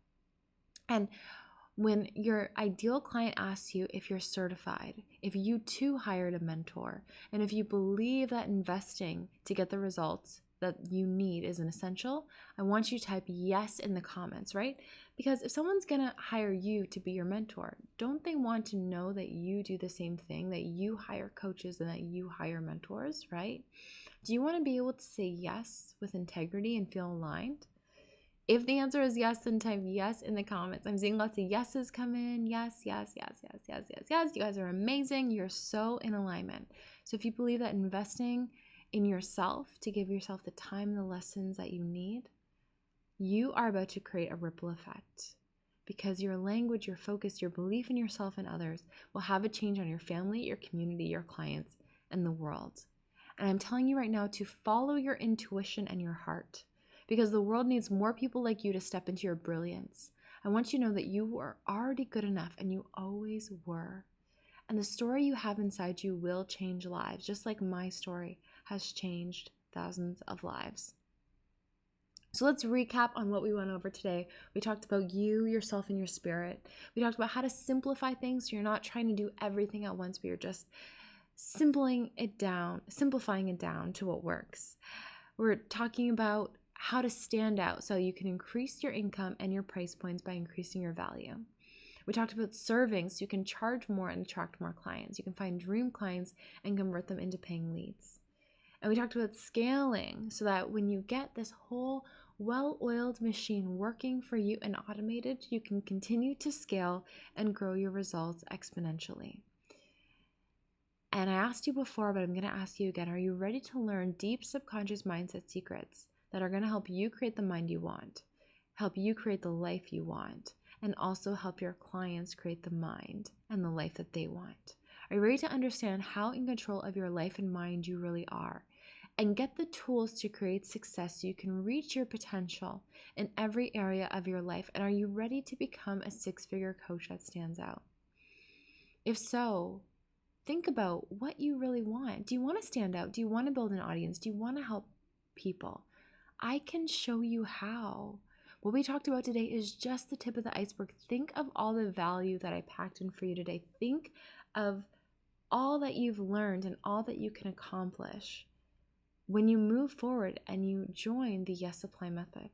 And when your ideal client asks you if you're certified, if you too hired a mentor, and if you believe that investing to get the results that you need is an essential, I want you to type yes in the comments, right? Because if someone's gonna hire you to be your mentor, don't they want to know that you do the same thing, that you hire coaches and that you hire mentors, right? Do you want to be able to say yes with integrity and feel aligned? If the answer is yes, then type yes in the comments. I'm seeing lots of yeses come in. Yes, yes, yes, yes, yes, yes, yes. You guys are amazing. You're so in alignment. So if you believe that investing in yourself to give yourself the time and the lessons that you need, you are about to create a ripple effect, because your language, your focus, your belief in yourself and others will have a change on your family, your community, your clients, and the world. And I'm telling you right now to follow your intuition and your heart, because the world needs more people like you to step into your brilliance. I want you to know that you are already good enough, and you always were. And the story you have inside you will change lives, just like my story has changed thousands of lives. So let's recap on what we went over today. We talked about you, yourself, and your spirit. We talked about how to simplify things so you're not trying to do everything at once, but you're just simplifying it down to what works. We're talking about how to stand out so you can increase your income and your price points by increasing your value. We talked about serving so you can charge more and attract more clients. You can find dream clients and convert them into paying leads. And we talked about scaling so that when you get this whole well-oiled machine working for you and automated, you can continue to scale and grow your results exponentially. And I asked you before, but I'm going to ask you again, are you ready to learn deep subconscious mindset secrets that are going to help you create the mind you want, help you create the life you want, and also help your clients create the mind and the life that they want? Are you ready to understand how in control of your life and mind you really are, and get the tools to create success so you can reach your potential in every area of your life? And are you ready to become a six-figure coach that stands out? If so, think about what you really want. Do you want to stand out? Do you want to build an audience? Do you want to help people? I can show you how. What we talked about today is just the tip of the iceberg. Think of all the value that I packed in for you today. Think of all that you've learned and all that you can accomplish when you move forward and you join the Yes Supply method.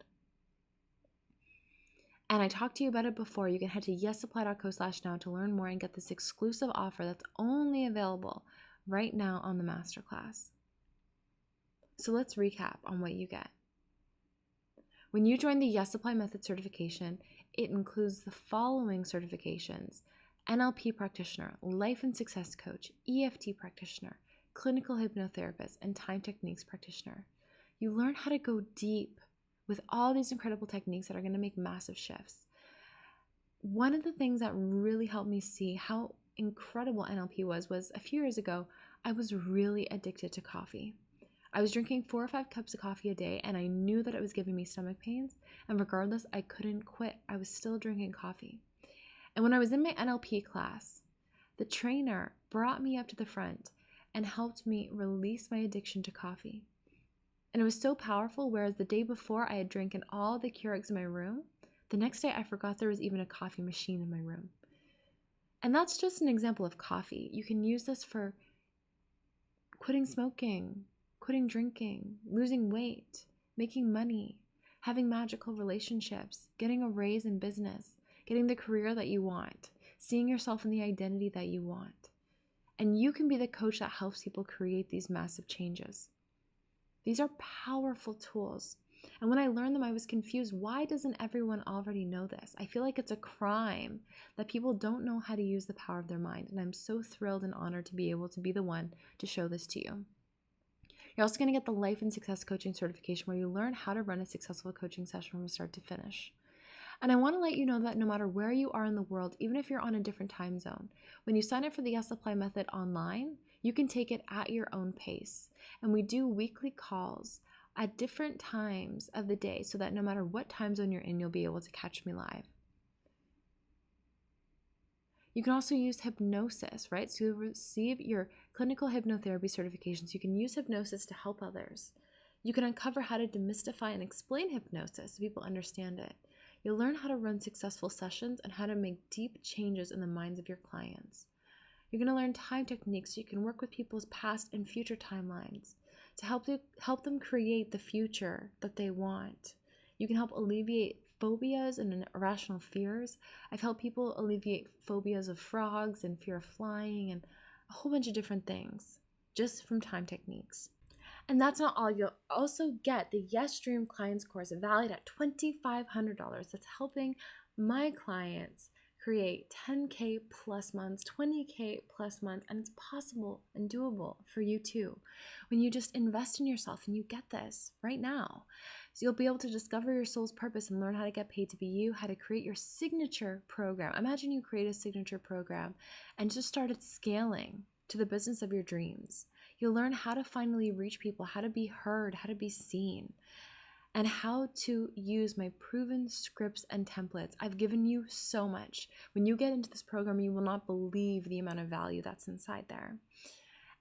And I talked to you about it before. You can head to yessupply.co/now to learn more and get this exclusive offer that's only available right now on the masterclass. So let's recap on what you get. When you join the Yes Supply Method certification, it includes the following certifications: NLP practitioner, life and success coach, EFT practitioner, clinical hypnotherapist, and time techniques practitioner. You learn how to go deep with all these incredible techniques that are going to make massive shifts. One of the things that really helped me see how incredible NLP was a few years ago, I was really addicted to coffee. I was drinking 4 or 5 cups of coffee a day, and I knew that it was giving me stomach pains, and regardless, I couldn't quit. I was still drinking coffee. And when I was in my NLP class, the trainer brought me up to the front and helped me release my addiction to coffee. And it was so powerful, whereas the day before I had drinking all the Keurigs in my room, the next day I forgot there was even a coffee machine in my room. And that's just an example of coffee. You can use this for quitting smoking, quitting drinking, losing weight, making money, having magical relationships, getting a raise in business, getting the career that you want, seeing yourself in the identity that you want. And you can be the coach that helps people create these massive changes. These are powerful tools. And when I learned them, I was confused. Why doesn't everyone already know this? I feel like it's a crime that people don't know how to use the power of their mind. And I'm so thrilled and honored to be able to be the one to show this to you. You're also going to get the Life and Success Coaching certification, where you learn how to run a successful coaching session from start to finish. And I want to let you know that no matter where you are in the world, even if you're on a different time zone, when you sign up for the Yes Supply method online, you can take it at your own pace. And we do weekly calls at different times of the day so that no matter what time zone you're in, you'll be able to catch me live. You can also use hypnosis, right? So you'll receive your clinical hypnotherapy certifications. You can use hypnosis to help others. You can uncover how to demystify and explain hypnosis so people understand it. You'll learn how to run successful sessions and how to make deep changes in the minds of your clients. You're going to learn time techniques so you can work with people's past and future timelines to help them create the future that they want. You can help alleviate phobias and irrational fears. I've helped people alleviate phobias of frogs and fear of flying and a whole bunch of different things just from time techniques. And that's not all. You'll also get the Yes Dream Clients course valued at $2,500. That's helping my clients create 10K plus months, 20K plus months, and it's possible and doable for you too when you just invest in yourself and you get this right now. So you'll be able to discover your soul's purpose and learn how to get paid to be you, how to create your signature program. Imagine you create a signature program and just started scaling to the business of your dreams. You'll learn how to finally reach people, how to be heard, how to be seen, and how to use my proven scripts and templates. I've given you so much. When you get into this program, you will not believe the amount of value that's inside there.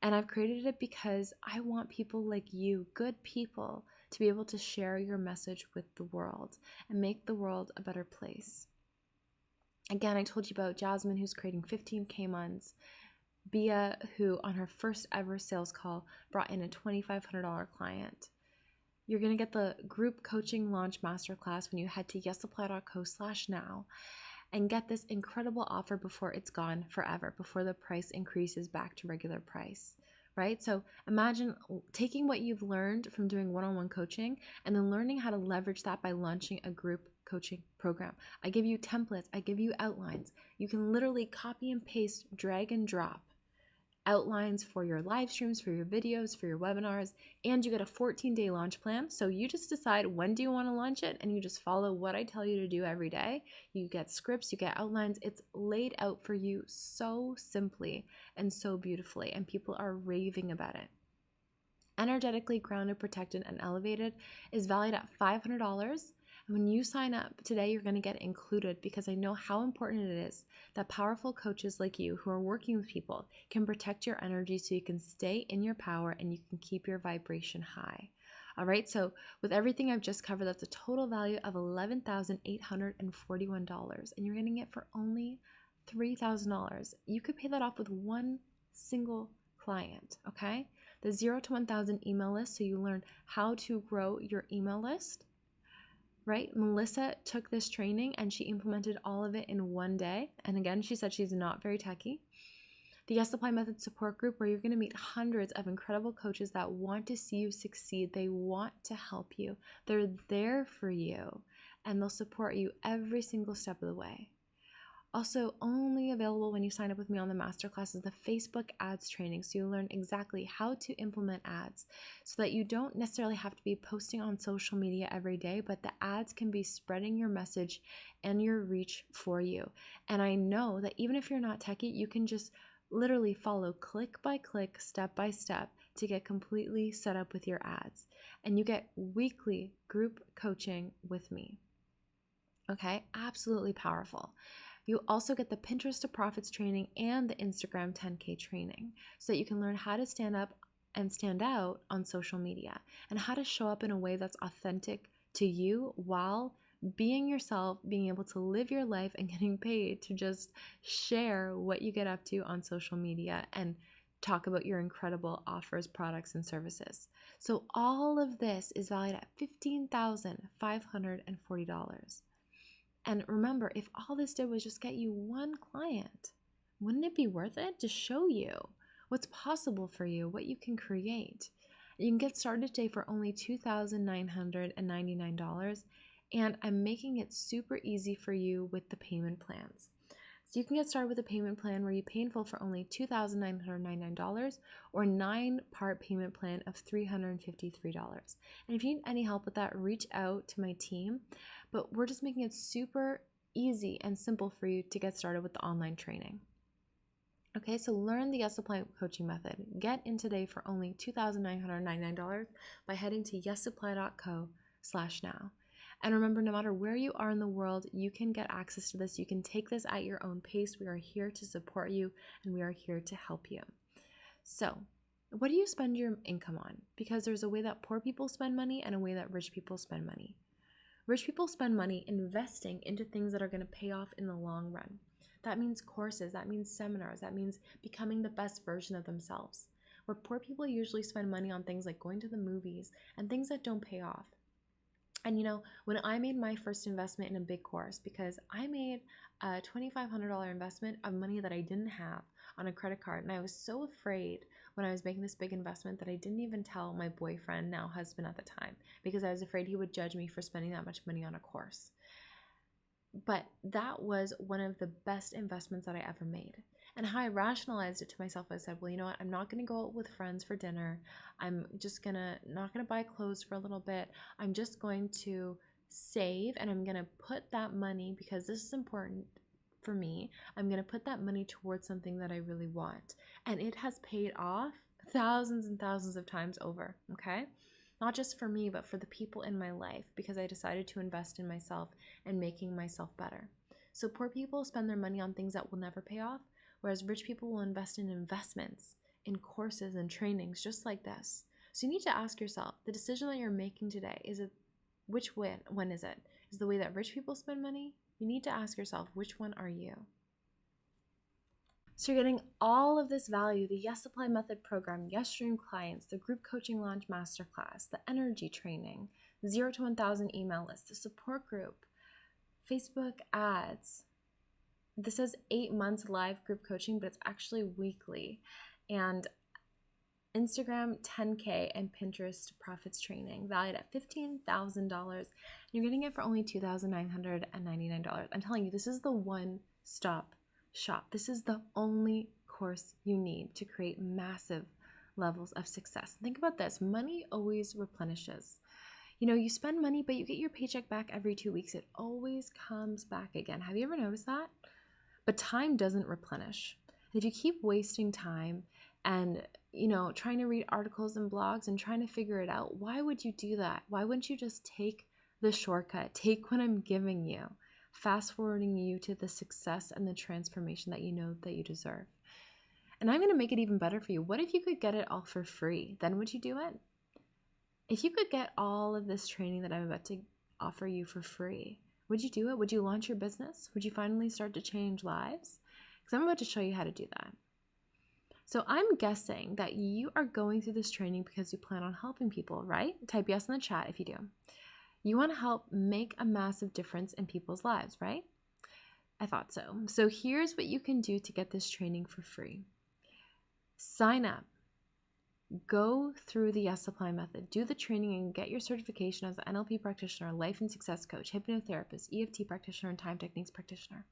And I've created it because I want people like you, good people, to be able to share your message with the world and make the world a better place. Again, I told you about Jasmine, who's creating 15K months. Bia, who on her first ever sales call brought in a $2,500 client. You're going to get the group coaching launch masterclass when you head to yessupply.co/now and get this incredible offer before it's gone forever, before the price increases back to regular price, right? So imagine taking what you've learned from doing one-on-one coaching and then learning how to leverage that by launching a group coaching program. I give you templates, I give you outlines. You can literally copy and paste, drag and drop outlines for your live streams, for your videos, for your webinars, and you get a 14-day launch plan. So you just decide when do you want to launch it, and you just follow what I tell you to do every day. You get scripts, you get outlines. It's laid out for you so simply and so beautifully, and people are raving about it. Energetically Grounded, Protected, and Elevated is valued at $500. And when you sign up today, you're going to get included because I know how important it is that powerful coaches like you who are working with people can protect your energy so you can stay in your power and you can keep your vibration high. All right, so with everything I've just covered, that's a total value of $11,841, and you're getting it for only $3,000. You could pay that off with one single client, okay? The 0 to 1,000 email list, so you learn how to grow your email list. Right? Melissa took this training and she implemented all of it in one day. And again, she said she's not very techy. The Yes Supply Method support group, where you're going to meet hundreds of incredible coaches that want to see you succeed. They want to help you. They're there for you and they'll support you every single step of the way. Also, only available when you sign up with me on the masterclass is the Facebook ads training. So you'll learn exactly how to implement ads so that you don't necessarily have to be posting on social media every day, but the ads can be spreading your message and your reach for you. And I know that even if you're not techie, you can just literally follow click by click, step by step to get completely set up with your ads. And you get weekly group coaching with me. Okay, absolutely powerful. You also get the Pinterest to Profits training and the Instagram 10K training so that you can learn how to stand up and stand out on social media and how to show up in a way that's authentic to you while being yourself, being able to live your life and getting paid to just share what you get up to on social media and talk about your incredible offers, products, and services. So all of this is valued at $15,540. And remember, if all this did was just get you one client, wouldn't it be worth it to show you what's possible for you, what you can create? You can get started today for only $2,999, and I'm making it super easy for you with the payment plans. So you can get started with a payment plan where you pay in full for only $2,999 or 9-part payment plan of $353. And if you need any help with that, reach out to my team. But we're just making it super easy and simple for you to get started with the online training. Okay, so learn the Yes Supply coaching method. Get in today for only $2,999 by heading to yessupply.co/now. And remember, no matter where you are in the world, you can get access to this. You can take this at your own pace. We are here to support you and we are here to help you. So, what do you spend your income on? Because there's a way that poor people spend money and a way that rich people spend money. Rich people spend money investing into things that are going to pay off in the long run. That means courses, that means seminars, that means becoming the best version of themselves. Where poor people usually spend money on things like going to the movies and things that don't pay off. And you know, when I made my first investment in a big course, because I made a $2,500 investment of money that I didn't have on a credit card, and I was so afraid when I was making this big investment that I didn't even tell my boyfriend, now husband at the time, because I was afraid he would judge me for spending that much money on a course. But that was one of the best investments that I ever made. And how I rationalized it to myself, I said, well, you know what? I'm not going to go out with friends for dinner. I'm just not going to buy clothes for a little bit. I'm just going to save and I'm going to put that money, because this is important for me, I'm going to put that money towards something that I really want. And it has paid off thousands and thousands of times over, okay? Not just for me, but for the people in my life, because I decided to invest in myself and making myself better. So poor people spend their money on things that will never pay off, whereas rich people will invest in investments, in courses and trainings just like this. So you need to ask yourself, the decision that you're making today, is it, which one is it? Is the way that rich people spend money? You need to ask yourself, which one are you? So you're getting all of this value, the Yes Supply Method program, Yes Dream clients, the group coaching launch masterclass, the energy training, 0 to 1,000 email list, the support group, Facebook ads. This is 8 months live group coaching, but it's actually weekly. And Instagram 10K and Pinterest profits training valued at $15,000. You're getting it for only $2,999. I'm telling you, this is the one-stop shop. This is the only course you need to create massive levels of success. Think about this. Money always replenishes. You know, you spend money, but you get your paycheck back every 2 weeks. It always comes back again. Have you ever noticed that? But time doesn't replenish. And if you keep wasting time and, trying to read articles and blogs and trying to figure it out. Why would you do that? Why wouldn't you just take the shortcut? Take what I'm giving you, fast forwarding you to the success and the transformation that you know that you deserve. And I'm going to make it even better for you. What if you could get it all for free? Then would you do it? If you could get all of this training that I'm about to offer you for free, would you do it? Would you launch your business? Would you finally start to change lives? Because I'm about to show you how to do that. So I'm guessing that you are going through this training because you plan on helping people, right? Type yes in the chat if you do. You want to help make a massive difference in people's lives, right? I thought so. So here's what you can do to get this training for free. Sign up. Go through the Yes Supply method. Do the training and get your certification as an NLP practitioner, life and success coach, hypnotherapist, EFT practitioner, and time techniques practitioner.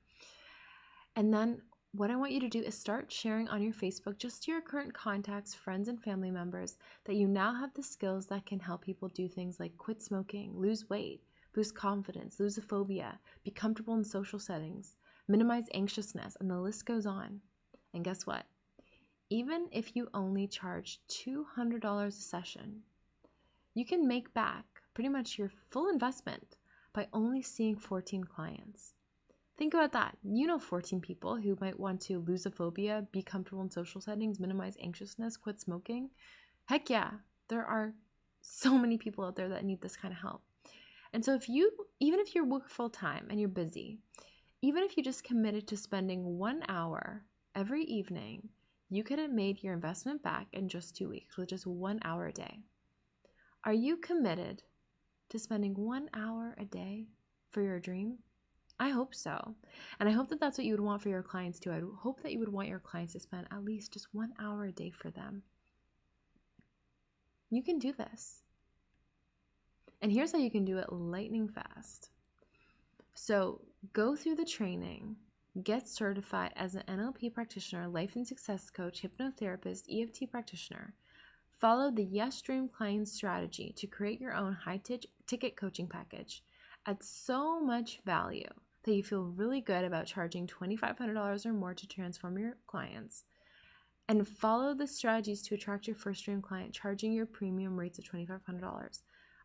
And then what I want you to do is start sharing on your Facebook, just to your current contacts, friends, and family members, that you now have the skills that can help people do things like quit smoking, lose weight, boost confidence, lose a phobia, be comfortable in social settings, minimize anxiousness, and the list goes on. And guess what? Even if you only charge $200 a session, you can make back pretty much your full investment by only seeing 14 clients. Think about that. 14 people who might want to lose a phobia, be comfortable in social settings, minimize anxiousness, quit smoking. Heck yeah, there are so many people out there that need this kind of help. And so even if you work full time and you're busy, even if you just committed to spending 1 hour every evening, you could have made your investment back in just 2 weeks with just 1 hour a day. Are you committed to spending 1 hour a day for your dream? I hope so. And I hope that that's what you would want for your clients too. I hope that you would want your clients to spend at least just 1 hour a day for them. You can do this. And here's how you can do it lightning fast. So go through the training, get certified as an NLP practitioner, life and success coach, hypnotherapist, EFT practitioner. Follow the Yes Dream Client strategy to create your own high-ticket coaching package. Add so much value that you feel really good about charging $2,500 or more to transform your clients. And follow the strategies to attract your first dream client, charging your premium rates of $2,500.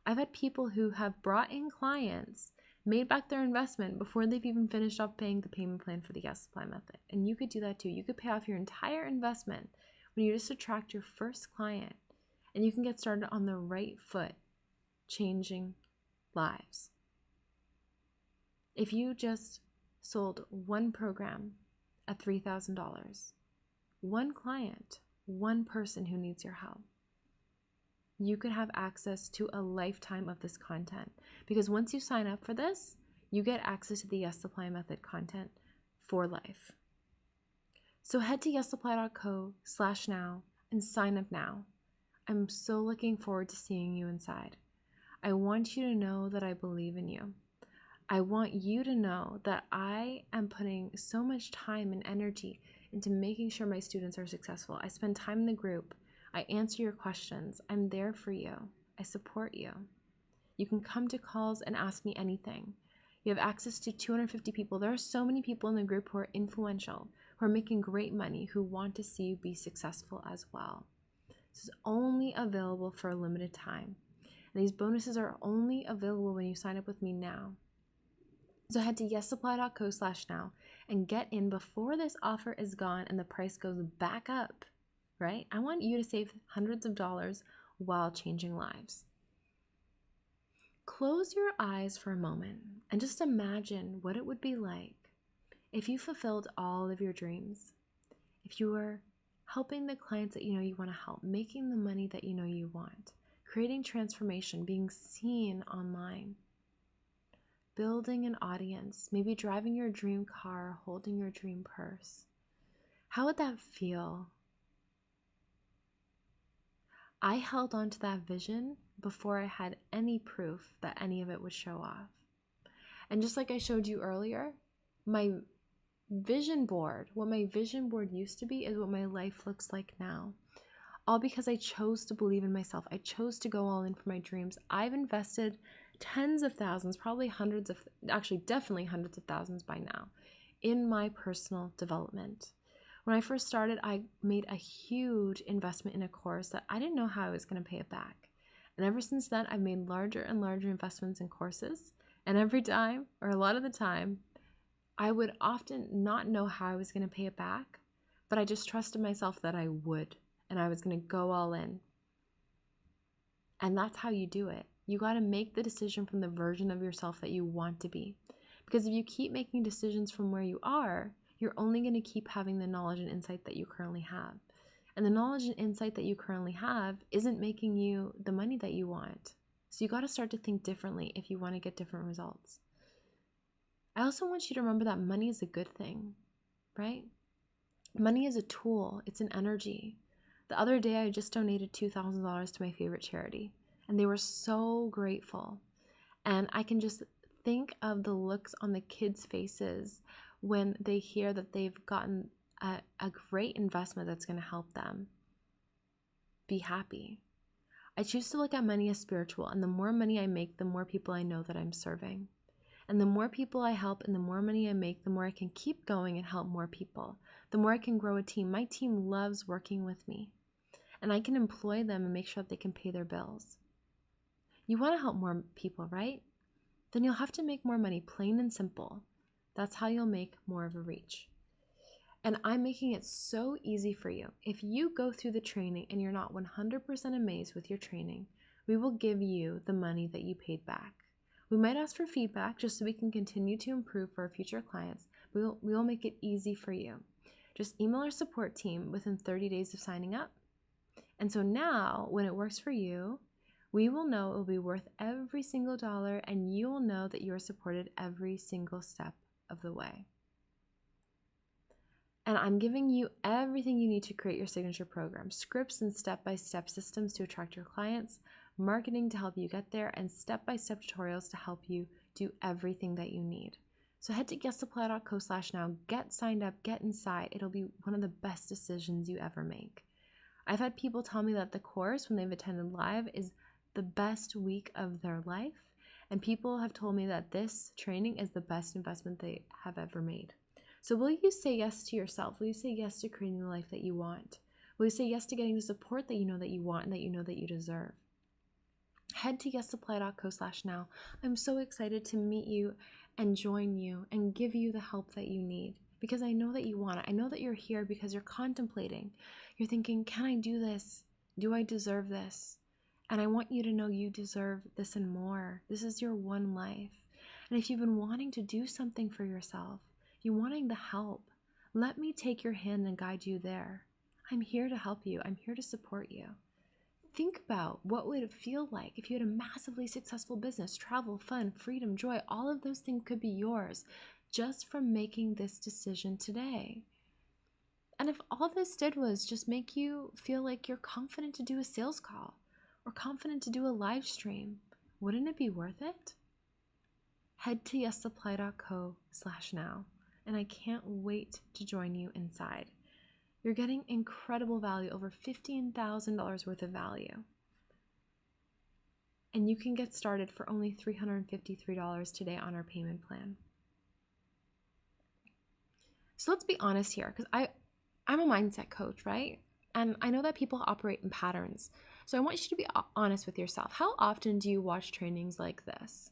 I've had people who have brought in clients, made back their investment before they've even finished off paying the payment plan for the Yes Supply method. And you could do that too. You could pay off your entire investment when you just attract your first client, and you can get started on the right foot, changing lives. If you just sold one program at $3,000, one client, one person who needs your help, you could have access to a lifetime of this content. Because once you sign up for this, you get access to the Yes Supply method content for life. So head to yessupply.co/now and sign up now. I'm so looking forward to seeing you inside. I want you to know that I believe in you. I want you to know that I am putting so much time and energy into making sure my students are successful. I spend time in the group. I answer your questions. I'm there for you. I support you. You can come to calls and ask me anything. You have access to 250 people. There are so many people in the group who are influential, who are making great money, who want to see you be successful as well. This is only available for a limited time. And these bonuses are only available when you sign up with me now. So head to yessupply.co/now and get in before this offer is gone and the price goes back up, right? I want you to save hundreds of dollars while changing lives. Close your eyes for a moment and just imagine what it would be like if you fulfilled all of your dreams, if you were helping the clients that you know you want to help, making the money that you know you want, creating transformation, being seen online, building an audience, maybe driving your dream car, holding your dream purse. How would that feel? I held on to that vision before I had any proof that any of it would show off. And just like I showed you earlier, my vision board, what my vision board used to be, is what my life looks like now. All because I chose to believe in myself. I chose to go all in for my dreams. I've invested tens of thousands, probably definitely hundreds of thousands by now, in my personal development. When I first started, I made a huge investment in a course that I didn't know how I was going to pay it back. And ever since then, I've made larger and larger investments in courses. And every time, or a lot of the time, I would often not know how I was going to pay it back, but I just trusted myself that I would, and I was going to go all in. And that's how you do it. You got to make the decision from the version of yourself that you want to be. Because if you keep making decisions from where you are, you're only going to keep having the knowledge and insight that you currently have. And the knowledge and insight that you currently have isn't making you the money that you want. So you got to start to think differently if you want to get different results. I also want you to remember that money is a good thing, right? Money is a tool. It's an energy. The other day, I just donated $2,000 to my favorite charity, and they were so grateful. And I can just think of the looks on the kids' faces when they hear that they've gotten a great investment that's going to help them be happy. I choose to look at money as spiritual, and the more money I make, the more people I know that I'm serving. And the more people I help and the more money I make, the more I can keep going and help more people. The more I can grow a team. My team loves working with me, and I can employ them and make sure that they can pay their bills. You want to help more people, right? Then you'll have to make more money, plain and simple. That's how you'll make more of a reach. And I'm making it so easy for you. If you go through the training and you're not 100% amazed with your training, we will give you the money that you paid back. We might ask for feedback just so we can continue to improve for our future clients. We will make it easy for you. Just email our support team within 30 days of signing up. And so now, when it works for you, we will know it will be worth every single dollar, and you will know that you are supported every single step of the way. And I'm giving you everything you need to create your signature program: scripts and step-by-step systems to attract your clients, marketing to help you get there, and step-by-step tutorials to help you do everything that you need. So head to getsupply.co/now, get signed up, get inside. It'll be one of the best decisions you ever make. I've had people tell me that the course, when they've attended live, is the best week of their life. And people have told me that this training is the best investment they have ever made. So will you say yes to yourself? Will you say yes to creating the life that you want? Will you say yes to getting the support that you know that you want and that you know that you deserve? Head to getsupply.co/now. I'm so excited to meet you and join you and give you the help that you need, because I know that you want it. I know that you're here because you're contemplating. You're thinking, can I do this? Do I deserve this? And I want you to know you deserve this and more. This is your one life. And if you've been wanting to do something for yourself, you're wanting the help, let me take your hand and guide you there. I'm here to help you. I'm here to support you. Think about what would it feel like if you had a massively successful business, travel, fun, freedom, joy. All of those things could be yours just from making this decision today. And if all this did was just make you feel like you're confident to do a sales call or confident to do a live stream, wouldn't it be worth it? Head to yessupply.co/now, and I can't wait to join you inside. You're getting incredible value, over $15,000 worth of value. And you can get started for only $353 today on our payment plan. So let's be honest here, because I'm a mindset coach, right? And I know that people operate in patterns. So I want you to be honest with yourself. How often do you watch trainings like this?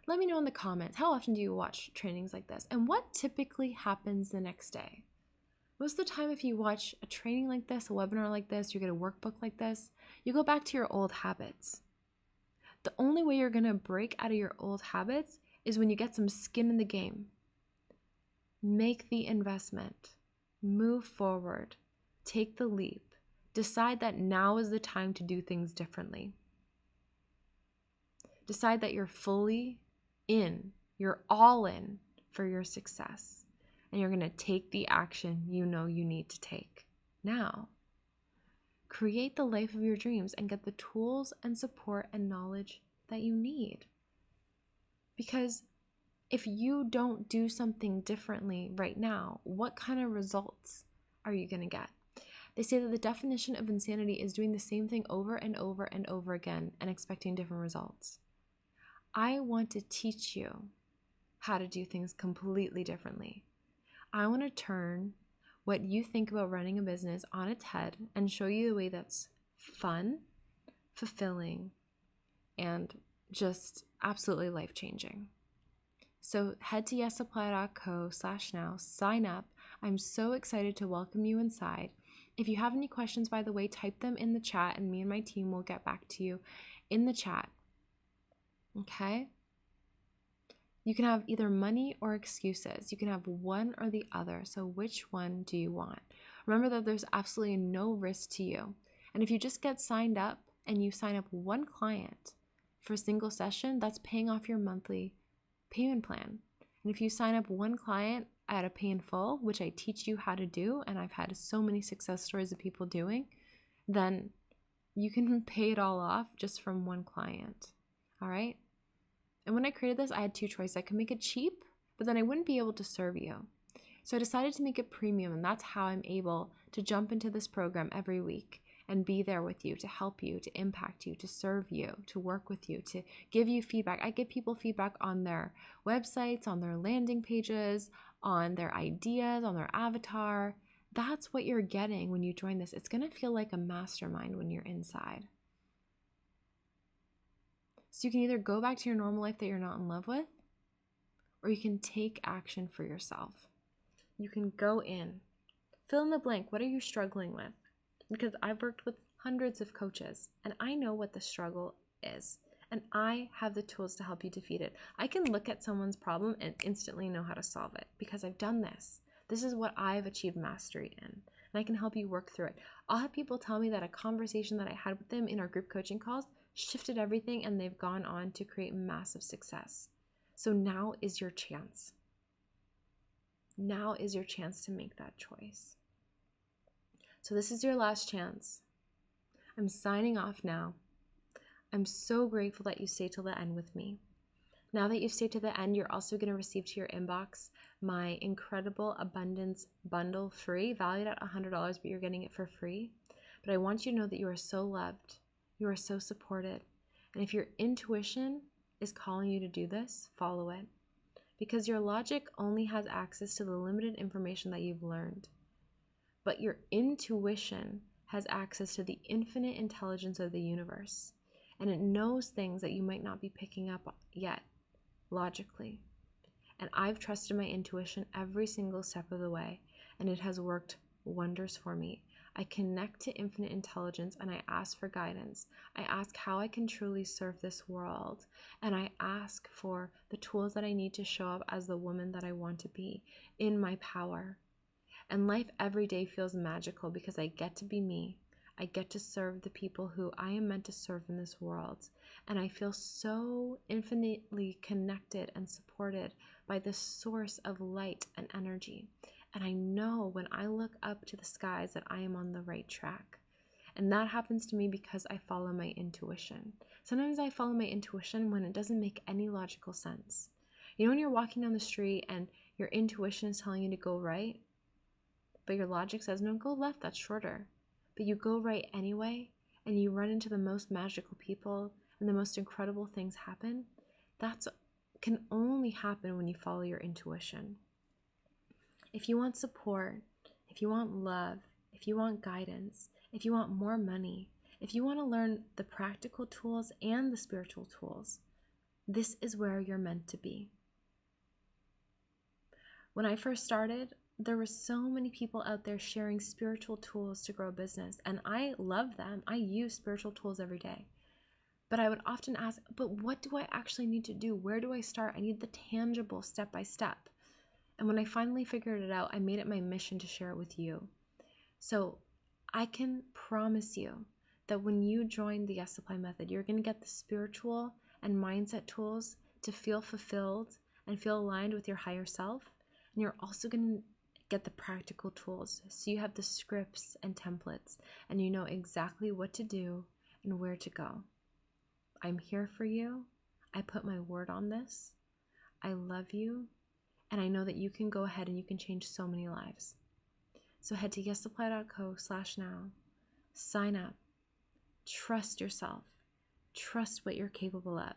Let me know in the comments, how often do you watch trainings like this? And what typically happens the next day? Most of the time, if you watch a training like this, a webinar like this, you get a workbook like this, you go back to your old habits. The only way you're going to break out of your old habits is when you get some skin in the game. Make the investment. Move forward. Take the leap. Decide that now is the time to do things differently. Decide that you're fully in. You're all in for your success. And you're going to take the action you know you need to take now. Create the life of your dreams and get the tools and support and knowledge that you need. Because if you don't do something differently right now, what kind of results are you going to get? They say that the definition of insanity is doing the same thing over and over and over again and expecting different results. I want to teach you how to do things completely differently. I want to turn what you think about running a business on its head and show you the way that's fun, fulfilling, and just absolutely life-changing. So head to yesapply.co/now, sign up. I'm so excited to welcome you inside. If you have any questions, by the way, type them in the chat and me and my team will get back to you in the chat. Okay? You can have either money or excuses. You can have one or the other. So which one do you want? Remember that there's absolutely no risk to you. And if you just get signed up and you sign up one client for a single session, that's paying off your monthly payment plan. And if you sign up one client at a pay in full, which I teach you how to do, and I've had so many success stories of people doing, then you can pay it all off just from one client. All right? And when I created this, I had two choices. I could make it cheap, but then I wouldn't be able to serve you. So I decided to make it premium, and that's how I'm able to jump into this program every week and be there with you, to help you, to impact you, to serve you, to work with you, to give you feedback. I give people feedback on their websites, on their landing pages, on their ideas, on their avatar. That's what you're getting when you join this. It's going to feel like a mastermind when you're inside. So you can either go back to your normal life that you're not in love with, or you can take action for yourself. You can go in, fill in the blank. What are you struggling with? Because I've worked with hundreds of coaches and I know what the struggle is, and I have the tools to help you defeat it. I can look at someone's problem and instantly know how to solve it because I've done this. This is what I've achieved mastery in, and I can help you work through it. I'll have people tell me that a conversation that I had with them in our group coaching calls shifted everything, and they've gone on to create massive success. So now is your chance. Now is your chance to make that choice. So this is your last chance. I'm signing off now. I'm so grateful that you stayed till the end with me. Now that you've stayed to the end, you're also going to receive to your inbox my incredible abundance bundle, free, valued at $100, but you're getting it for free. But I want you to know that you are so loved. You are so supported. And if your intuition is calling you to do this, follow it. Because your logic only has access to the limited information that you've learned. But your intuition has access to the infinite intelligence of the universe. And it knows things that you might not be picking up yet, logically. And I've trusted my intuition every single step of the way, and it has worked wonders for me. I connect to infinite intelligence and I ask for guidance. I ask how I can truly serve this world. And I ask for the tools that I need to show up as the woman that I want to be in my power. And life every day feels magical because I get to be me. I get to serve the people who I am meant to serve in this world. And I feel so infinitely connected and supported by this source of light and energy. And I know when I look up to the skies that I am on the right track. And that happens to me because I follow my intuition. Sometimes I follow my intuition when it doesn't make any logical sense. You know, when you're walking down the street and your intuition is telling you to go right, but your logic says, no, go left, that's shorter. But you go right anyway, and you run into the most magical people and the most incredible things happen. That can only happen when you follow your intuition. If you want support, if you want love, if you want guidance, if you want more money, if you want to learn the practical tools and the spiritual tools, this is where you're meant to be. When I first started, there were so many people out there sharing spiritual tools to grow a business, and I love them. I use spiritual tools every day. But I would often ask, but what do I actually need to do? Where do I start? I need the tangible step by step. And when I finally figured it out, I made it my mission to share it with you. So I can promise you that when you join the Yes Supply method, you're going to get the spiritual and mindset tools to feel fulfilled and feel aligned with your higher self. And you're also going to get the practical tools. So you have the scripts and templates, and you know exactly what to do and where to go. I'm here for you. I put my word on this. I love you. And I know that you can go ahead and you can change so many lives. So head to yesapply.co/now. Sign up. Trust yourself. Trust what you're capable of.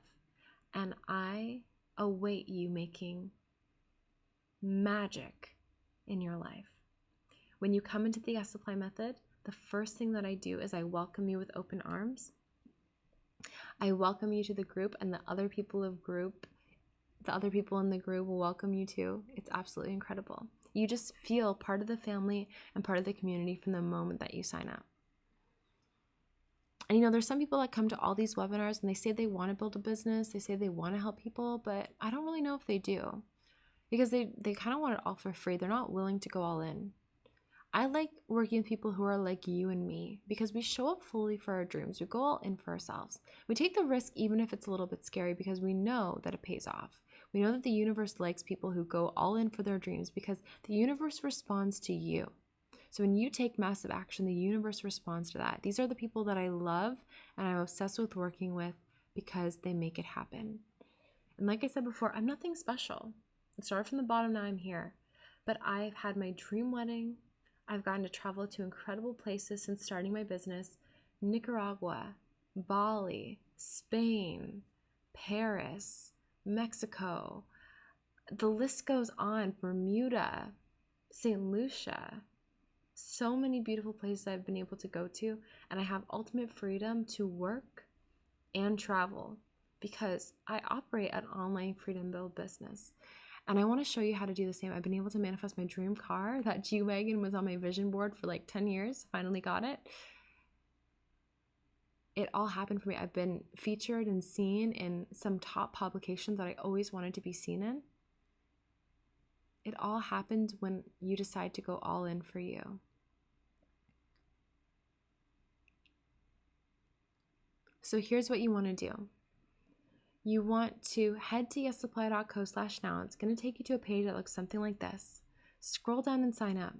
And I await you making magic in your life. When you come into the Yes Supply method, the first thing that I do is I welcome you with open arms. I welcome you to the group, and the other people in the group will welcome you too. It's absolutely incredible. You just feel part of the family and part of the community from the moment that you sign up. And there's some people that come to all these webinars and they say they want to build a business, they say they want to help people, but I don't really know if they do, because they kind of want it all for free. They're not willing to go all in. I like working with people who are like you and me, because we show up fully for our dreams. We go all in for ourselves. We take the risk even if it's a little bit scary, because we know that it pays off. We know that the universe likes people who go all in for their dreams, because the universe responds to you. So when you take massive action, the universe responds to that. These are the people that I love and I'm obsessed with working with, because they make it happen. And like I said before, I'm nothing special. It started from the bottom, now I'm here. But I've had my dream wedding. I've gotten to travel to incredible places since starting my business: Nicaragua, Bali, Spain, Paris, Mexico. The list goes on. Bermuda, St. Lucia. So many beautiful places I've been able to go to, and I have ultimate freedom to work and travel, because I operate an online freedom build business. And I want to show you how to do the same. I've been able to manifest my dream car. That G-Wagon was on my vision board for like 10 years. Finally got it. It all happened for me. I've been featured and seen in some top publications that I always wanted to be seen in. It all happens when you decide to go all in for you. So here's what you want to do. You want to head to yessupply.co/now. It's going to take you to a page that looks something like this. Scroll down and sign up.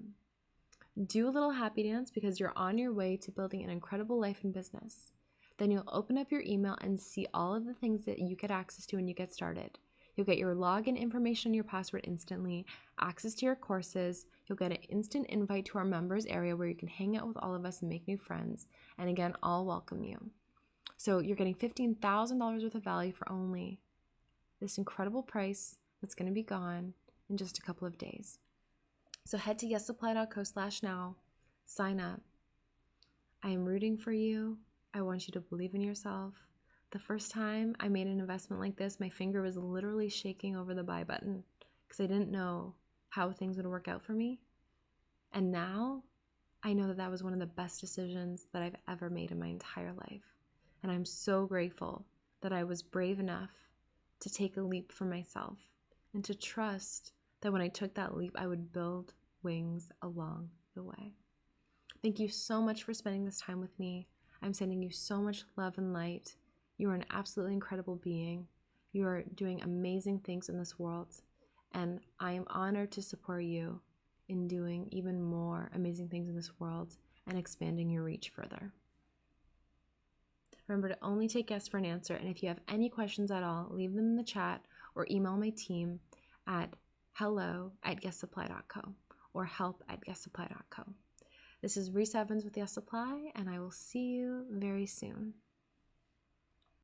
Do a little happy dance, because you're on your way to building an incredible life and business. Then you'll open up your email and see all of the things that you get access to when you get started. You'll get your login information and your password instantly, access to your courses. You'll get an instant invite to our members area where you can hang out with all of us and make new friends. And again, I'll welcome you. So you're getting $15,000 worth of value for only this incredible price that's going to be gone in just a couple of days. So head to yessupply.co/now, sign up. I am rooting for you. I want you to believe in yourself. The first time I made an investment like this, my finger was literally shaking over the buy button, because I didn't know how things would work out for me. And now I know that that was one of the best decisions that I've ever made in my entire life. And I'm so grateful that I was brave enough to take a leap for myself and to trust that when I took that leap, I would build wings along the way. Thank you so much for spending this time with me. I'm sending you so much love and light. You are an absolutely incredible being. You are doing amazing things in this world. And I am honored to support you in doing even more amazing things in this world and expanding your reach further. Remember to only take yes for an answer, and if you have any questions at all, leave them in the chat or email my team at hello@yessupply.co or help@yessupply.co. This is Reese Evans with Yes Supply, and I will see you very soon.